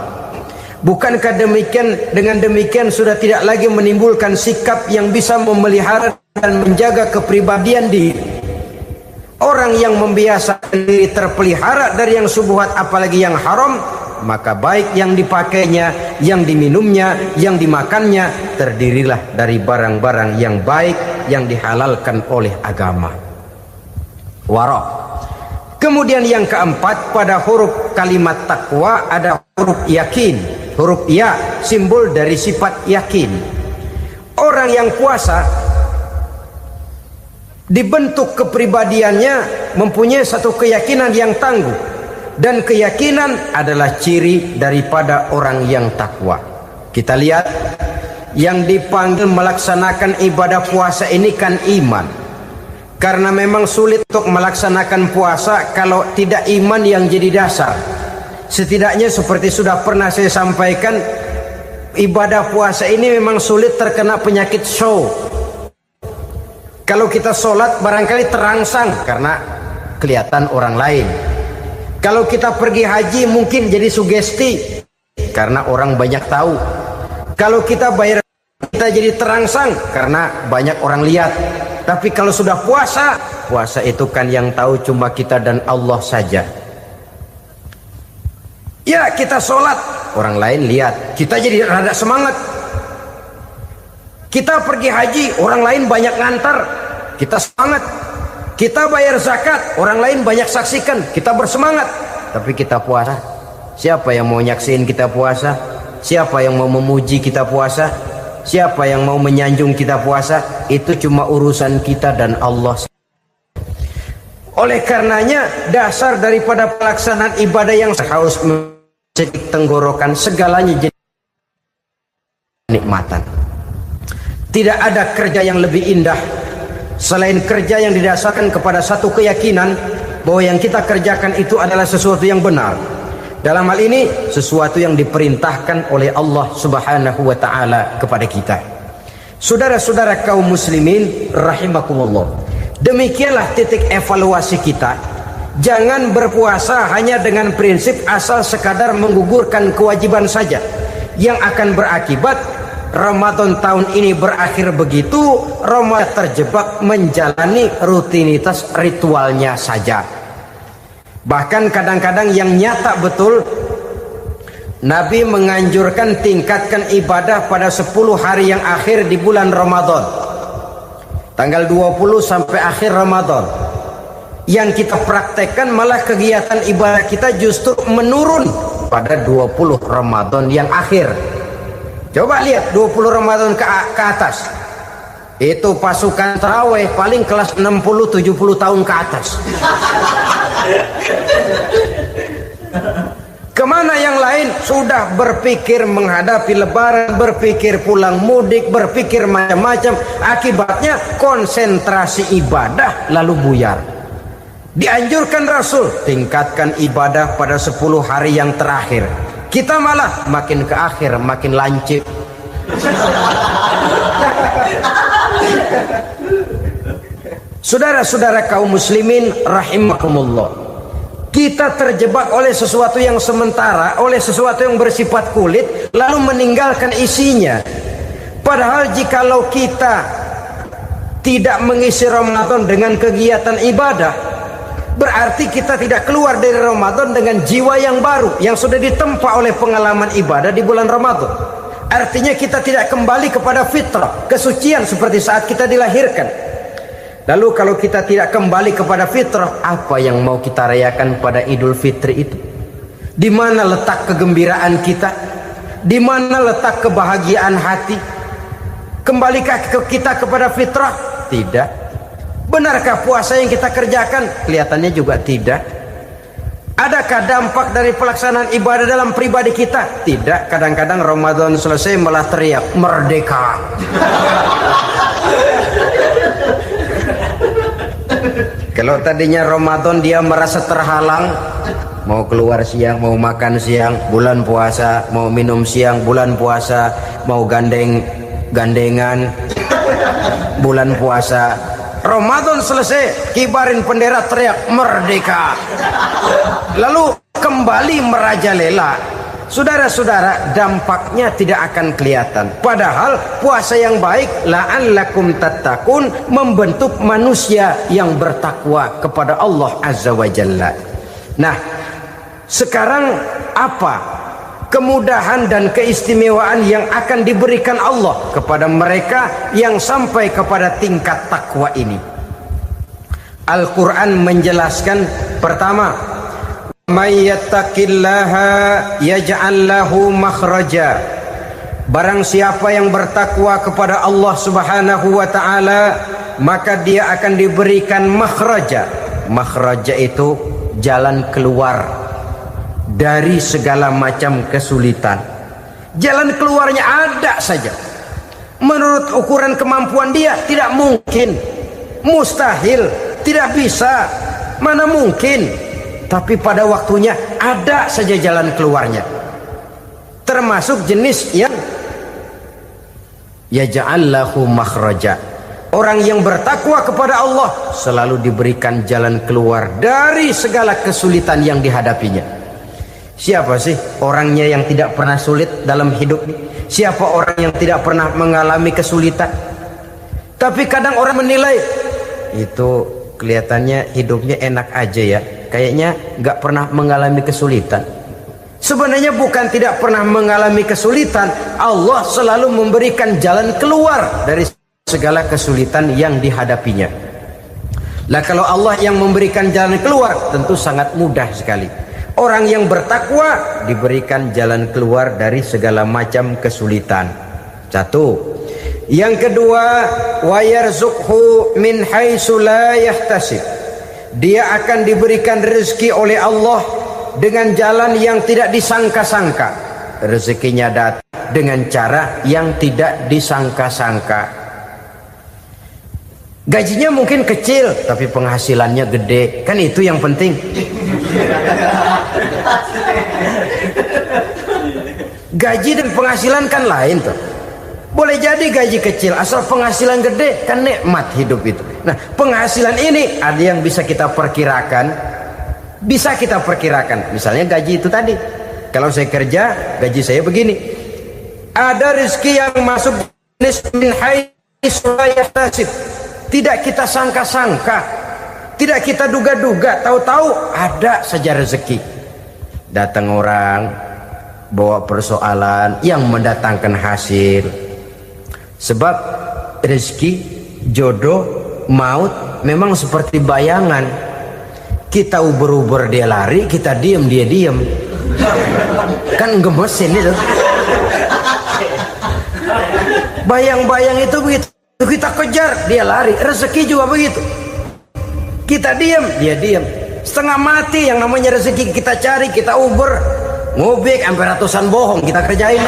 Bukankah dengan demikian sudah tidak lagi menimbulkan sikap yang bisa memelihara dan menjaga kepribadian diri? Orang yang membiasakan diri terpelihara dari yang syubhat apalagi yang haram, maka baik yang dipakainya, yang diminumnya, yang dimakannya terdirilah dari barang-barang yang baik yang dihalalkan oleh agama. Wara. Kemudian yang keempat, pada huruf kalimat takwa ada huruf yakin. Huruf ya, simbol dari sifat yakin. Orang yang puasa dibentuk kepribadiannya mempunyai satu keyakinan yang tangguh, dan keyakinan adalah ciri daripada orang yang takwa. Kita lihat yang dipanggil melaksanakan ibadah puasa ini kan iman, karena memang sulit untuk melaksanakan puasa kalau tidak iman yang jadi dasar. Setidaknya seperti sudah pernah saya sampaikan, ibadah puasa ini memang sulit terkena penyakit show. Kalau kita sholat barangkali terangsang karena kelihatan orang lain. Kalau kita pergi haji mungkin jadi sugesti karena orang banyak tahu. Kalau kita bayar kita jadi terangsang karena banyak orang lihat. Tapi kalau sudah puasa, puasa itu kan yang tahu cuma kita dan Allah saja. Ya, kita sholat, orang lain lihat, kita jadi rada semangat. Kita pergi haji, orang lain banyak ngantar, kita semangat. Kita bayar zakat, orang lain banyak saksikan, kita bersemangat. Tapi kita puasa, siapa yang mau nyaksiin kita puasa? Siapa yang mau memuji kita puasa? Siapa yang mau menyanjung kita puasa? Itu cuma urusan kita dan Allah. Oleh karenanya, dasar daripada pelaksanaan ibadah yang harus mencetik tenggorokan, segalanya jadi nikmatan. Tidak ada kerja yang lebih indah selain kerja yang didasarkan kepada satu keyakinan bahwa yang kita kerjakan itu adalah sesuatu yang benar. Dalam hal ini sesuatu yang diperintahkan oleh Allah Subhanahu wa taala kepada kita. Saudara-saudara kaum muslimin rahimakumullah. Demikianlah titik evaluasi kita. Jangan berpuasa hanya dengan prinsip asal sekadar menggugurkan kewajiban saja, yang akan berakibat Ramadan tahun ini berakhir begitu, Ramadan terjebak menjalani rutinitas ritualnya saja. Bahkan kadang-kadang yang nyata betul, Nabi menganjurkan tingkatkan ibadah pada 10 hari yang akhir di bulan Ramadan, tanggal 20 sampai akhir Ramadan. Yang kita praktekkan malah kegiatan ibadah kita justru menurun pada 20 Ramadan yang akhir. Coba lihat 20 Ramadan ke atas, itu pasukan tarawih paling kelas 60-70 tahun ke atas. Kemana yang lain sudah berpikir menghadapi lebaran, berpikir pulang mudik, berpikir macam-macam. Akibatnya konsentrasi ibadah lalu buyar. Dianjurkan Rasul tingkatkan ibadah pada 10 hari yang terakhir. Kita malah makin ke akhir makin lancip. Saudara-saudara kaum muslimin rahimakumullah, kita terjebak oleh sesuatu yang sementara, oleh sesuatu yang bersifat kulit, lalu meninggalkan isinya. Padahal jikalau kita tidak mengisi Ramadan dengan kegiatan ibadah, berarti kita tidak keluar dari Ramadan dengan jiwa yang baru yang sudah ditempa oleh pengalaman ibadah di bulan Ramadan. Artinya kita tidak kembali kepada fitrah, kesucian seperti saat kita dilahirkan. Lalu kalau kita tidak kembali kepada fitrah, apa yang mau kita rayakan pada Idul Fitri itu? Di mana letak kegembiraan kita? Di mana letak kebahagiaan hati? Kembalikah kita kepada fitrah? Tidak. Benarkah puasa yang kita kerjakan? Kelihatannya juga tidak. Adakah dampak dari pelaksanaan ibadah dalam pribadi kita? Tidak. Kadang-kadang Ramadan selesai malah teriak merdeka. Kalau tadinya Ramadan dia merasa terhalang, mau keluar siang, mau makan siang, bulan puasa, mau minum siang, bulan puasa, mau gandengan, bulan puasa. Ramadan selesai, kibarin bendera, teriak merdeka. Lalu kembali merajalela. Saudara-saudara, dampaknya tidak akan kelihatan. Padahal puasa yang baik la'allakum tattaqun membentuk manusia yang bertakwa kepada Allah Azza wa Jalla. Nah, sekarang apa kemudahan dan keistimewaan yang akan diberikan Allah kepada mereka yang sampai kepada tingkat takwa ini? Al-Quran menjelaskan, pertama, may yattaqillaha yaj'al lahu makhraja. Barang siapa yang bertakwa kepada Allah Subhanahu wa taala, maka dia akan diberikan makhraja. Makhraja itu jalan keluar dari segala macam kesulitan. Jalan keluarnya ada saja. Menurut ukuran kemampuan dia tidak mungkin, mustahil, tidak bisa, mana mungkin. Tapi pada waktunya ada saja jalan keluarnya. Termasuk jenis yang yaj'al lahu makhraja. Orang yang bertakwa kepada Allah selalu diberikan jalan keluar dari segala kesulitan yang dihadapinya. Siapa sih orangnya yang tidak pernah sulit dalam hidup ini? Siapa orang yang tidak pernah mengalami kesulitan? Tapi kadang orang menilai, itu kelihatannya hidupnya enak aja ya, kayaknya nggak pernah mengalami kesulitan. Sebenarnya bukan tidak pernah mengalami kesulitan, Allah selalu memberikan jalan keluar dari segala kesulitan yang dihadapinya. Lah kalau Allah yang memberikan jalan keluar, tentu sangat mudah sekali. Orang yang bertakwa diberikan jalan keluar dari segala macam kesulitan. Satu. Yang kedua, wa yarzuqhu min haitsu la yahtasib. Dia akan diberikan rezeki oleh Allah dengan jalan yang tidak disangka-sangka. Rezekinya datang dengan cara yang tidak disangka-sangka. Gajinya mungkin kecil, tapi penghasilannya gede. Kan itu yang penting. Gaji dan penghasilan kan lain tuh. Boleh jadi gaji kecil, asal penghasilan gede, kan nikmat hidup itu. Nah, penghasilan ini ada yang bisa kita perkirakan. Bisa kita perkirakan. Misalnya gaji itu tadi. Kalau saya kerja, gaji saya begini. Ada rezeki yang masuk jenis min haitsu la yahtasib. Tidak kita sangka-sangka, tidak kita duga-duga, tahu-tahu ada saja rezeki. Datang orang bawa persoalan yang mendatangkan hasil. Sebab rezeki, jodoh, maut memang seperti bayangan. Kita uber-uber dia lari, kita diem dia diem. Kan gemesin itu. Bayang-bayang itu begitu. Kita kejar, dia lari. Rezeki juga begitu. Kita diem, dia diem. Setengah mati yang namanya rezeki kita cari, kita uber, ngobek sampai ratusan bohong kita kerjain.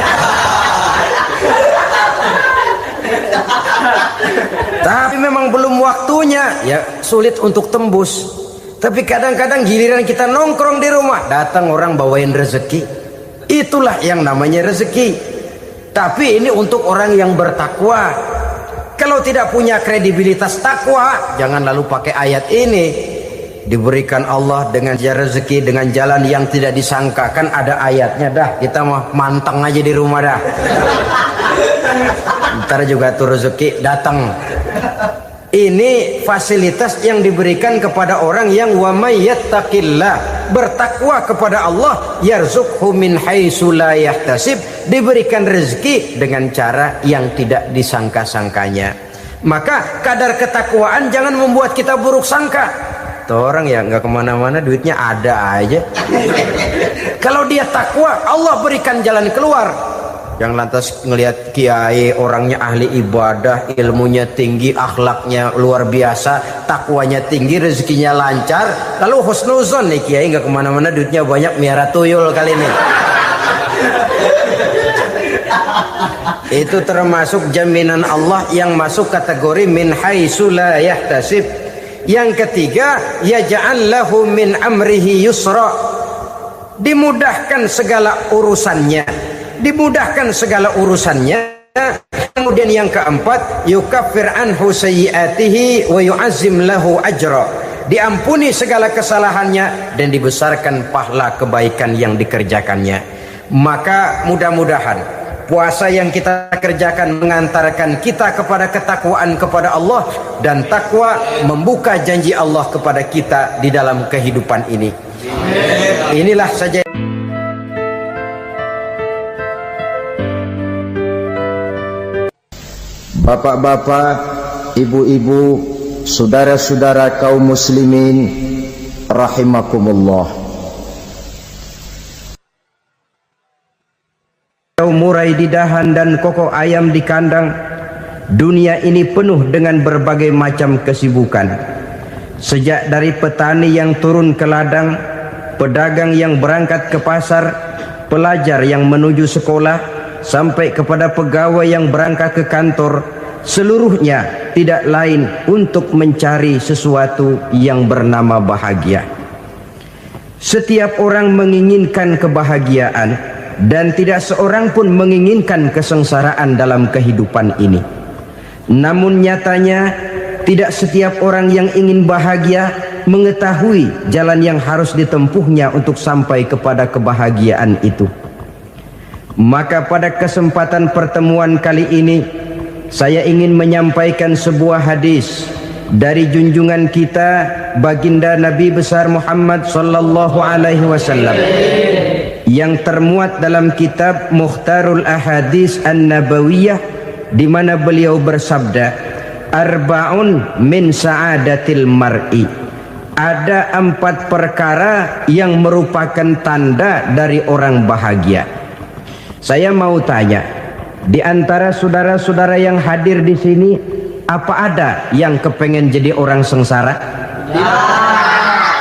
Tapi memang belum waktunya, ya sulit untuk tembus. Tapi kadang-kadang giliran kita nongkrong di rumah, datang orang bawain rezeki. Itulah yang namanya rezeki. Tapi ini untuk orang yang bertakwa. Kalau tidak punya kredibilitas takwa, jangan lalu pakai ayat ini. Diberikan Allah dengan rezeki dengan jalan yang tidak disangka. Kan ada ayatnya dah. Kita mah manteng aja di rumah dah. Ntar juga tuh rezeki datang. Ini fasilitas yang diberikan kepada orang yang wa may yattaqillah, bertakwa kepada Allah, yarzuqhu min haitsu la yahtasib, diberikan rezeki dengan cara yang tidak disangka-sangkanya. Maka kadar ketakwaan jangan membuat kita buruk sangka. Tuh orang ya nggak kemana-mana, duitnya ada aja. Kalau dia takwa, Allah berikan jalan keluar. Yang lantas ngelihat kiai orangnya ahli ibadah, ilmunya tinggi, akhlaknya luar biasa, takwanya tinggi, rezekinya lancar, lalu husnuzon nih kiai nggak kemana-mana, duitnya banyak, miara tuyul kali ini. Itu termasuk jaminan Allah yang masuk kategori min haitsu la yahtasib. Yang ketiga, yaj'al lahu min amrihi yusra, dimudahkan segala urusannya. Dimudahkan segala urusannya. Kemudian yang keempat, yukaffir anhu sayyiatihi wa yu'azzim lahu ajra, diampuni segala kesalahannya dan dibesarkan pahala kebaikan yang dikerjakannya. Maka mudah-mudahan puasa yang kita kerjakan mengantarkan kita kepada ketakwaan kepada Allah, dan takwa membuka janji Allah kepada kita di dalam kehidupan ini. Inilah saja. Bapak-bapak, ibu-ibu, saudara-saudara kaum muslimin rahimakumullah. Murai di dahan dan koko ayam di kandang, dunia ini penuh dengan berbagai macam kesibukan. Sejak dari petani yang turun ke ladang, pedagang yang berangkat ke pasar, pelajar yang menuju sekolah, sampai kepada pegawai yang berangkat ke kantor, seluruhnya tidak lain untuk mencari sesuatu yang bernama bahagia. Setiap orang menginginkan kebahagiaan, dan tidak seorang pun menginginkan kesengsaraan dalam kehidupan ini. Namun nyatanya tidak setiap orang yang ingin bahagia mengetahui jalan yang harus ditempuhnya untuk sampai kepada kebahagiaan itu. Maka pada kesempatan pertemuan kali ini, saya ingin menyampaikan sebuah hadis dari junjungan kita baginda Nabi besar Muhammad sallallahu alaihi wasallam yang termuat dalam kitab Mukhtarul Ahadis An-Nabawiyah, di mana beliau bersabda, arba'un min sa'adatil mar'i. Ada 4 perkara yang merupakan tanda dari orang bahagia. Saya mau tanya, di antara saudara-saudara yang hadir di sini, apa ada yang kepengen jadi orang sengsara?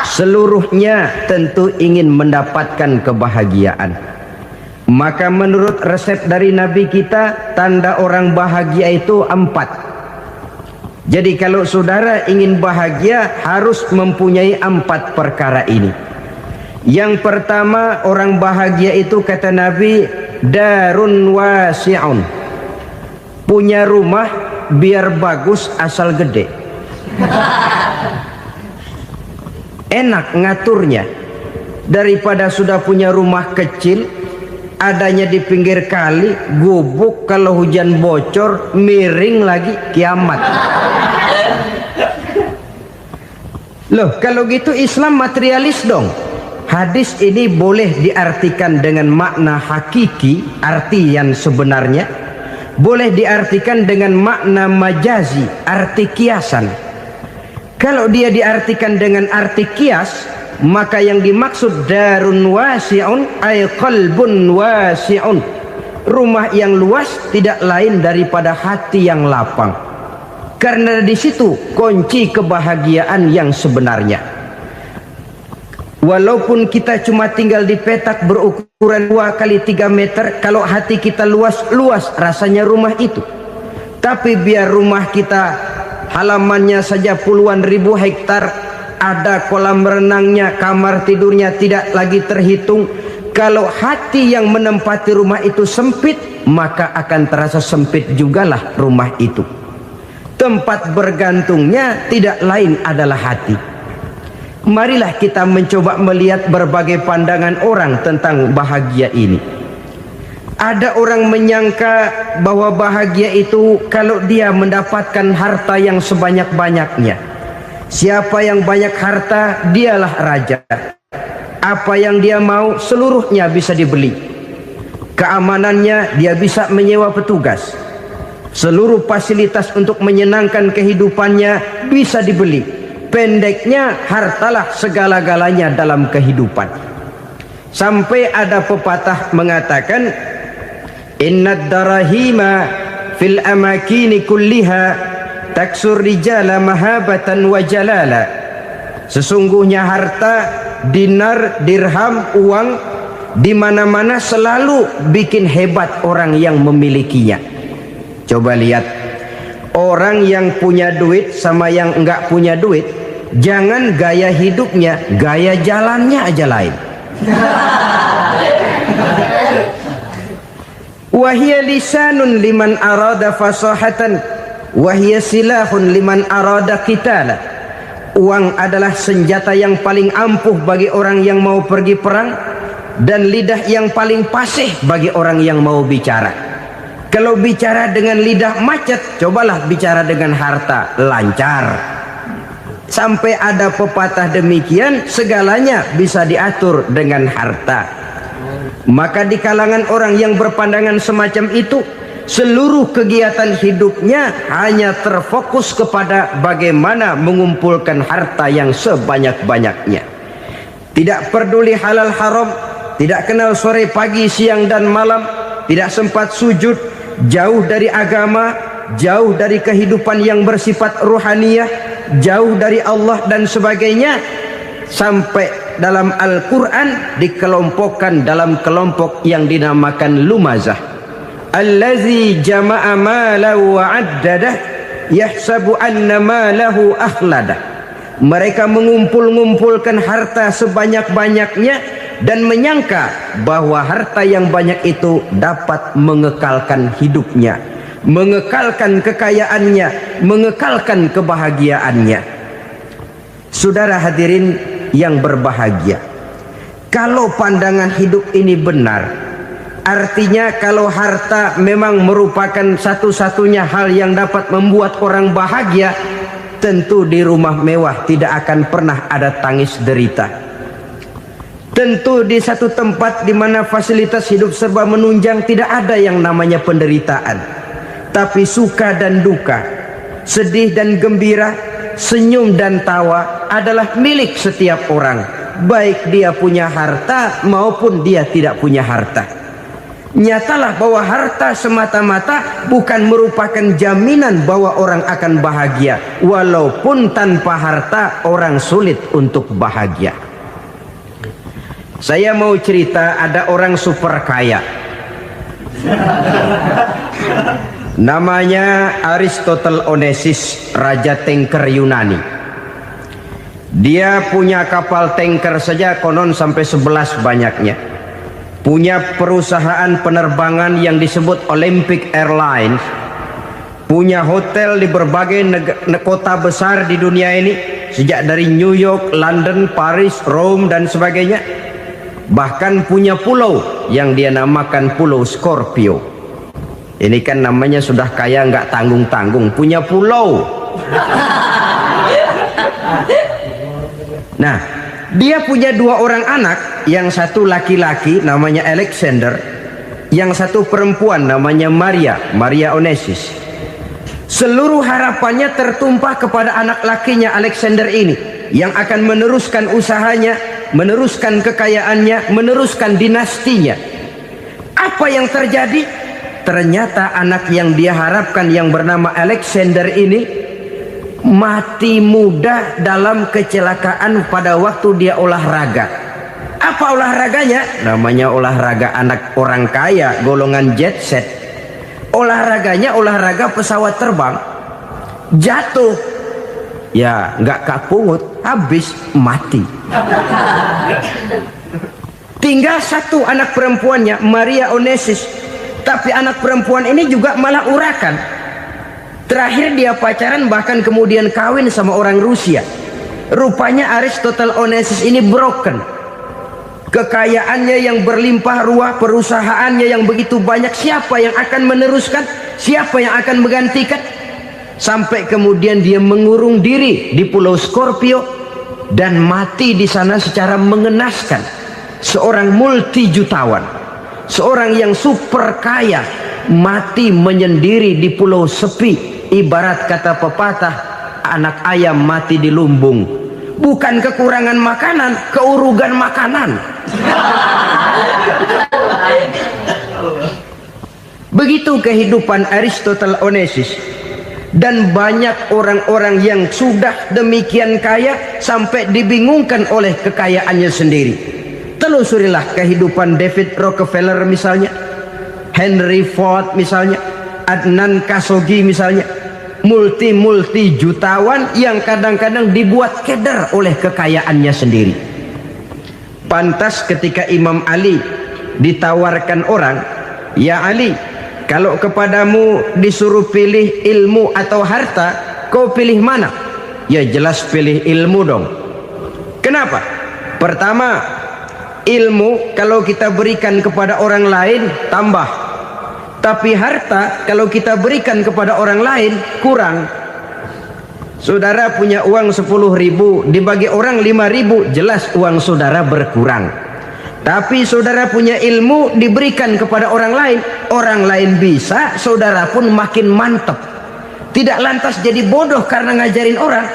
Seluruhnya tentu ingin mendapatkan kebahagiaan. Maka menurut resep dari Nabi kita, tanda orang bahagia itu 4. Jadi kalau saudara ingin bahagia, harus mempunyai 4 perkara ini. Yang pertama, orang bahagia itu kata Nabi, darun wasi'un. Punya rumah biar bagus asal gede. Enak ngaturnya, daripada sudah punya rumah kecil adanya di pinggir kali, gubuk, kalau hujan bocor, miring lagi, kiamat. Loh, kalau gitu Islam materialis dong. Hadis ini boleh diartikan dengan makna hakiki, arti yang sebenarnya, boleh diartikan dengan makna majazi, arti kiasan. Kalau dia diartikan dengan arti kias, maka yang dimaksud darun wasi'un ay qalbun wasi'un. Rumah yang luas tidak lain daripada hati yang lapang. Karena di situ kunci kebahagiaan yang sebenarnya. Walaupun kita cuma tinggal di petak berukuran 2 kali 3 meter, kalau hati kita luas rasanya rumah itu. Tapi biar rumah kita halamannya saja puluhan ribu hektar, ada kolam renangnya, kamar tidurnya tidak lagi terhitung. Kalau hati yang menempati rumah itu sempit, maka akan terasa sempit jugalah rumah itu. Tempat bergantungnya tidak lain adalah hati. Marilah kita mencoba melihat berbagai pandangan orang tentang bahagia ini. Ada orang menyangka bahwa bahagia itu kalau dia mendapatkan harta yang sebanyak-banyaknya. Siapa yang banyak harta, dialah raja. Apa yang dia mau, seluruhnya bisa dibeli. Keamanannya, dia bisa menyewa petugas. Seluruh fasilitas untuk menyenangkan kehidupannya bisa dibeli. Pendeknya, hartalah segala-galanya dalam kehidupan. Sampai ada pepatah mengatakan, innad darahima fil amakini kulliha taksur rijala mahabatan wa jalala. Sesungguhnya harta, dinar, dirham, uang di mana-mana selalu bikin hebat orang yang memilikinya. Coba lihat, orang yang punya duit sama yang enggak punya duit, jangan gaya hidupnya, gaya jalannya aja lain. Wahia lisanun liman arada fasahatan, wahia silahun liman arada qitala. Uang adalah senjata yang paling ampuh bagi orang yang mau pergi perang, dan lidah yang paling fasih bagi orang yang mau bicara. Kalau bicara dengan lidah macet, cobalah bicara dengan harta, lancar. Sampai ada pepatah demikian, segalanya bisa diatur dengan harta. Maka di kalangan orang yang berpandangan semacam itu, seluruh kegiatan hidupnya hanya terfokus kepada bagaimana mengumpulkan harta yang sebanyak-banyaknya. Tidak peduli halal haram, tidak kenal sore pagi siang dan malam, tidak sempat sujud, jauh dari agama, jauh dari kehidupan yang bersifat ruhaniyah, jauh dari Allah dan sebagainya. Sampai dalam Al-Quran dikelompokkan dalam kelompok yang dinamakan lumazah. Allazi jama'a malahu wa'addadah yahsabu anna malahu akhladah. Mereka mengumpul-ngumpulkan harta sebanyak-banyaknya dan menyangka bahwa harta yang banyak itu dapat mengekalkan hidupnya, mengekalkan kekayaannya, mengekalkan kebahagiaannya. Saudara hadirin yang berbahagia, kalau pandangan hidup ini benar, artinya kalau harta memang merupakan satu-satunya hal yang dapat membuat orang bahagia, tentu di rumah mewah tidak akan pernah ada tangis derita. Tentu di satu tempat di mana fasilitas hidup serba menunjang tidak ada yang namanya penderitaan. Tapi suka dan duka, sedih dan gembira, senyum dan tawa adalah milik setiap orang, baik dia punya harta maupun dia tidak punya harta. Nyatalah bahwa harta semata-mata bukan merupakan jaminan bahwa orang akan bahagia, walaupun tanpa harta orang sulit untuk bahagia. Saya mau cerita, ada orang super kaya, namanya Aristotle Onesimus, raja tanker Yunani. Dia punya kapal tanker saja konon sampai 11 banyaknya. Punya perusahaan penerbangan yang disebut Olympic Airlines. Punya hotel di berbagai kota besar di dunia ini, sejak dari New York, London, Paris, Rome dan sebagainya. Bahkan punya pulau yang dia namakan Pulau Scorpio. Ini kan namanya sudah kaya nggak tanggung-tanggung, punya pulau. Nah, dia punya 2 orang anak, yang satu laki-laki namanya Alexander, yang satu perempuan namanya Maria Onesimus. Seluruh harapannya tertumpah kepada anak lakinya Alexander ini, yang akan meneruskan usahanya, meneruskan kekayaannya, meneruskan dinastinya. Apa yang terjadi? Ternyata anak yang dia harapkan yang bernama Alexander ini mati muda dalam kecelakaan pada waktu dia olahraga. Apa olahraganya? Namanya olahraga anak orang kaya, golongan jet set. Olahraganya olahraga pesawat terbang. Jatuh, ya nggak kapungut, habis mati. Tinggal satu anak perempuannya, Maria Onesimus. Tapi anak perempuan ini juga malah urakan. Terakhir dia pacaran, bahkan kemudian kawin sama orang Rusia. Rupanya Aristotle Onesimus ini broken. Kekayaannya yang berlimpah ruah, perusahaannya yang begitu banyak, siapa yang akan meneruskan? Siapa yang akan menggantikan? Sampai kemudian dia mengurung diri di Pulau Scorpio dan mati di sana secara mengenaskan. Seorang multi jutawan, seorang yang super kaya, mati menyendiri di pulau sepi. Ibarat kata pepatah, anak ayam mati di lumbung. Bukan kekurangan makanan, keurugan makanan. Begitu kehidupan Aristotle Onesimus. Dan banyak orang-orang yang sudah demikian kaya sampai dibingungkan oleh kekayaannya sendiri. Telusurilah kehidupan David Rockefeller misalnya, Henry Ford misalnya, Adnan Khashoggi misalnya. Multi jutawan yang kadang-kadang dibuat keder oleh kekayaannya sendiri. Pantas ketika Imam Ali ditawarkan orang, "Ya Ali, kalau kepadamu disuruh pilih ilmu atau harta, kau pilih mana?" Ya jelas pilih ilmu dong. Kenapa? Pertama, ilmu kalau kita berikan kepada orang lain tambah, tapi harta kalau kita berikan kepada orang lain kurang. Saudara punya uang 10.000, dibagi orang 5.000, jelas uang saudara berkurang. Tapi saudara punya ilmu, diberikan kepada orang lain bisa, saudara pun makin mantap. Tidak lantas jadi bodoh karena ngajarin orang,